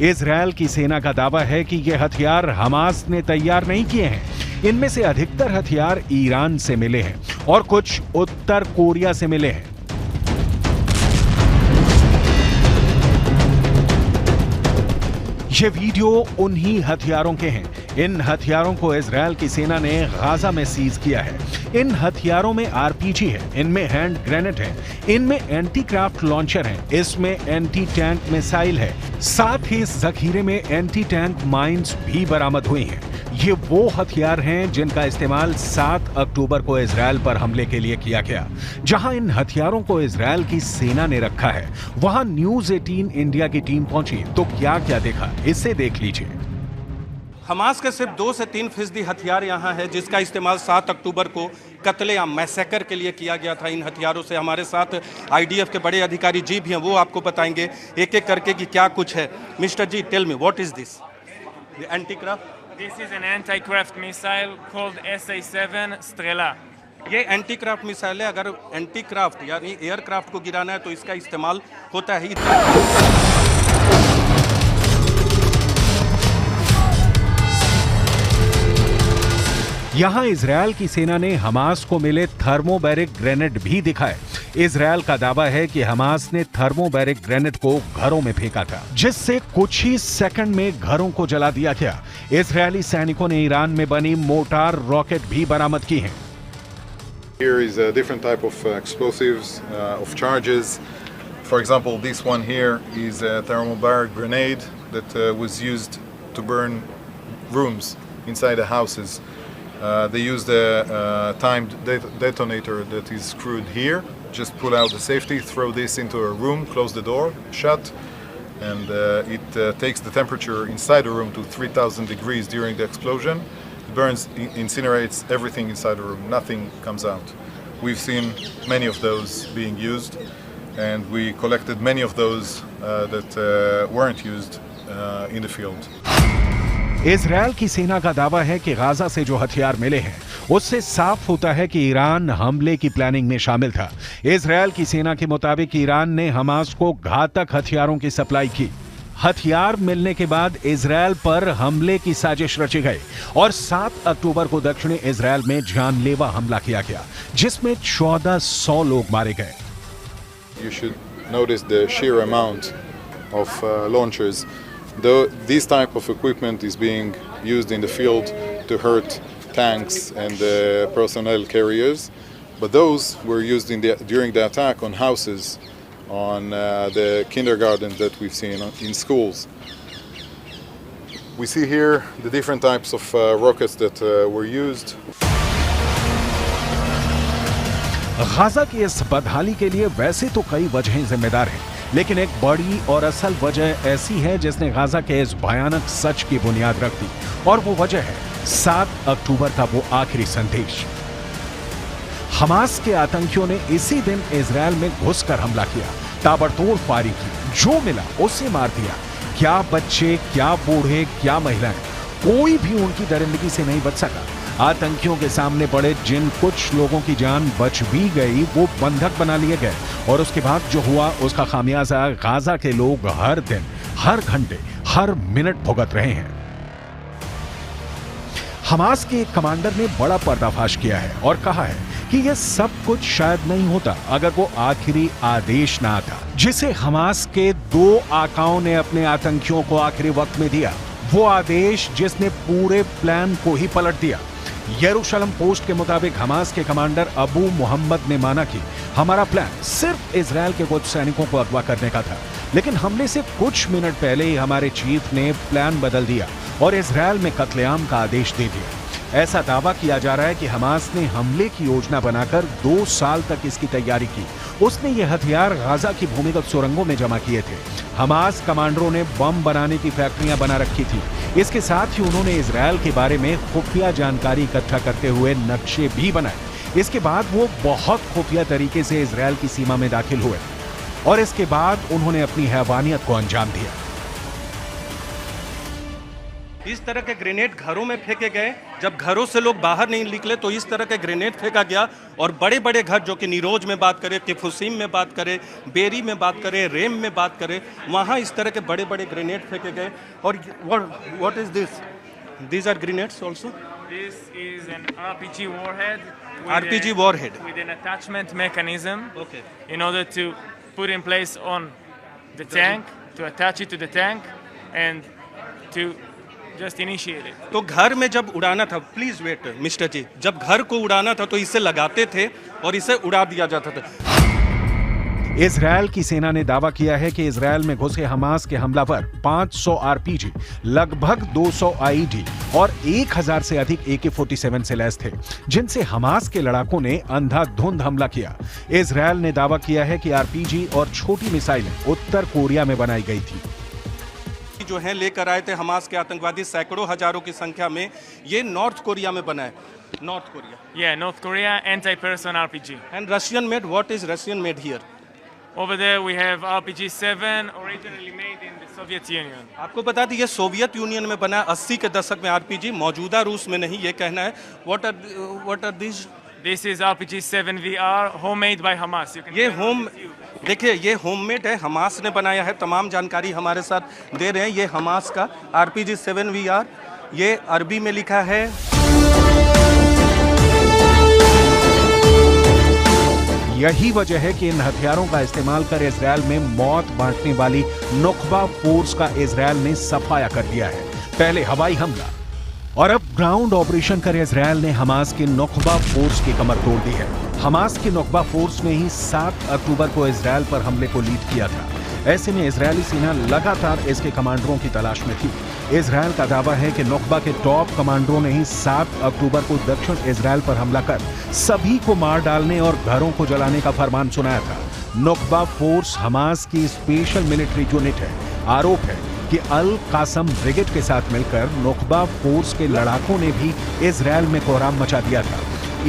[SPEAKER 1] इजरायल की सेना का दावा है कि ये हथियार हमास ने तैयार नहीं किए हैं। इनमें से अधिकतर हथियार ईरान से मिले हैं और कुछ उत्तर कोरिया से मिले हैं। ये वीडियो उन्हीं हथियारों के हैं। इन हथियारों को इजरायल की सेना ने गाजा में सीज किया है। इन हथियारों में RPG है, इनमें हैंड ग्रेनेड है, इनमें एंटी क्राफ्ट लॉन्चर है, इसमें एंटी टैंक मिसाइल है, साथ ही इस जखीरे में एंटी टैंक माइंस भी बरामद हुई हैं। ये वो हथियार हैं जिनका इस्तेमाल 7 अक्टूबर को इजरायल पर हमले के लिए किया गया। जहां इन हथियारों को इजरायल की सेना ने रखा है, वहां न्यूज़ 18 इंडिया की टीम पहुंची तो क्या क्या देखा, इसे देख लीजिए।
[SPEAKER 2] हमास के सिर्फ 2 से 3% हथियार यहाँ है, जिसका इस्तेमाल 7 अक्टूबर को कत्लेआम मैसेकर के लिए किया गया था। इन हथियारों से हमारे साथ IDF के बड़े अधिकारी जी भी हैं, वो आपको बताएंगे एक एक करके कि क्या कुछ है। Mister ji, tell me what is this? The anti craft?
[SPEAKER 3] This is an anti-craft missile called SA-7 Strela.
[SPEAKER 2] ये एंटी क्राफ्ट मिसाइल है। अगर एंटी क्राफ्ट यानी एयरक्राफ्ट को गिराना है तो इसका इस्तेमाल होता है।
[SPEAKER 1] यहां इजरायल की सेना ने हमास को मिले थर्मोबैरिक ग्रेनेड भी दिखाए। इजरायल का दावा है कि हमास ने थर्मोबैरिक ग्रेनेड को घरों में फेंका था, जिससे कुछ ही सेकंड में घरों को जला दिया गया। इजरायली सैनिकों ने ईरान में बनी मोटार रॉकेट भी बरामद की हैं।
[SPEAKER 4] Here is a different type of explosives, of charges. For example, this one here is a thermobaric grenade that was used to burn rooms inside the houses. They used a timed detonator that is screwed here. Just pull out the safety, throw this into a room, close the door, shut, and it takes the temperature inside the room to 3,000 degrees during the explosion. It burns, incinerates everything inside the room. Nothing comes out. We've seen many of those being used, and we collected many of those that weren't used in the field.
[SPEAKER 1] Israel की सेना का दावा है कि Gaza से जो हथियार मिले हैं, उससे साफ होता है कि ईरान हमले की प्लानिंग में शामिल था। इजरायल की सेना के मुताबिक ईरान ने हमास को घातक हथियारों की सप्लाई की। हथियार मिलने के बाद इजरायल पर हमले की साजिश रची गई और 7 अक्टूबर को दक्षिणी इजरायल में जानलेवा हमला किया गया, जिसमें 1400 लोग मारे गए।
[SPEAKER 4] You should notice the sheer amount of launchers. Though this type of equipment is being used in the field to hurt tanks and personnel carriers, but those were used during the attack on houses, on the kindergartens that we've seen in schools. We see here the different types of rockets that were used.
[SPEAKER 1] Gaza की इस बदहाली के लिए वैसे तो कई वजहें जिम्मेदार हैं, लेकिन एक बड़ी और असल वजह ऐसी है जिसने गाजा के इस भयानक सच की बुनियाद रख दी, और वो वजह है 7 अक्टूबर का वो आखिरी संदेश। हमास के आतंकियों ने इसी दिन इजरायल में घुसकर हमला किया, ताबड़तोड़ फायरिंग की, जो मिला उससे मार दिया। क्या बच्चे, क्या बूढ़े, क्या महिलाएं, कोई भी उनकी दरिंदगी से नहीं बच सका। आतंकियों के सामने पड़े जिन कुछ लोगों की जान बच भी गई वो बंधक बना लिए गए, और उसके बाद जो हुआ उसका खामियाजा गाजा के लोग हर दिन, हर घंटे, हर मिनट भुगत रहे हैं। हमास के एक कमांडर ने बड़ा पर्दाफाश किया है और कहा है कि यह सब कुछ शायद नहीं होता अगर वो आखिरी आदेश ना आता, जिसे हमास के 2 आकाओं ने अपने आतंकियों को आखिरी वक्त में दिया। वो आदेश जिसने पूरे प्लान को ही पलट दिया। यरूशलेम पोस्ट के मुताबिक हमास के कमांडर अबू मोहम्मद ने माना कि हमारा प्लान सिर्फ इजरायल के कुछ सैनिकों को अगवा करने का था, लेकिन हमले से कुछ मिनट पहले ही हमारे चीफ ने प्लान बदल दिया और इजरायल में कत्लेआम का आदेश दे दिया। ऐसा दावा किया जा रहा है कि हमास ने हमले की योजना बनाकर 2 साल तक इसकी तैयारी की। उसने ये हथियार गाजा की भूमिगत सुरंगों में जमा किए थे। हमास कमांडरों ने बम बनाने की फैक्ट्रियां बना रखी थी। इसके साथ ही उन्होंने इजरायल के बारे में खुफिया जानकारी इकट्ठा करते हुए नक्शे भी बनाए। इसके बाद वो बहुत खुफिया तरीके से इजरायल की सीमा में दाखिल हुए और इसके बाद उन्होंने अपनी हैवानियत को अंजाम दिया।
[SPEAKER 2] इस तरह के ग्रेनेड घरों में फेंके गए। जब घरों से लोग बाहर नहीं निकले तो इस तरह के ग्रेनेड फेंका गया, और बड़े बड़े घर, जो कि नीरोज में बात करें, किफुसीम में बात करें, बेरी में बात करें, रेम में बात करें, वहाँ इस तरह के बड़े बड़े ग्रेनेड फेंके गए। और what is this? These are grenades also?
[SPEAKER 3] This is an RPG warhead.
[SPEAKER 2] RPG warhead.
[SPEAKER 3] With an attachment mechanism.
[SPEAKER 2] Okay.
[SPEAKER 3] In order to put in place on the tank, to attach it to the tank, and to just initiate it.
[SPEAKER 2] तो घर में जब उड़ाना था, please wait mister जी, जब घर को उड़ाना था तो इसे लगाते थे और इसे उड़ा दिया जाता था।
[SPEAKER 1] इजरायल की सेना ने दावा किया है कि इजरायल में घुसे हमास के हमलावर 500 आरपीजी, लगभग 200 आईडी और 1000 से अधिक AK-47 से लैस थे, जिनसे हमास के लड़ाकों ने अंधाधुंध हमला किया। इजरायल ने दावा किया है कि आरपीजी और छोटी मिसाइलें उत्तर कोरिया में बनाई गई थी।
[SPEAKER 2] जो है लेकर आए थे हमास के आतंकवादी, सैकड़ों हजारों की संख्या में, ये नॉर्थ कोरिया में बना है। North Korea?
[SPEAKER 3] Yeah, North Korea anti-person RPG.
[SPEAKER 2] And Russian made? What is Russian made here?
[SPEAKER 3] Over there we have RPG-7, originally made in the Soviet Union.
[SPEAKER 2] आपको बता दें ये सोवियत यूनियन में बना है 80 के दशक में आरपीजी, मौजूदा रूस में नहीं, ये कहना है। What are these?
[SPEAKER 3] This is RPG-7 VR, homemade by Hamas.
[SPEAKER 2] ये देखिए ये होममेड है, हमास ने बनाया है। तमाम जानकारी हमारे साथ दे रहे हैं। ये हमास का RPG-7 VR, ये अरबी में लिखा है।
[SPEAKER 1] यही वजह है कि इन हथियारों का इस्तेमाल कर इजरायल में मौत बांटने वाली नुकबा फोर्स का इजरायल ने सफाया कर दिया है। पहले हवाई हमला और अब ग्राउंड ऑपरेशन कर इजरायल ने हमास की नुकबा फोर्स की कमर तोड़ दी है। हमास की नुकबा फोर्स ने ही 7 अक्टूबर को इजरायल पर हमले को लीड किया था। ऐसे में इजरायली सेना लगातार इसके कमांडरों की तलाश में थी। इजरायल का दावा है कि नुकबा के टॉप कमांडरों ने ही 7 अक्टूबर को दक्षिण इजरायल पर हमला कर सभी को मार डालने और घरों को जलाने का फरमान सुनाया था। नुकबा फोर्स हमास की स्पेशल मिलिट्री यूनिट है। आरोप है कि अल कासम ब्रिगेड के साथ मिलकर नुकबा फोर्स के लड़ाकों ने भी इजरायल में कोहराम मचा दिया था।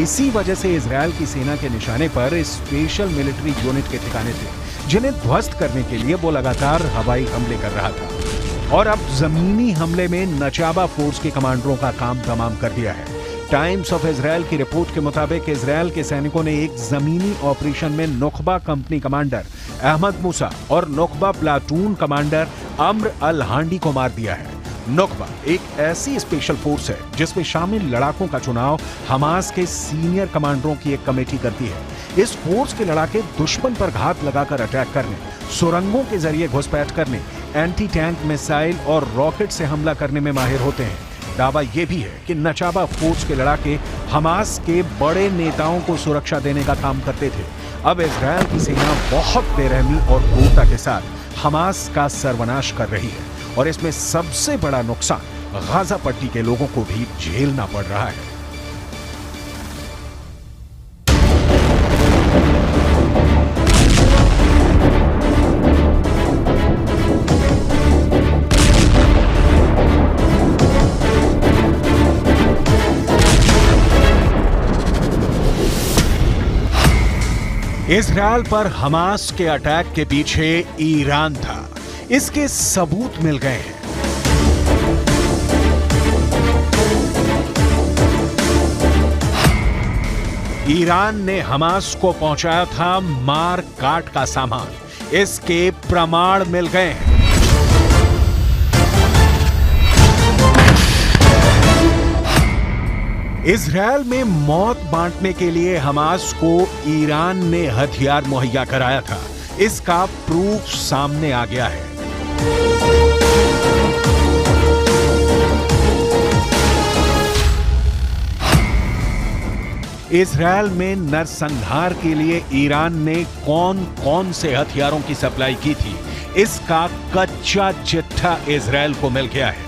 [SPEAKER 1] इसी वजह से इजरायल की सेना के निशाने पर स्पेशल मिलिट्री यूनिट के ठिकाने थे, जिन्हें ध्वस्त करने के लिए वो लगातार हवाई हमले कर रहा था। और अब जमीनी हमले में नचाबा फोर्स के कमांडरों का काम तमाम कर दिया है। टाइम्स ऑफ इजरायल की रिपोर्ट के मुताबिक इजरायल के सैनिकों ने एक जमीनी ऑपरेशन में नुकबा कंपनी कमांडर अहमद मूसा और नुकबा प्लाटून कमांडर अम्र अल हांडी को मार दिया है। नुकबा एक ऐसी स्पेशल फोर्स है जिसमें शामिल लड़ाकों का चुनाव हमास के सीनियर कमांडरों की एक कमेटी करती है। इस फोर्स के लड़ाके दुश्मन पर घात लगाकर अटैक करने, सुरंगों के जरिए घुसपैठ करने, एंटी टैंक मिसाइल और रॉकेट से हमला करने में माहिर होते हैं। दावा यह भी है कि नचाबा फोर्स के लड़ाके हमास के बड़े नेताओं को सुरक्षा देने का काम करते थे। अब इजरायल की सेना बहुत बेरहमी और क्रूरता के साथ हमास का सर्वनाश कर रही है और इसमें सबसे बड़ा नुकसान गाजा पट्टी के लोगों को भी झेलना पड़ रहा है। इजरायल पर हमास के अटैक के पीछे ईरान था, इसके सबूत मिल गए हैं। ईरान ने हमास को पहुंचाया था मार काट का सामान, इसके प्रमाण मिल गए हैं। इजरायल में मौत बांटने के लिए हमास को ईरान ने हथियार मुहैया कराया था, इसका प्रूफ सामने आ गया है। इजरायल में नरसंहार के लिए ईरान ने कौन कौन से हथियारों की सप्लाई की थी, इसका कच्चा चिट्ठा इजरायल को मिल गया है।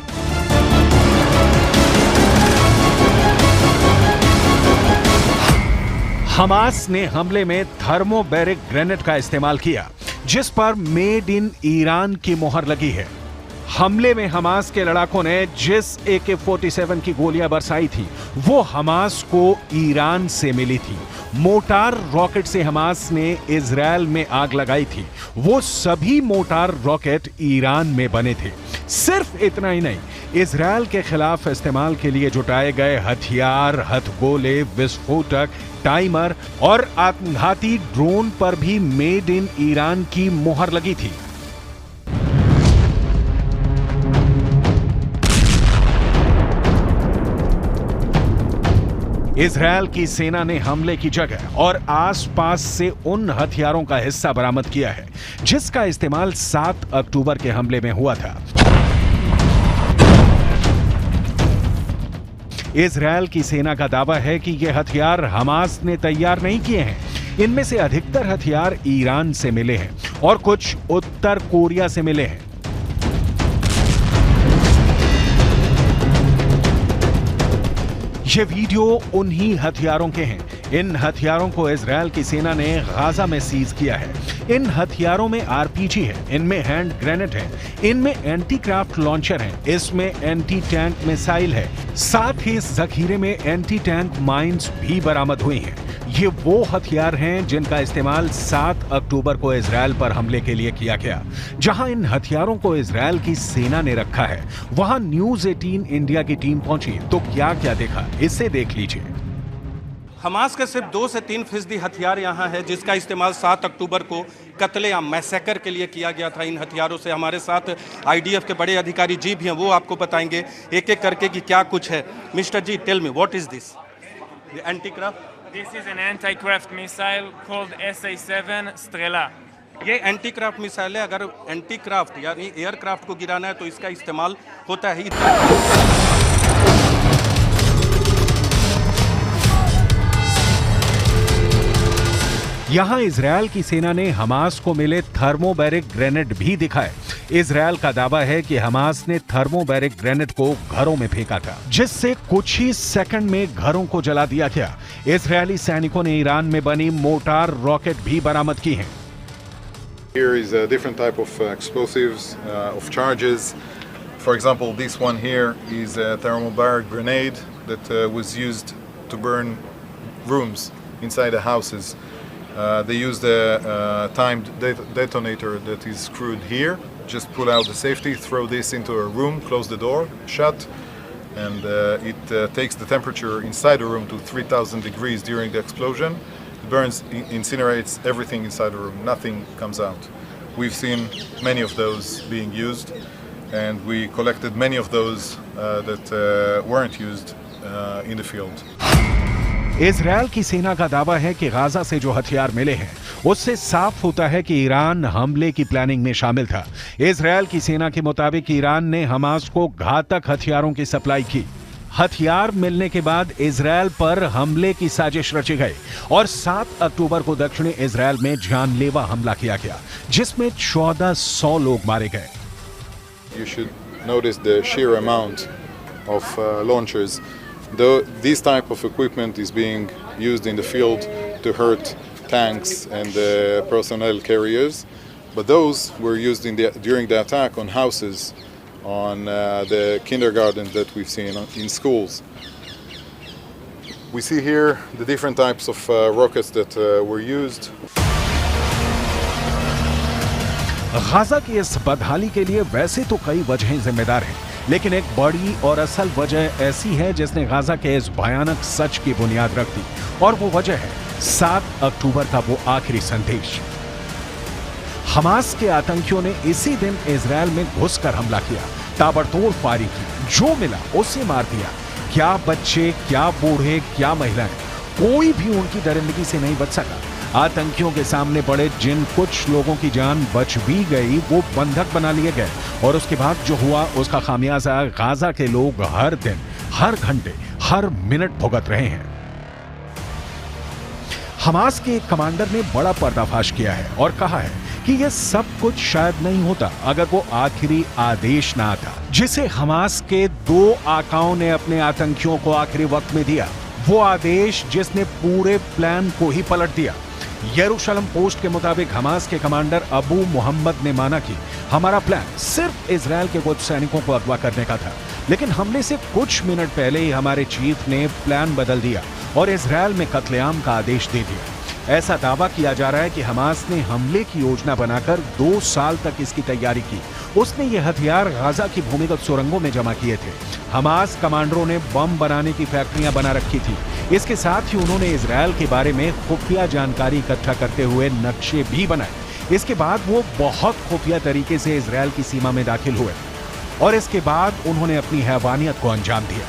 [SPEAKER 1] हमास ने हमले में थर्मोबैरिक ग्रेनेड का इस्तेमाल किया, जिस पर मेड इन ईरान की मोहर लगी है। हमले में हमास के लड़ाकों ने जिस AK-47 की गोलियां बरसाई थी, वो हमास को ईरान से मिली थी। मोटार रॉकेट से हमास ने इजरायल में आग लगाई थी, वो सभी मोटार रॉकेट ईरान में बने थे। सिर्फ इतना ही नहीं, इजरायल के खिलाफ इस्तेमाल के लिए जुटाए गए हथियार, हथगोले, विस्फोटक, टाइमर और आत्मघाती ड्रोन पर भी मेड इन ईरान की मोहर लगी थी। इजरायल की सेना ने हमले की जगह और आसपास से उन हथियारों का हिस्सा बरामद किया है, जिसका इस्तेमाल 7 अक्टूबर के हमले में हुआ था। इजरायल की सेना का दावा है कि ये हथियार हमास ने तैयार नहीं किए हैं। इनमें से अधिकतर हथियार ईरान से मिले हैं और कुछ उत्तर कोरिया से मिले हैं। ये वीडियो उन्हीं हथियारों के हैं। इन हथियारों को इजरायल की सेना ने गाजा में सीज किया है। इन हथियारों में RPG है, इनमें हैंड ग्रेनेड है, इनमें एंटी क्राफ्ट लॉन्चर है, इसमें एंटी टैंक मिसाइल है, साथ ही इस जखीरे में एंटी टैंक माइंस भी बरामद हुई हैं। ये वो हथियार हैं जिनका इस्तेमाल 7 अक्टूबर को इजरायल पर हमले के लिए किया गया। जहां इन हथियारों को इजरायल की सेना ने रखा है, वहां न्यूज 18 इंडिया की टीम पहुंची तो क्या क्या देखा, इसे देख लीजिए।
[SPEAKER 2] हमास के सिर्फ 2 से 3% हथियार यहाँ है, जिसका इस्तेमाल 7 अक्टूबर को कत्लेआम मैसेकर के लिए किया गया था। इन हथियारों से हमारे साथ IDF के बड़े अधिकारी जी भी हैं, वो आपको बताएंगे एक एक करके कि क्या कुछ है। Mister ji, tell me what is this? Anticraft?
[SPEAKER 3] This is an anti-craft missile called SA-7 Strela.
[SPEAKER 2] ये एंटी क्राफ्ट मिसाइल है। अगर एंटी क्राफ्ट यानी एयरक्राफ्ट को गिराना है तो इसका इस्तेमाल होता है।
[SPEAKER 1] यहां इजरायल की सेना ने हमास को मिले थर्मोबैरिक ग्रेनेड भी दिखाए। इजरायल का दावा है कि हमास ने थर्मोबैरिक ग्रेनेड को घरों में फेंका था, जिससे कुछ ही सेकंड में घरों को जला दिया गया। इजरायली सैनिकों ने ईरान में बनी मोटार रॉकेट भी बरामद की हैं।
[SPEAKER 4] Here is a different type of explosives, of charges. For example, this one here is a thermobaric grenade that was used to burn rooms inside the houses. They used a timed detonator that is screwed here. Just pull out the safety, throw this into a room, close the door, shut, and it takes the temperature inside the room to 3000 degrees during the explosion. It burns, incinerates everything inside the room. Nothing comes out. We've seen many of those being used, and we collected many of those that weren't used in the field.
[SPEAKER 1] Israel की सेना का दावा है कि Gaza से जो हथियार मिले हैं, उससे साफ होता है कि ईरान हमले की प्लानिंग में शामिल था। इजरायल की सेना के मुताबिक ईरान ने हमास को घातक हथियारों की सप्लाई की। हथियार मिलने के बाद इजरायल पर हमले की साजिश रची गई और 7 अक्टूबर को दक्षिणी इजरायल में जानलेवा हमला किया गया, जिसमें 1400 लोग मारे गए।
[SPEAKER 4] You should notice the sheer amount of launchers. Though this type of equipment is being used in the field to hurt tanks and personnel carriers, but those were used during the attack on houses, on the kindergartens that we've seen in schools. We see here the different types of rockets that were used.
[SPEAKER 1] Gaza की इस बदहाली के लिए वैसे तो कई वजहें जिम्मेदार हैं, लेकिन एक बड़ी और असल वजह ऐसी है जिसने गाजा के इस भयानक सच की बुनियाद रख दी, और वो वजह है 7 अक्टूबर का वो आखिरी संदेश। हमास के आतंकियों ने इसी दिन इजरायल में घुसकर हमला किया, ताबड़तोड़ फायरिंग की, जो मिला उसे मार दिया। क्या बच्चे, क्या बूढ़े, क्या महिलाएं, कोई भी उनकी दरिंदगी से नहीं बच सका। आतंकियों के सामने पड़े जिन कुछ लोगों की जान बच भी गई, वो बंधक बना लिए गए, और उसके बाद जो हुआ उसका खामियाजा गाजा के लोग हर दिन, हर घंटे, हर मिनट भुगत रहे हैं। हमास के एक कमांडर ने बड़ा पर्दाफाश किया है और कहा है कि यह सब कुछ शायद नहीं होता अगर वो आखिरी आदेश ना आता, जिसे हमास के 2 आकाओं ने अपने आतंकियों को आखिरी वक्त में दिया। वो आदेश जिसने पूरे प्लान को ही पलट दिया। यरूशलेम पोस्ट के मुताबिक हमास के कमांडर अबू मोहम्मद ने माना कि हमारा प्लान सिर्फ इजरायल के कुछ सैनिकों को अगवा करने का था, लेकिन हमले से कुछ मिनट पहले ही हमारे चीफ ने प्लान बदल दिया और इजरायल में कत्लेआम का आदेश दे दिया। ऐसा दावा किया जा रहा है कि हमास ने हमले की योजना बनाकर 2 साल तक इसकी तैयारी की। उसने ये हथियार गाजा की भूमिगत सुरंगों में जमा किए थे। हमास कमांडरों ने बम बनाने की फैक्ट्रियां बना रखी थी। इसके साथ ही उन्होंने इजरायल के बारे में खुफिया जानकारी इकट्ठा करते हुए नक्शे भी बनाए। इसके बाद वो बहुत खुफिया तरीके से इजरायल की सीमा में दाखिल हुए और इसके बाद उन्होंने अपनी हैवानियत को अंजाम दिया।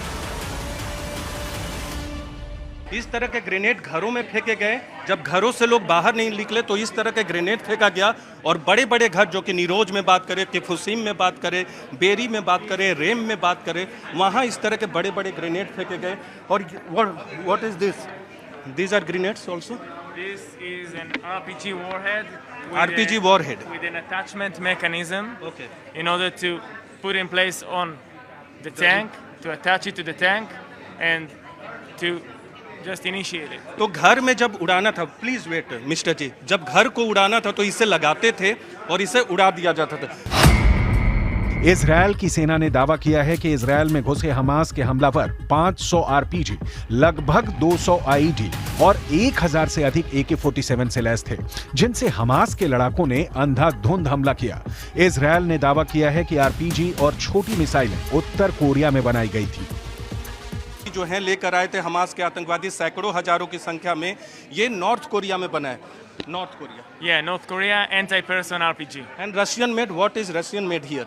[SPEAKER 2] इस तरह के ग्रेनेड घरों में फेंके गए। जब घरों से लोग बाहर नहीं निकले तो इस तरह के ग्रेनेड फेंका गया, और बड़े बड़े घर, जो कि नीरोज में बात करें, किफुसीम में बात करें, बेरी में बात करें, रेम में बात करें, वहाँ इस तरह के बड़े बड़े ग्रेनेड फेंके गए। और what is this? These are grenades also?
[SPEAKER 3] This is an RPG warhead.
[SPEAKER 2] RPG warhead.
[SPEAKER 3] With an attachment mechanism.
[SPEAKER 2] Okay.
[SPEAKER 3] In order to put in place on the tank, to attach it to the tank, and to just initiate it.
[SPEAKER 2] तो घर में जब उड़ाना था, please wait mister जी, जब घर को उड़ाना था तो इसे लगाते थे और इसे उड़ा दिया जाता था।
[SPEAKER 1] इजरायल की सेना ने दावा किया है कि इजरायल में घुसे हमास के हमलावर 500 आरपीजी, लगभग 200 आईडी और 1000 से अधिक AK-47 से लैस थे, जिनसे हमास के लड़ाकों ने अंधाधुंध हमला किया। इजरायल ने दावा किया है कि आरपीजी और छोटी मिसाइलें उत्तर कोरिया में बनाई गई थी।
[SPEAKER 2] जो है लेकर आए थे हमास के आतंकवादी, सैकड़ों हजारों की संख्या में। ये नॉर्थ कोरिया में बना है। North Korea.
[SPEAKER 3] Yeah, North Korea anti-person RPG.
[SPEAKER 2] And Russian made. What is Russian made here?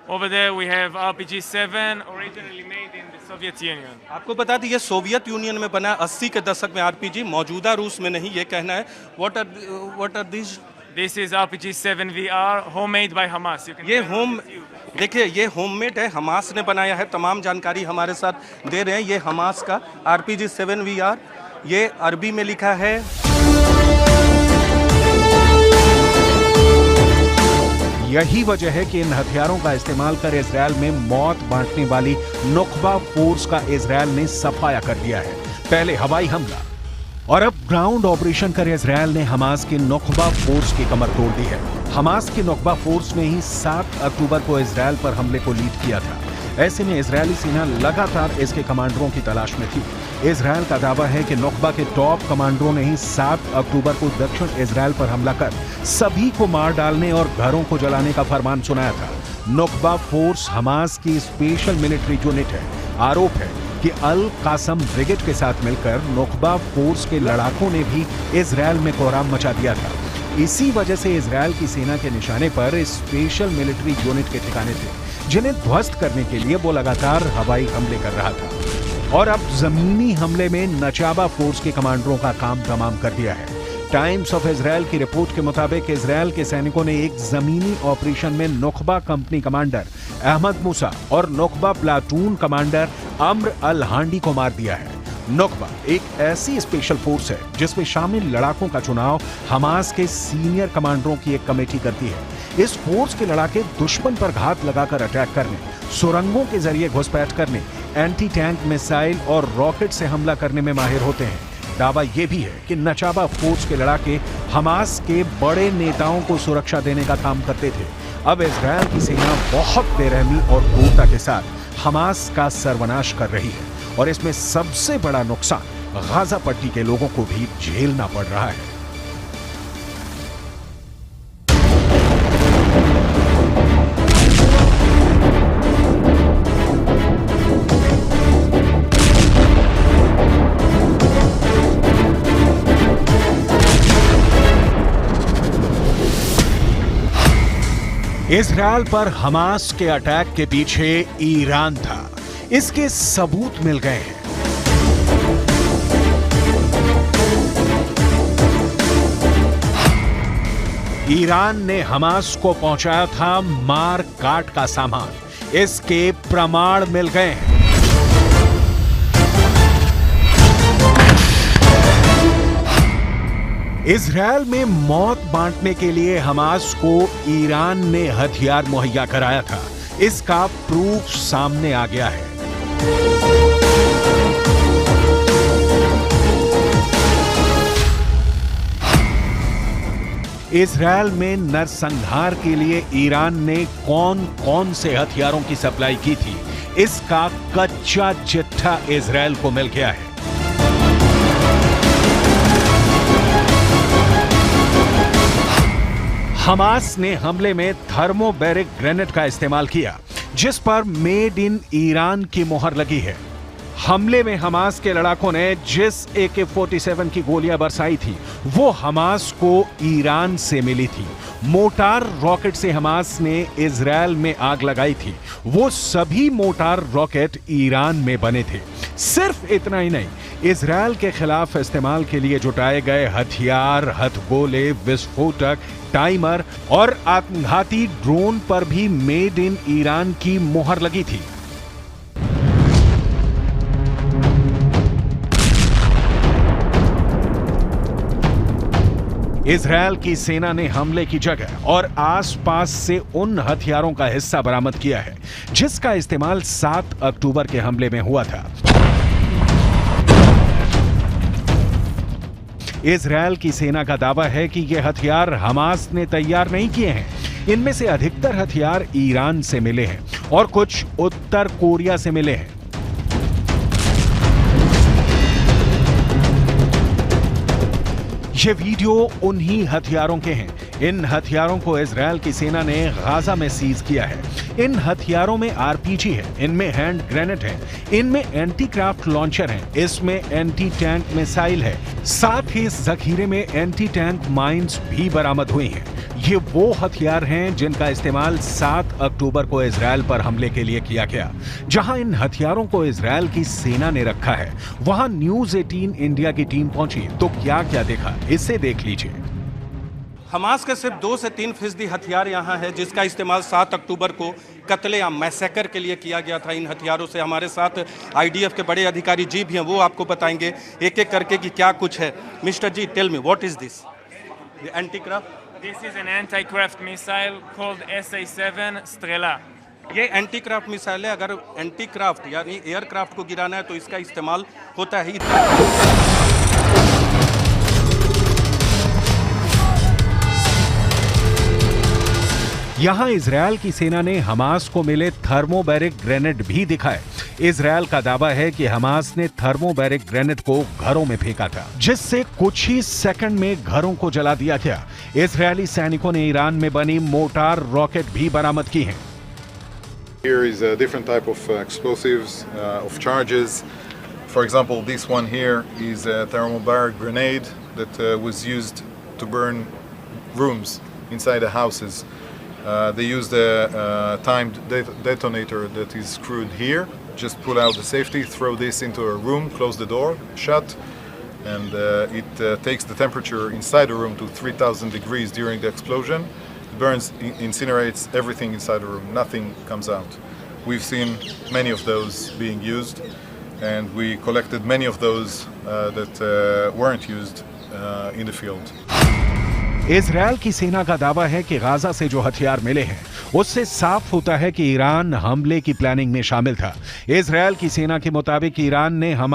[SPEAKER 3] Over there we have RPG-7, originally made in the Soviet Union.
[SPEAKER 2] आपको बता दें ये सोवियत यूनियन में बना है, 80 के दशक में आरपीजी, मौजूदा रूस में नहीं, ये कहना है। What are these?
[SPEAKER 3] This is RPG-7 VR, homemade by Hamas. You can
[SPEAKER 2] ये
[SPEAKER 3] check
[SPEAKER 2] होम,
[SPEAKER 3] on YouTube.
[SPEAKER 2] देखिए ये होममेड है, हमास ने बनाया है। तमाम जानकारी हमारे साथ दे रहे हैं। ये हमास का RPG-7 VR, ये अरबी में लिखा है।
[SPEAKER 1] यही वजह है कि इन हथियारों का इस्तेमाल कर इजरायल में मौत बांटने वाली नुकबा फोर्स का इजरायल ने सफाया कर दिया है। पहले हवाई हमला और अब ग्राउंड ऑपरेशन कर इजरायल ने हमास की नुकबा फोर्स की कमर तोड़ दी है। हमास की नुकबा फोर्स ने ही 7 अक्टूबर को इजरायल पर हमले को लीड किया था। ऐसे में इजरायली सेना लगातार इसके कमांडरों की तलाश में थी। इजरायल का दावा है कि नुकबा के टॉप कमांडरों ने ही 7 अक्टूबर को दक्षिण इजरायल पर हमला कर सभी को मार डालने और घरों को जलाने का फरमान सुनाया था। नुकबा फोर्स हमास की स्पेशल मिलिट्री यूनिट है। आरोप है कि अल कासम ब्रिगेड के साथ मिलकर नुकबा फोर्स के लड़ाकों ने भी इजरायल में कोहराम मचा दिया था। इसी वजह से इजरायल की सेना के निशाने पर स्पेशल मिलिट्री यूनिट के ठिकाने थे, जिन्हें ध्वस्त करने के लिए वो लगातार हवाई हमले कर रहा था। और अब जमीनी हमले में नचाबा फोर्स के कमांडरों का काम तमाम कर दिया है। टाइम्स ऑफ इजरायल की रिपोर्ट के मुताबिक इजरायल के सैनिकों ने एक जमीनी ऑपरेशन में नुकबा कंपनी कमांडर अहमद मूसा और नुकबा प्लाटून कमांडर अम्र अल हांडी को मार दिया है। नुकबा एक ऐसी स्पेशल फोर्स है जिसमें शामिल लड़ाकों का चुनाव हमास के सीनियर कमांडरों की एक कमेटी करती है। इस फोर्स के लड़ाके दुश्मन पर घात लगाकर अटैक करने, सुरंगों के जरिए घुसपैठ करने, एंटी टैंक मिसाइल और रॉकेट से हमला करने में माहिर होते हैं। दावा यह भी है कि नचाबा फोर्स के लड़ाके हमास के बड़े नेताओं को सुरक्षा देने का काम करते थे। अब इजरायल की सेना बहुत बेरहमी और क्रूरता के साथ हमास का सर्वनाश कर रही है और इसमें सबसे बड़ा नुकसान गाजा पट्टी के लोगों को भी झेलना पड़ रहा है। इजरायल पर हमास के अटैक के पीछे ईरान था, इसके सबूत मिल गए हैं। ईरान ने हमास को पहुंचाया था मार काट का सामान, इसके प्रमाण मिल गए हैं। इजरायल में मौत बांटने के लिए हमास को ईरान ने हथियार मुहैया कराया था, इसका प्रूफ सामने आ गया है। इजरायल में नरसंहार के लिए ईरान ने कौन कौन से हथियारों की सप्लाई की थी, इसका कच्चा चिट्ठा इजरायल को मिल गया है। हमास ने हमले में थर्मोबैरिक ग्रेनेड का इस्तेमाल किया, जिस पर मेड इन ईरान की मोहर लगी है। हमले में हमास के लड़ाकों ने जिस AK-47 की गोलियां बरसाई थी, वो हमास को ईरान से मिली थी। मोटार रॉकेट से हमास ने इजरायल में आग लगाई थी, वो सभी मोटार रॉकेट ईरान में बने थे। सिर्फ इतना ही नहीं, इजरायल के खिलाफ इस्तेमाल के लिए जुटाए गए हथियार, हथगोले, विस्फोटक, टाइमर और आत्मघाती ड्रोन पर भी मेड इन ईरान की मोहर लगी थी। इजरायल की सेना ने हमले की जगह और आसपास से उन हथियारों का हिस्सा बरामद किया है, जिसका इस्तेमाल 7 अक्टूबर के हमले में हुआ था। इजरायल की सेना का दावा है कि ये हथियार हमास ने तैयार नहीं किए हैं। इनमें से अधिकतर हथियार ईरान से मिले हैं और कुछ उत्तर कोरिया से मिले हैं। ये वीडियो उन्हीं हथियारों के हैं। इन हथियारों को इजरायल की सेना ने गाजा में सीज किया है। इन हथियारों में RPG है, इनमें हैंड ग्रेनेड है, इनमें एंटी क्राफ्ट लॉन्चर है, इसमें एंटी टैंक मिसाइल है, साथ ही इस जखीरे में एंटी टैंक माइंस भी बरामद हुई हैं। ये वो हथियार हैं जिनका इस्तेमाल 7 अक्टूबर को इजरायल पर हमले के लिए किया गया। जहां इन हथियारों को इजरायल की सेना ने रखा है, वहां न्यूज़ 18 इंडिया की टीम पहुंची तो क्या क्या देखा, इसे देख लीजिए।
[SPEAKER 2] हमास के सिर्फ 2 से 3% हथियार यहाँ है, जिसका इस्तेमाल 7 अक्टूबर को कत्लेआम मैसेकर के लिए किया गया था। इन हथियारों से हमारे साथ IDF के बड़े अधिकारी जी भी हैं, वो आपको बताएंगे एक एक करके कि क्या कुछ है। Mister ji, tell me what is this? Anti craft?
[SPEAKER 3] This is an anti-craft missile called SA-7 Strela.
[SPEAKER 2] ये एंटी क्राफ्ट मिसाइल है। अगर एंटी क्राफ्ट यानी एयरक्राफ्ट को गिराना है तो इसका इस्तेमाल होता है।
[SPEAKER 1] यहां इजरायल की सेना ने हमास को मिले थर्मोबैरिक ग्रेनेड भी दिखाए। इजरायल का दावा है कि हमास ने थर्मोबैरिक ग्रेनेड को घरों में फेंका था, जिससे कुछ ही सेकंड में घरों को जला दिया गया। इजरायली सैनिकों ने ईरान में बनी मोटार रॉकेट भी बरामद की हैं।
[SPEAKER 4] Here is a different type of explosives, of charges. For example, this one here is a thermobaric grenade that was used to burn rooms inside the houses. They used a timed detonator that is screwed here. Just pull out the safety, throw this into a room, close the door, shut, and it takes the temperature inside the room to 3,000 degrees during the explosion. It burns, incinerates everything inside the room. Nothing comes out. We've seen many of those being used, and we collected many of those that weren't used in the field.
[SPEAKER 1] Israel की सेना का दावा है कि Gaza से जो हथियार मिले हैं, उससे साफ होता है कि ईरान हमले की प्लानिंग में शामिल था। इजरायल की सेना के मुताबिक ईरान ने हमास